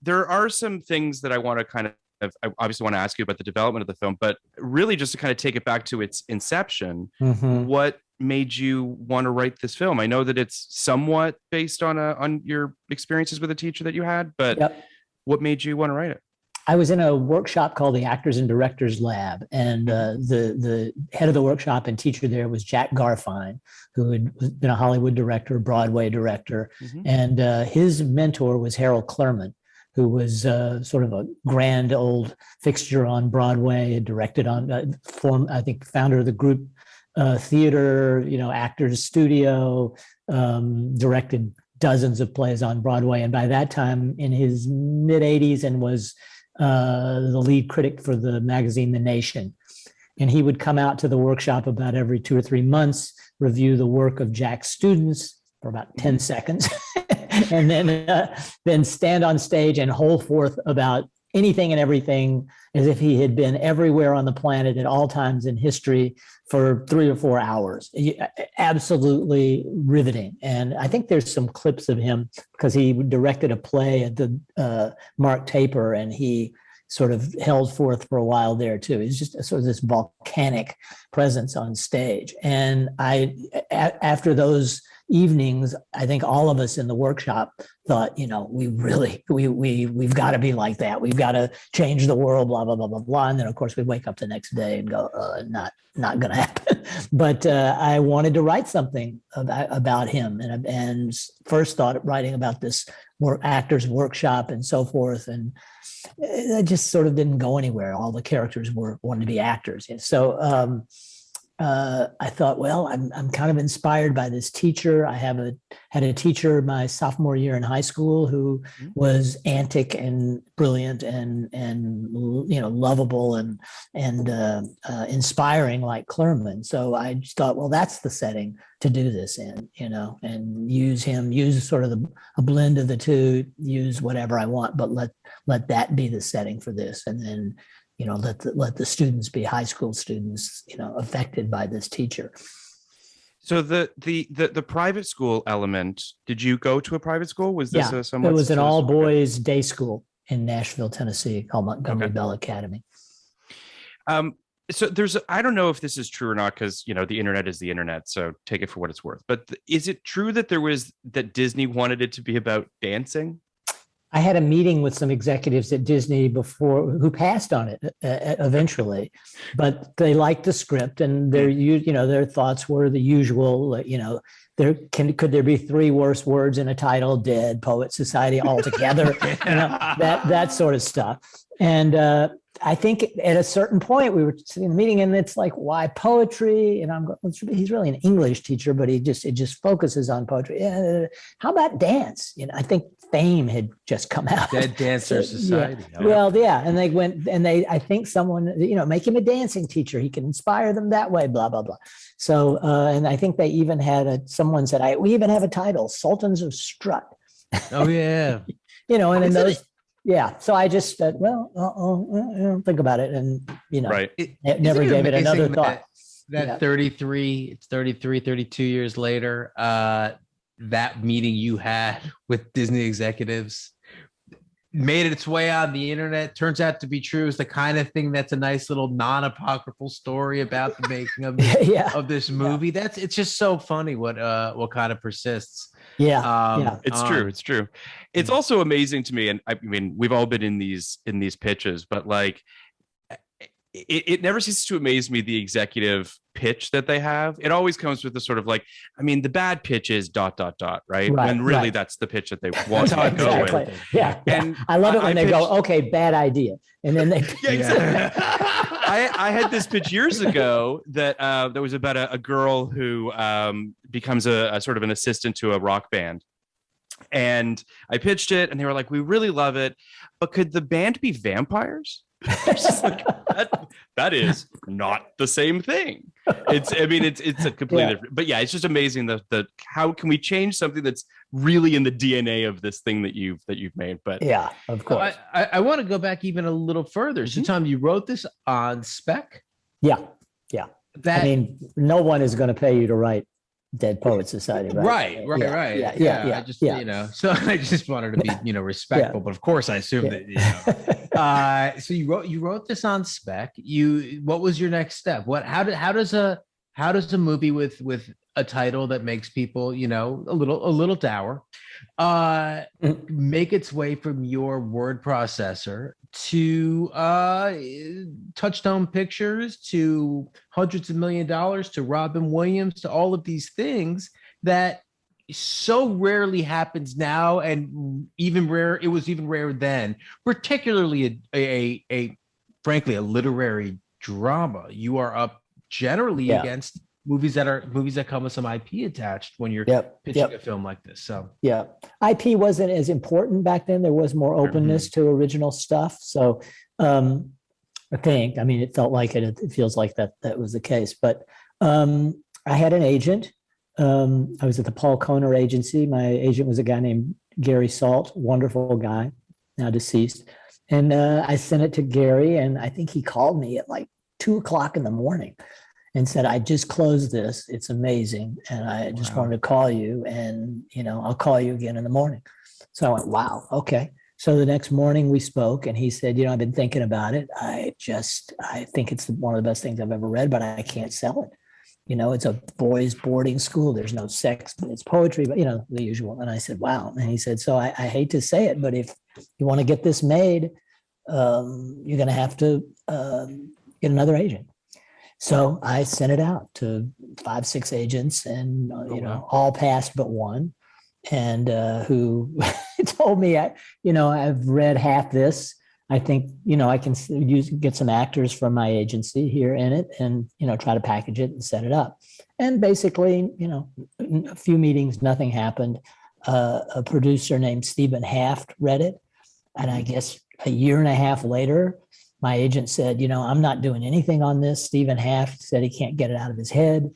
there are some things that I want to kind of, I obviously want to ask you about the development of the film, but really just to kind of take it back to its inception, what made you want to write this film? I know that it's somewhat based on your experiences with a teacher that you had, but what made you want to write it? I was in a workshop called the Actors and Directors Lab, and the head of the workshop and teacher there was Jack Garfine, who had been a Hollywood director, Broadway director, and his mentor was Harold Clurman, who was sort of a grand old fixture on Broadway, had directed on, founder of the group theater, Actors Studio, directed dozens of plays on Broadway. And by that time, in his mid 80s, and was the lead critic for the magazine The Nation. And he would come out to the workshop about every 2 or 3 months, review the work of Jack's students for about 10 seconds, and then stand on stage and hold forth about anything and everything as if he had been everywhere on the planet at all times in history for 3 or 4 hours. Absolutely riveting. And I think there's some clips of him, because he directed a play at the Mark Taper, and he sort of held forth for a while there too. He's just sort of this volcanic presence on stage. And after those evenings, I think all of us in the workshop thought, we've got to be like that. We've got to change the world, blah, blah, blah, blah, blah. And then of course we wake up the next day and go, not going to happen. But I wanted to write something about him, and first thought writing about this actors workshop and so forth. And it just sort of didn't go anywhere. All the characters wanted to be actors. So I thought, well, I'm kind of inspired by this teacher. I had a teacher my sophomore year in high school who was antic and brilliant and lovable and inspiring like Clurman. So I just thought, well, that's the setting to do this in, and use sort of a blend of the two, use whatever I want, but let that be the setting for this, and then let the students be high school students, affected by this teacher. So the private school element, did you go to a private school? Was this a somewhat? It was an all boys day school in Nashville, Tennessee, called Montgomery Bell Academy. So I don't know if this is true or not, because the internet is the internet, so take it for what it's worth. But is it true that that Disney wanted it to be about dancing? I had a meeting with some executives at Disney before who passed on it eventually, but they liked the script, and their thoughts were the usual. Could there be 3 worse words in a title? Dead Poet Society altogether, that sort of stuff. And I think at a certain point we were sitting in the meeting, and it's like, why poetry? And I'm going, he's really an English teacher, but it just focuses on poetry. How about dance? I think Fame had just come out. Dead Dancer Society. Yeah. Well, yeah, and they went, and I think someone, make him a dancing teacher. He can inspire them that way. Blah blah blah. So, and I think they even had someone said, we even have a title, Sultans of Strut. Oh yeah. And in those. Yeah. So I just said, well, think about it. And, right. Never gave it another thought. That 32 years later, that meeting you had with Disney executives made its way on the internet. Turns out to be true. It's the kind of thing that's a nice little non-apocryphal story about the making of this movie. It's just so funny what kind of persists. It's true. It's true. It's also amazing to me, and I mean, we've all been in these pitches, but like, it never ceases to amaze me, the executive pitch that they have. It always comes with the sort of like, I mean, the bad pitch is ... right? When really that's the pitch that they want to go with. Yeah. And I love it when they go, okay, bad idea. And then they exactly. I had this pitch years ago that was about a girl who becomes a sort of an assistant to a rock band. And I pitched it, and they were like, we really love it, but could the band be vampires? Like, that is not the same thing. It's a completely different, but yeah, it's just amazing the how can we change something that's really in the DNA of this thing that you've made. But yeah, of course. I want to go back even a little further. So Tom, you wrote this on spec? Yeah. No one is going to pay you to write Dead Poet Society, right? Right. Yeah. I just, so I just wanted to be, respectful, but of course I assume that, so you wrote this on spec. What was your next step? How does a movie with a title that makes people, a little dour, make its way from your word processor to Touchstone Pictures, to hundreds of $1 million, to Robin Williams, to all of these things that so rarely happens now, and it was even rare then, particularly a frankly a literary drama. You are up generally against movies that come with some IP attached when you're pitching a film like this. So IP wasn't as important back then. There was more openness to original stuff. So I mean, it felt like it. It feels like that was the case. But I had an agent. I was at the Paul Kohner agency. My agent was a guy named Gary Salt, wonderful guy, now deceased. And I sent it to Gary, and I think he called me at like 2:00 in the morning and said, I just closed this. It's amazing. And I just wanted to call you, and, I'll call you again in the morning. So I went, wow. Okay. So the next morning we spoke, and he said, I've been thinking about it. I think it's one of the best things I've ever read, but I can't sell it. It's a boys' boarding school. There's no sex, but it's poetry, but the usual. And I said, wow. And he said, so I hate to say it, but if you want to get this made, you're going to have to get another agent. So I sent it out to 5-6 agents, and all passed but one, and who told me, I've read half this. I think, I can get some actors from my agency here in it and, try to package it and set it up. And basically, a few meetings, nothing happened. A producer named Stephen Haft read it. And I guess a year and a half later, my agent said, I'm not doing anything on this. Stephen Haft said he can't get it out of his head.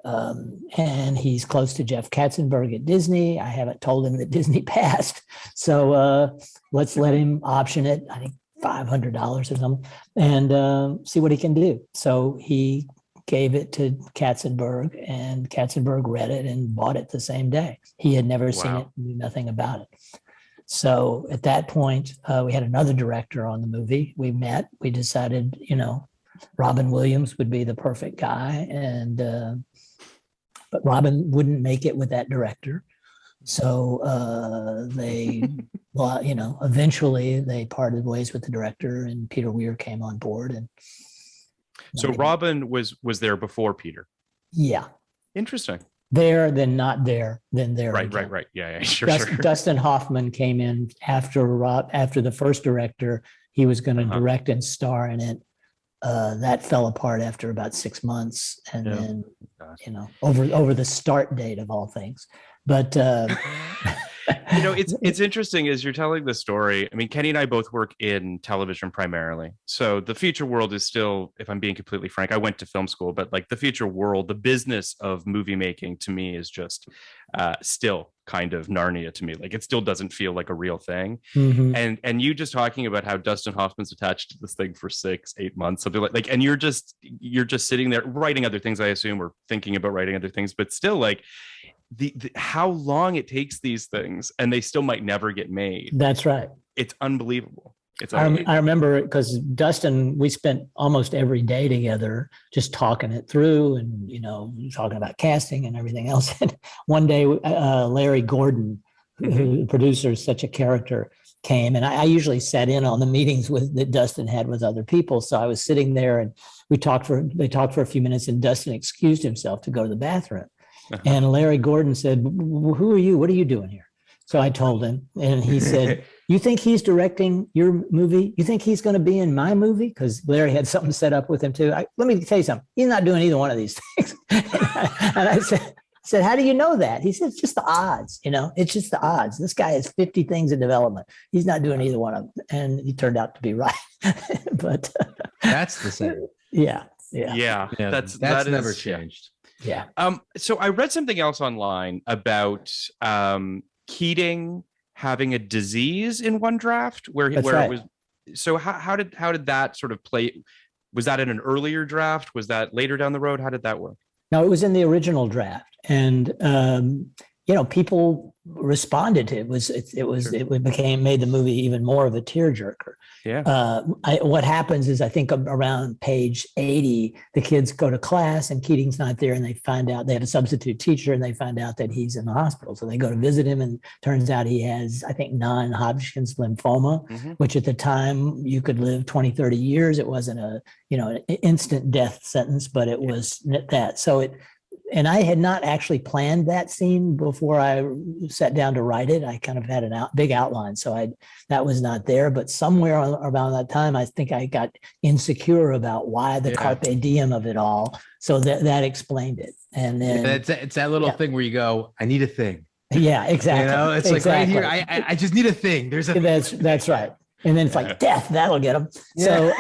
And he's close to Jeff Katzenberg at Disney. I haven't told him that Disney passed. So let's let him option it. I think $500 or something, and see what he can do. So he gave it to Katzenberg, and Katzenberg read it and bought it the same day. He had never seen it, knew nothing about it. So at that point, we had another director on the movie. We met, we decided, Robin Williams would be the perfect guy. And, but Robin wouldn't make it with that director. So eventually they parted ways with the director, and Peter Weir came on board. And so Robin was there before Peter. Yeah. Interesting. There, then not there, then there. Right. Yeah, sure. Dustin Hoffman came in after the first director. He was going to direct and star in it. That fell apart after about 6 months, and then over the start date of all things. But it's interesting as you're telling the story. I mean, Kenny and I both work in television primarily, so the feature world is still, if I'm being completely frank, I went to film school, but like the feature world, the business of movie making to me is just still kind of Narnia to me. Like it still doesn't feel like a real thing. Mm-hmm. And you just talking about how Dustin Hoffman's attached to this thing for 6-8 months, something like, and you're just sitting there writing other things, I assume, or thinking about writing other things, but still like the how long it takes these things, and they still might never get made. That's right. It's unbelievable. I remember because Dustin, we spent almost every day together just talking it through and, talking about casting and everything else. And one day, Larry Gordon, who the producer is such a character, came, and I usually sat in on the meetings that Dustin had with other people. So I was sitting there, and they talked for a few minutes, and Dustin excused himself to go to the bathroom. And Larry Gordon said, "Who are you? What are you doing here?" So I told him, and he said, "You think he's directing your movie? You think he's going to be in my movie?" Because Larry had something set up with him too. Let me tell you something. He's not doing either one of these things. And I said, "How do you know that?" He said, "It's just the odds. It's just the odds. This guy has 50 things in development. He's not doing either one of them." And he turned out to be right. But that's the same. Yeah. That's never changed. Yeah. So I read something else online about Keating having a disease in one draft where it was. So how did that sort of play? Was that in an earlier draft? Was that later down the road? How did that work? No, it was in the original draft, and people responded to it. It made the movie even more of a tearjerker. Yeah. What happens is, I think around page 80, the kids go to class and Keating's not there, and they find out they had a substitute teacher, and they find out that he's in the hospital. So they go to visit him, and turns out he has, I think, non-Hodgkin's lymphoma, which at the time you could live 20, 30 years. It wasn't an instant death sentence, but it was that. So and I had not actually planned that scene before I sat down to write it. I kind of had a big outline, so that was not there. But somewhere around that time, I think I got insecure about why the carpe diem of it all. So that explained it. And then it's that little thing where you go, "I need a thing." Yeah, exactly. It's exactly. Like right here, I just need a thing. There's a that's right. And then it's like death, that'll get him. So,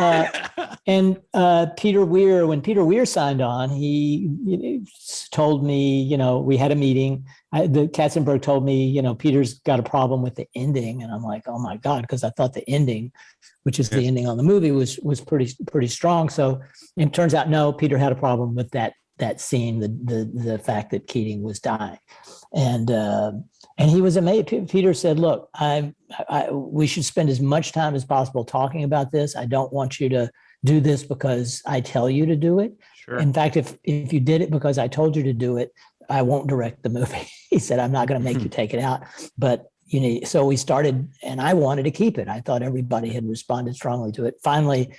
Peter Weir, when Peter Weir signed on, he told me, we had a meeting. The Katzenberg told me, Peter's got a problem with the ending. And I'm like, oh my God, because I thought the ending, which is the ending on the movie, was pretty strong. So it turns out, no, Peter had a problem with that scene, the fact that Keating was dying. And he was amazed. Peter said, "Look, we should spend as much time as possible talking about this. I don't want you to do this because I tell you to do it. Sure. In fact, if you did it because I told you to do it, I won't direct the movie." He said, "I'm not going to make you take it out." But so we started, and I wanted to keep it. I thought everybody had responded strongly to it. Finally,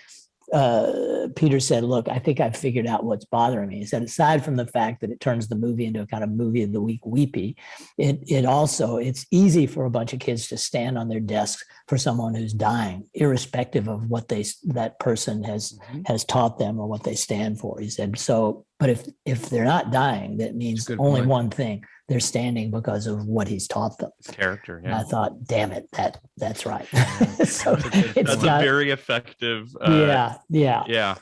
Peter said, look, I think I've figured out what's bothering me. He said, aside from the fact that it turns the movie into a kind of movie of the week weepy, it's easy for a bunch of kids to stand on their desks for someone who's dying, irrespective of what that person has taught them or what they stand for. He said, so, but if they're not dying, that means only one thing. They're standing because of what he's taught them. Character. Yeah. And I thought, damn it, that's right. So that's a very effective. Yeah.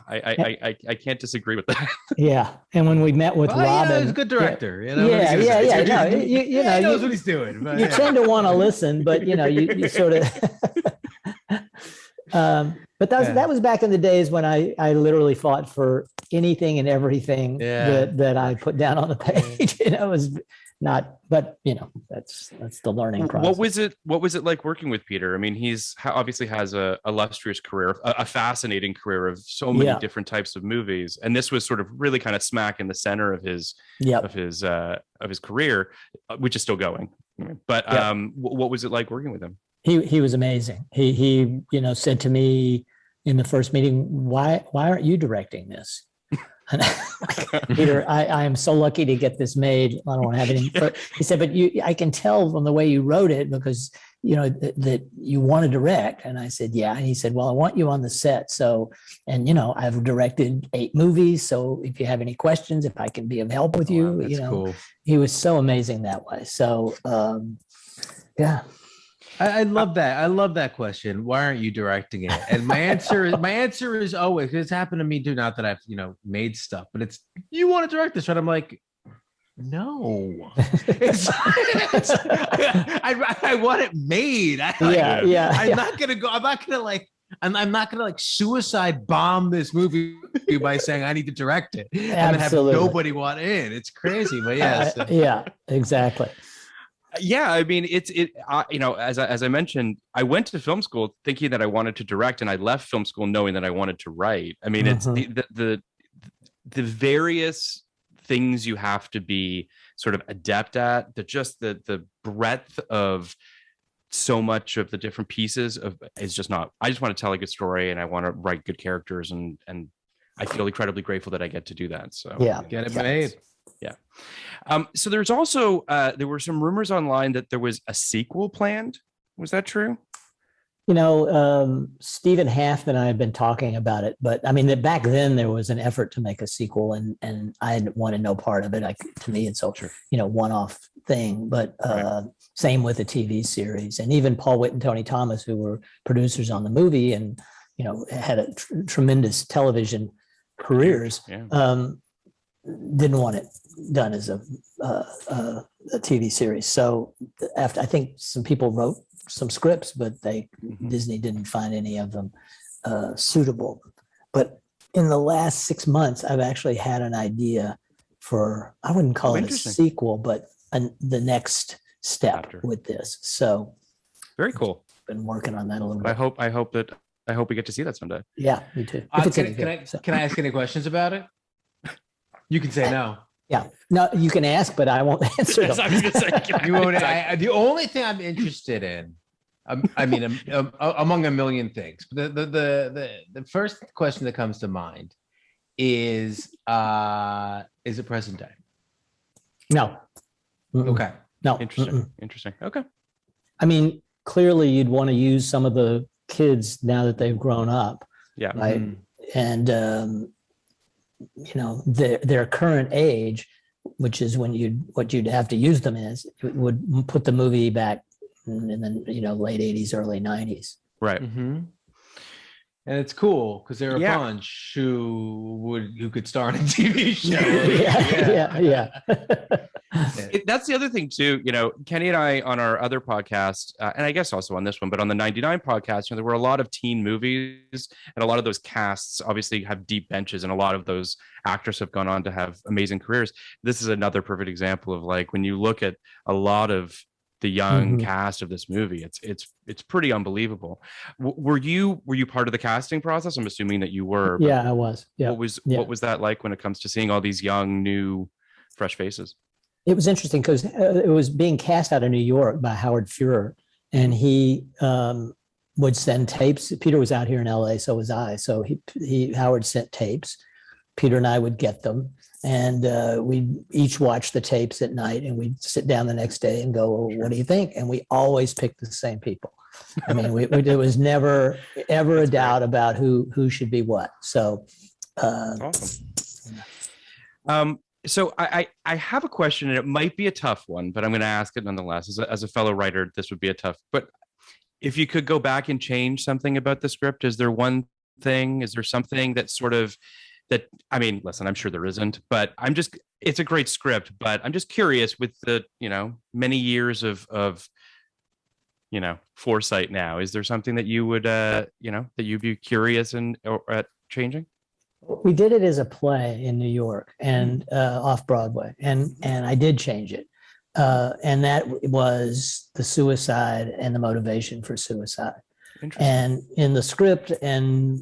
I can't disagree with that. Yeah. And when we met with Robin, he's a good director. Yeah. No, he knows what he's doing. But, you tend to want to listen, but you sort of. But that was back in the days when I literally fought for anything and everything that I put down on the page. It was not, but that's the learning process. What was it like working with Peter? I mean, he's obviously has a illustrious career, a fascinating career of so many different types of movies, and this was sort of really kind of smack in the center of his career, which is still going. But what was it like working with him? He was amazing. He said to me in the first meeting, why aren't you directing this? Peter, I am so lucky to get this made. I don't want to have any. But he said, but I can tell from the way you wrote it because that you want to direct. And I said, yeah. And he said, well, I want you on the set. So, and I've directed 8 movies. So if you have any questions, if I can be of help with you, cool. He was so amazing that way. So, yeah. I love that. I love that question. Why aren't you directing it? And my answer is always, because it's happened to me too. Not that I've made stuff, but it's, you want to direct this, right? I'm like, no. I want it made. I'm not gonna suicide bomb this movie by saying I need to direct it and then have nobody want in. It's crazy, but yeah, exactly. Yeah, I mean, as I mentioned, I went to film school thinking that I wanted to direct, and I left film school knowing that I wanted to write. I mean, it's the various things you have to be sort of adept at, the breadth of so much of the different pieces is just not. I just want to tell a good story, and I want to write good characters, and I feel incredibly grateful that I get to do that. So get it made. Yeah. So there's also there were some rumors online that there was a sequel planned. Was that true? Stephen Half and I have been talking about it, but I mean that back then there was an effort to make a sequel, and I wanted no part of it. To me, it's a one-off thing. But same with the TV series, and even Paul Witt and Tony Thomas, who were producers on the movie, and had a tremendous television careers. Yeah. Didn't want it done as a TV series. So after, I think some people wrote some scripts, but Disney didn't find any of them suitable. But in the last 6 months, I've actually had an idea for, I wouldn't call it a sequel, but the next step with this. So very cool. Been working on that a little bit. I hope we get to see that someday. Yeah, me too. Can I ask any questions about it? You can say no. Yeah. No, you can ask, but I won't answer them. The only thing I'm interested in, among a million things, the first question that comes to mind is it present day? No. Okay. No. Interesting. Okay. I mean, clearly you'd want to use some of the kids now that they've grown up. Yeah. Right. And, their current age, which is what you'd have to use them as, would put the movie back in the late 80s, early 90s. Right. Mm-hmm. And it's cool because they're a bunch who could star in a TV show. Yeah. That's the other thing too. Kenny and I on our other podcast, and I guess also on this one, but on the 99 podcast, there were a lot of teen movies, and a lot of those casts obviously have deep benches, and a lot of those actors have gone on to have amazing careers. This is another perfect example of when you look at a lot of the young cast of this movie, it's pretty unbelievable. Were you part of the casting process? I'm assuming that you were. Yeah, I was. Yeah. What was that like when it comes to seeing all these young, new, fresh faces? It was interesting because it was being cast out of New York by Howard Fuhrer, and he would send tapes. Peter was out here in LA, so was I. So Howard sent tapes. Peter and I would get them, and we'd each watch the tapes at night, and we'd sit down the next day and go, well, what do you think? And we always picked the same people. I mean, there was never ever a doubt about who should be what. So awesome. So I have a question, and it might be a tough one, but I'm going to ask it nonetheless. As a fellow writer, this would be a tough. But if you could go back and change something about the script, is there one thing? Is there something that sort of that? I mean, listen, I'm sure there isn't, but it's a great script, but I'm just curious with the many years of foresight now. Is there something that you would that you'd be curious at changing? We did it as a play in New York and off Broadway, and I did change it, and that was the suicide and the motivation for suicide. And in the script and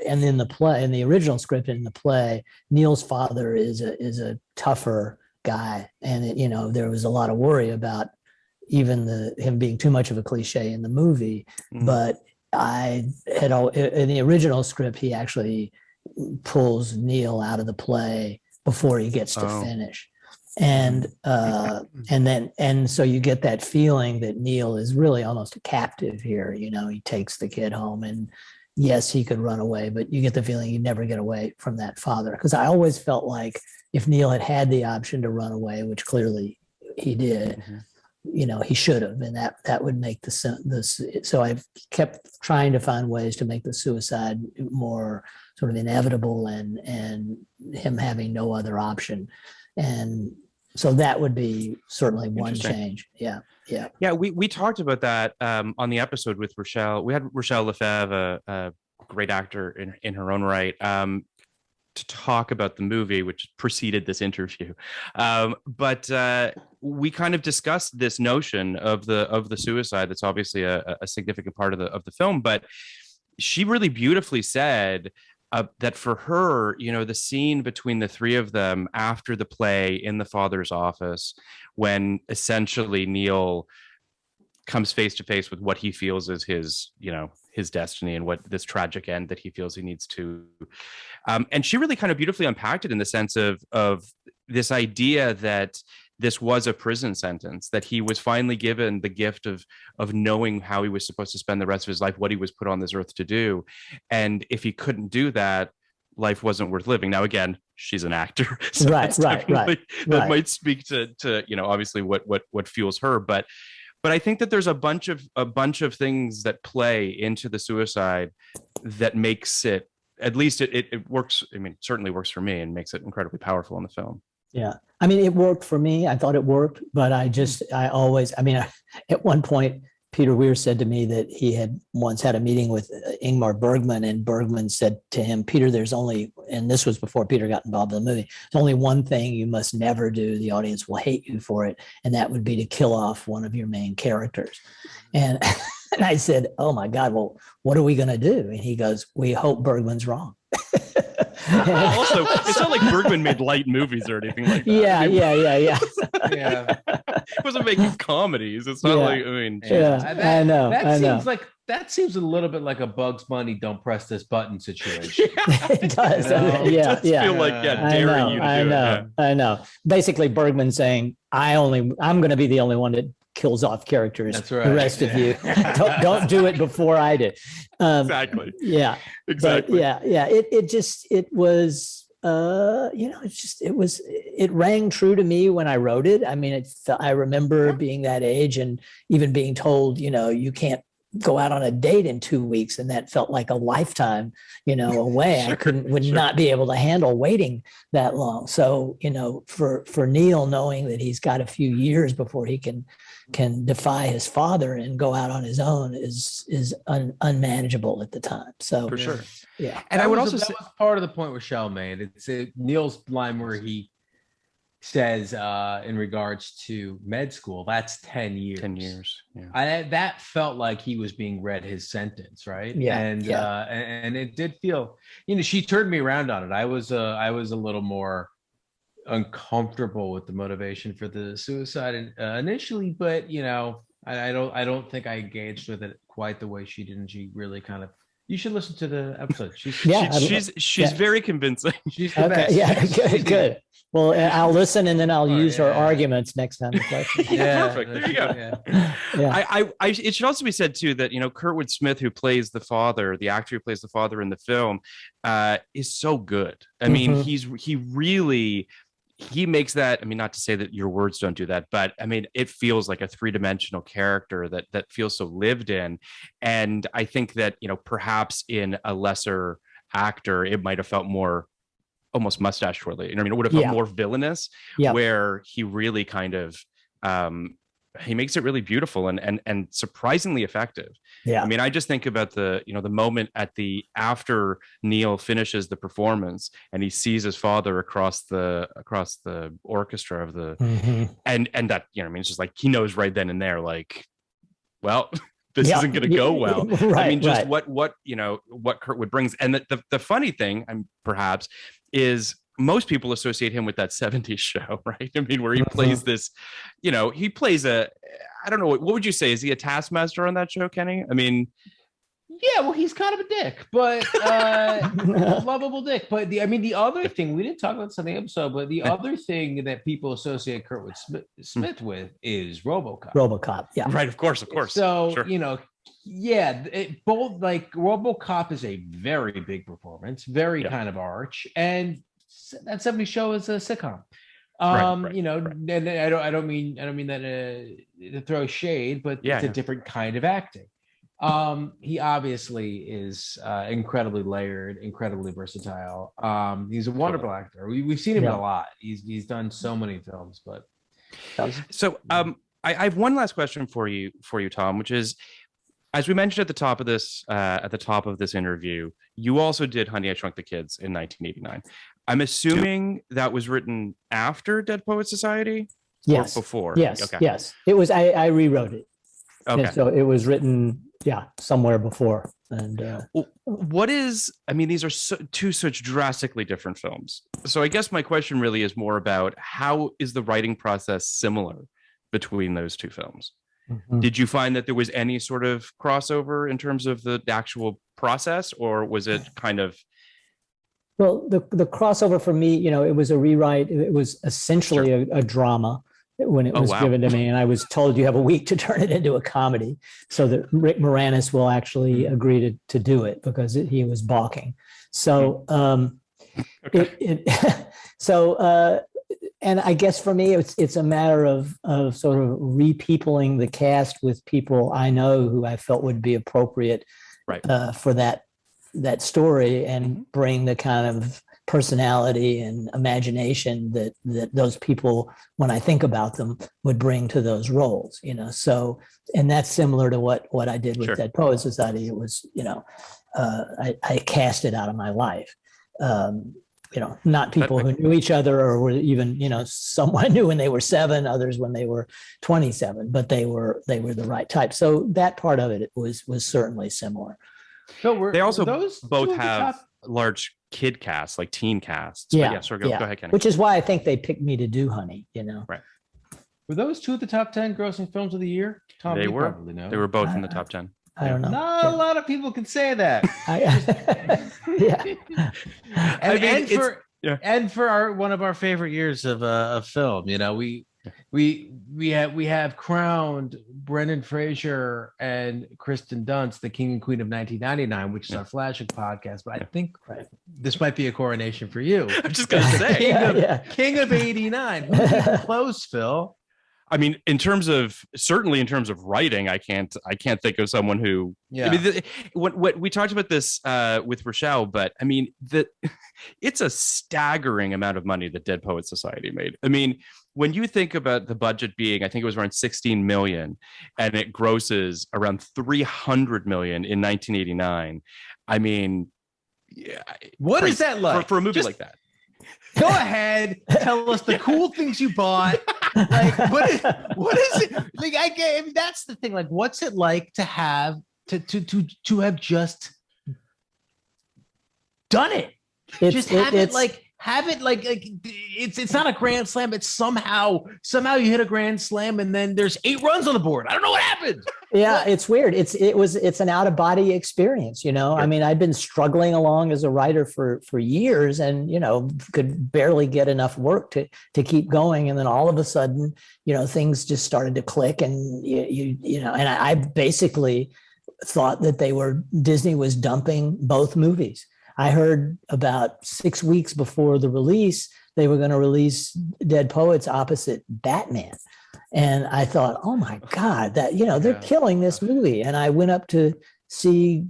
in the play, in the original script and in the play, Neil's father is a tougher guy, and there was a lot of worry about even him being too much of a cliche in the movie. But I had in the original script, he actually pulls Neil out of the play before he gets to finish. And so you get that feeling that Neil is really almost a captive here. He takes the kid home, and yes, he could run away, but you get the feeling he'd never get away from that father. Because I always felt like if Neil had the option to run away, which clearly he did, he should have, and that would make so I've kept trying to find ways to make the suicide more sort of inevitable and him having no other option. And so that would be certainly one change. Yeah. We talked about that on the episode with Rachelle. We had Rachelle Lefevre, a great actor in her own right, to talk about the movie, which preceded this interview. But we kind of discussed this notion of the suicide. That's obviously a significant part of the film. But she really beautifully said that for her, the scene between the three of them after the play in the father's office, when essentially Neil comes face to face with what he feels is his destiny and what this tragic end that he feels he needs to. And she really kind of beautifully unpacked it in the sense of this idea that this was a prison sentence, that he was finally given the gift of knowing how he was supposed to spend the rest of his life, what he was put on this earth to do. And if he couldn't do that, life wasn't worth living. Now, again, she's an actor. So right. That might speak to obviously what fuels her. But I think that there's a bunch of things that play into the suicide that makes it, at least it works. I mean, certainly works for me and makes it incredibly powerful in the film. Yeah. I mean, it worked for me. I thought it worked, but at one point, Peter Weir said to me that he had once had a meeting with Ingmar Bergman, and Bergman said to him, Peter, and this was before Peter got involved in the movie, there's only one thing you must never do. The audience will hate you for it. And that would be to kill off one of your main characters. And, and I said, oh my God, well, what are we going to do? And he goes, we hope Bergman's wrong. Also, it's not like Bergman made light movies or anything like that. Yeah. Yeah. He wasn't making comedies. It's not like, I know. That seems a little bit like a Bugs Bunny "Don't press this button" situation. It does. It does feel like daring you to do it. I know. Basically, Bergman saying, I'm going to be the only one that kills off characters. That's right. The rest of you don't do it before I do. Exactly. Yeah. Exactly. But it rang true to me when I wrote it. I mean, I remember being that age and even being told, you can't go out on a date in 2 weeks, and that felt like a lifetime, away. Sure, I would not be able to handle waiting that long. So, for Neil, knowing that he's got a few years before he can defy his father and go out on his own is unmanageable at the time. So for sure. Yeah. And I would also say that was part of the point Rachelle made. It's Neil's line where he says in regards to med school, that's 10 years. 10 years. Yeah. That felt like he was being read his sentence, right? Yeah. And it did feel, she turned me around on it. I was a little more uncomfortable with the motivation for the suicide initially, but I don't think I engaged with it quite the way she did, and she really kind of. You should listen to the episode. She's very convincing. She's the best. Yeah, good. Well, I'll listen, and then I'll use her arguments next time the question. Perfect. There you go. Yeah. It should also be said too that Kurtwood Smith, who plays the father, the actor who plays the father in the film, is so good. I mean, he makes that. I mean, not to say that your words don't do that, but I mean, it feels like a three-dimensional character that feels so lived in. And I think that, perhaps in a lesser actor, it might have felt more almost mustache twirly. It would have felt more villainous, where he really kind of he makes it really beautiful and surprisingly effective. Yeah. I mean, I just think about the moment after Neil finishes the performance and he sees his father across the orchestra of the and that, it's just like he knows right then and there, like, well, this isn't going to go well. Right, I mean, just what Kurtwood brings. And the funny thing, perhaps, is most people associate him with that 70s show, right? I mean, where he plays this, he plays I don't know, what would you say? Is he a taskmaster on that show, Kenny? I mean, yeah, well, he's kind of a dick, but lovable dick. But the other thing, we didn't talk about this on the episode, but the other thing that people associate Kurtwood Smith with is RoboCop. RoboCop, yeah. Right, of course. So, sure. Both, like, RoboCop is a very big performance, very kind of arch, and that 70s show is a sitcom. Right. And I don't mean that to throw shade, but it's a different kind of acting. He obviously is incredibly layered, incredibly versatile. He's a wonderful actor. We've seen him in a lot. He's done so many films, but so I have one last question for you, Tom, which is, as we mentioned at the top of this interview, you also did Honey, I Shrunk the Kids in 1989. I'm assuming that was written after Dead Poets Society? Yes. Or before? Yes. Okay. Yes. It was, I rewrote it. Okay. And so it was written, somewhere before. And these are two such drastically different films. So I guess my question really is more about, how is the writing process similar between those two films? Mm-hmm. Did you find that there was any sort of crossover in terms of the actual process, or was it kind of? Well, the crossover for me, it was a rewrite. It was essentially a drama when it was given to me. And I was told, you have a week to turn it into a comedy, so that Rick Moranis will actually agree to do it, because he was balking. So, and I guess for me, it's a matter of sort of repeopling the cast with people I know who I felt would be appropriate for that story, and bring the kind of personality and imagination that those people, when I think about them, would bring to those roles. So, and that's similar to what I did with Dead Poets Society. It was, I cast it out of my life. Not people who knew each other, or were even, someone knew when they were 7, others when they were 27, but they were the right type. So that part of it was certainly similar. So they also both have large kid casts, like teen casts. Go ahead, Kenny. Which is why I think they picked me to do Honey, Right. Were those two of the top 10 grossing films of the year? Tom, they were. Probably know. They were both in the top 10. I don't know. Not a lot of people can say that. And for one of our favorite years of film, we have crowned Brendan Fraser and Kristen Dunst the King and Queen of 1999, which is our flashing podcast. But I think this might be a coronation for you. I'm just gonna say, King of 89. Close, Phil. I mean, certainly in terms of writing, I can't think of someone who. Yeah. I mean, what we talked about this with Rachelle, but I mean it's a staggering amount of money that Dead Poets Society made. I mean, when you think about the budget being, I think it was around 16 million, and it grosses around 300 million in 1989. I mean, what is that like for a movie like that? Go ahead, tell us the cool things you bought. Like, what is it? Like, I mean, that's the thing. Like, what's it like to have to have just done it? Just have it like have it like it's not a grand slam. It's somehow you hit a grand slam and then there's 8 runs on the board. I don't know what happened. Yeah, it's weird. It's an out of body experience, you know. Sure. I mean, I'd been struggling along as a writer for years, and you know, could barely get enough work to keep going. And then all of a sudden, you know, things just started to click, and you know, and I basically thought that Disney was dumping both movies. I heard about 6 weeks before the release, they were going to release Dead Poets opposite Batman. And I thought, oh my God, that, you know, they're killing this movie. And I went up to see,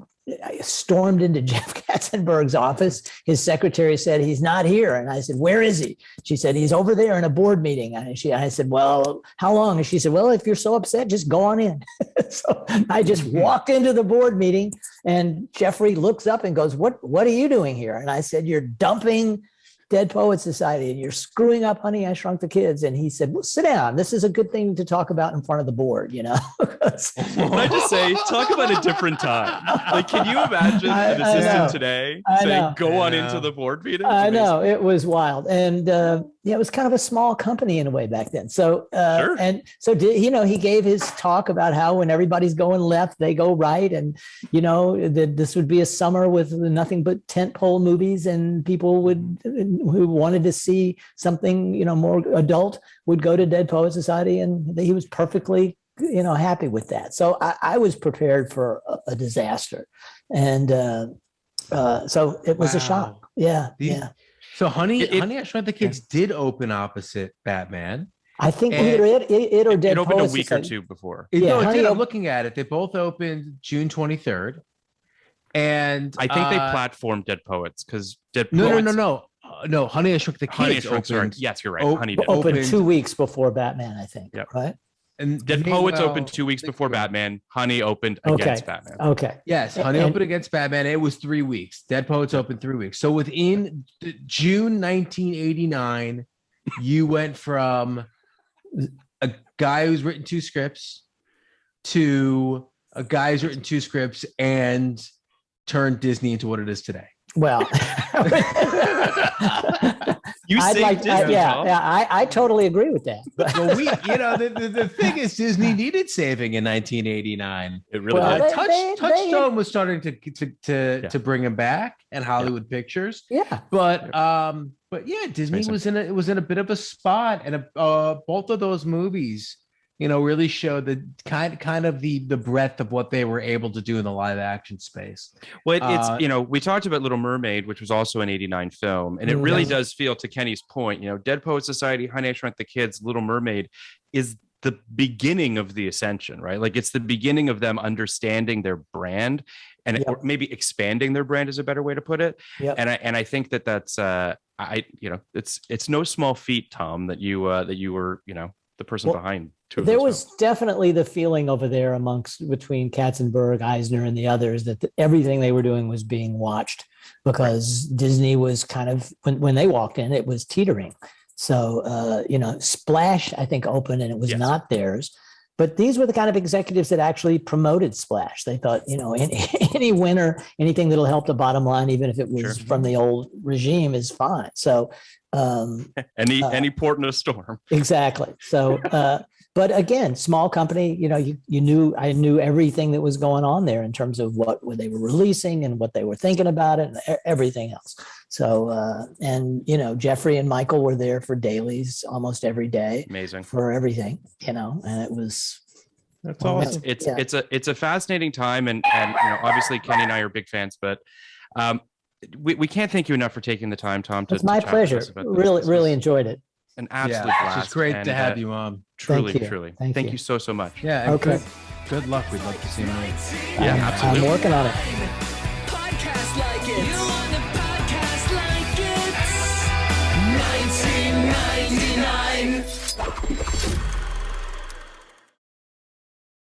I stormed into Jeff Katzenberg's office. His secretary said, he's not here. And I said, where is he? She said, he's over there in a board meeting. And I said, well, how long? And she said, well, if you're so upset, just go on in. So I just walked into the board meeting, and Jeffrey looks up and goes, what are you doing here? And I said, you're dumping Dead Poets Society, and you're screwing up Honey, I Shrunk the Kids. And he said, well, sit down. This is a good thing to talk about in front of the board, you know? Can I just say, talk about a different time. Like, can you imagine an assistant today saying, go on into the board meeting? I know, it was wild. And yeah, it was kind of a small company in a way back then. So, sure. And so, you know, he gave his talk about how when everybody's going left, they go right. And, you know, that this would be a summer with nothing but tentpole movies, and people who wanted to see something, you know, more adult would go to Dead Poets Society, and he was perfectly, you know, happy with that. So I was prepared for a disaster. And so it was a shock. Yeah. So Honey, I Shrunk the Kids did open opposite Batman. I think either it or Dead Poets. It opened a week or two before. I'm looking at it. They both opened June 23rd. And I think they platformed Dead Poets because Dead Poets. No, Honey, I Shrunk the Kids opened. Yes, you're right. Honey opened 2 weeks before Batman, I think. Yep. Right. And Dead Poets opened 2 weeks before Batman. Honey opened against Batman. Okay. Yes, Honey opened against Batman. It was 3 weeks. Dead Poets opened 3 weeks. So within June 1989, you went from a guy who's written 2 scripts to a guy who's written 2 scripts and turned Disney into what it is today. Well, I totally agree with that. But the thing is, Disney needed saving in 1989. It really did. Touchstone was starting to bring him back, and Hollywood Pictures. Yeah, but yeah, Disney was in a bit of a spot, and both of those movies, you know, really showed the kind of the breadth of what they were able to do in the live action space. Well, it's you know, we talked about Little Mermaid, which was also an '89 film, and it really does feel, to Kenny's point, you know, Dead Poets Society, Honey, I Shrunk the Kids, Little Mermaid is the beginning of the ascension, right? Like, it's the beginning of them understanding their brand, and or maybe expanding their brand is a better way to put it. Yep. And I think that's it's no small feat, Tom, that you were, you know, the person behind. There was definitely the feeling over there between Katzenberg, Eisner, and the others that everything they were doing was being watched, because Disney was kind of, when they walked in, it was teetering. So, you know, Splash, I think, opened, and it was not theirs. But these were the kind of executives that actually promoted Splash. They thought, you know, any winner, anything that'll help the bottom line, even if it was from the old regime, is fine. So any port in a storm. Exactly. So but again, small company, you know, I knew everything that was going on there in terms of what they were releasing and what they were thinking about it and everything else. So and you know, Jeffrey and Michael were there for dailies almost every day. Amazing. For everything, you know, and it was that's awesome. It's a fascinating time, and you know, obviously Kenny and I are big fans, but we can't thank you enough for taking the time, Tom. It's my pleasure. Really enjoyed it. An absolute blast. It's great to have you, Mom. Truly. Thank you so much. Yeah. Okay. Good luck. We'd love to see you. Yeah, absolutely. I'm working on it. Podcast like it. You want a podcast like it? 1999.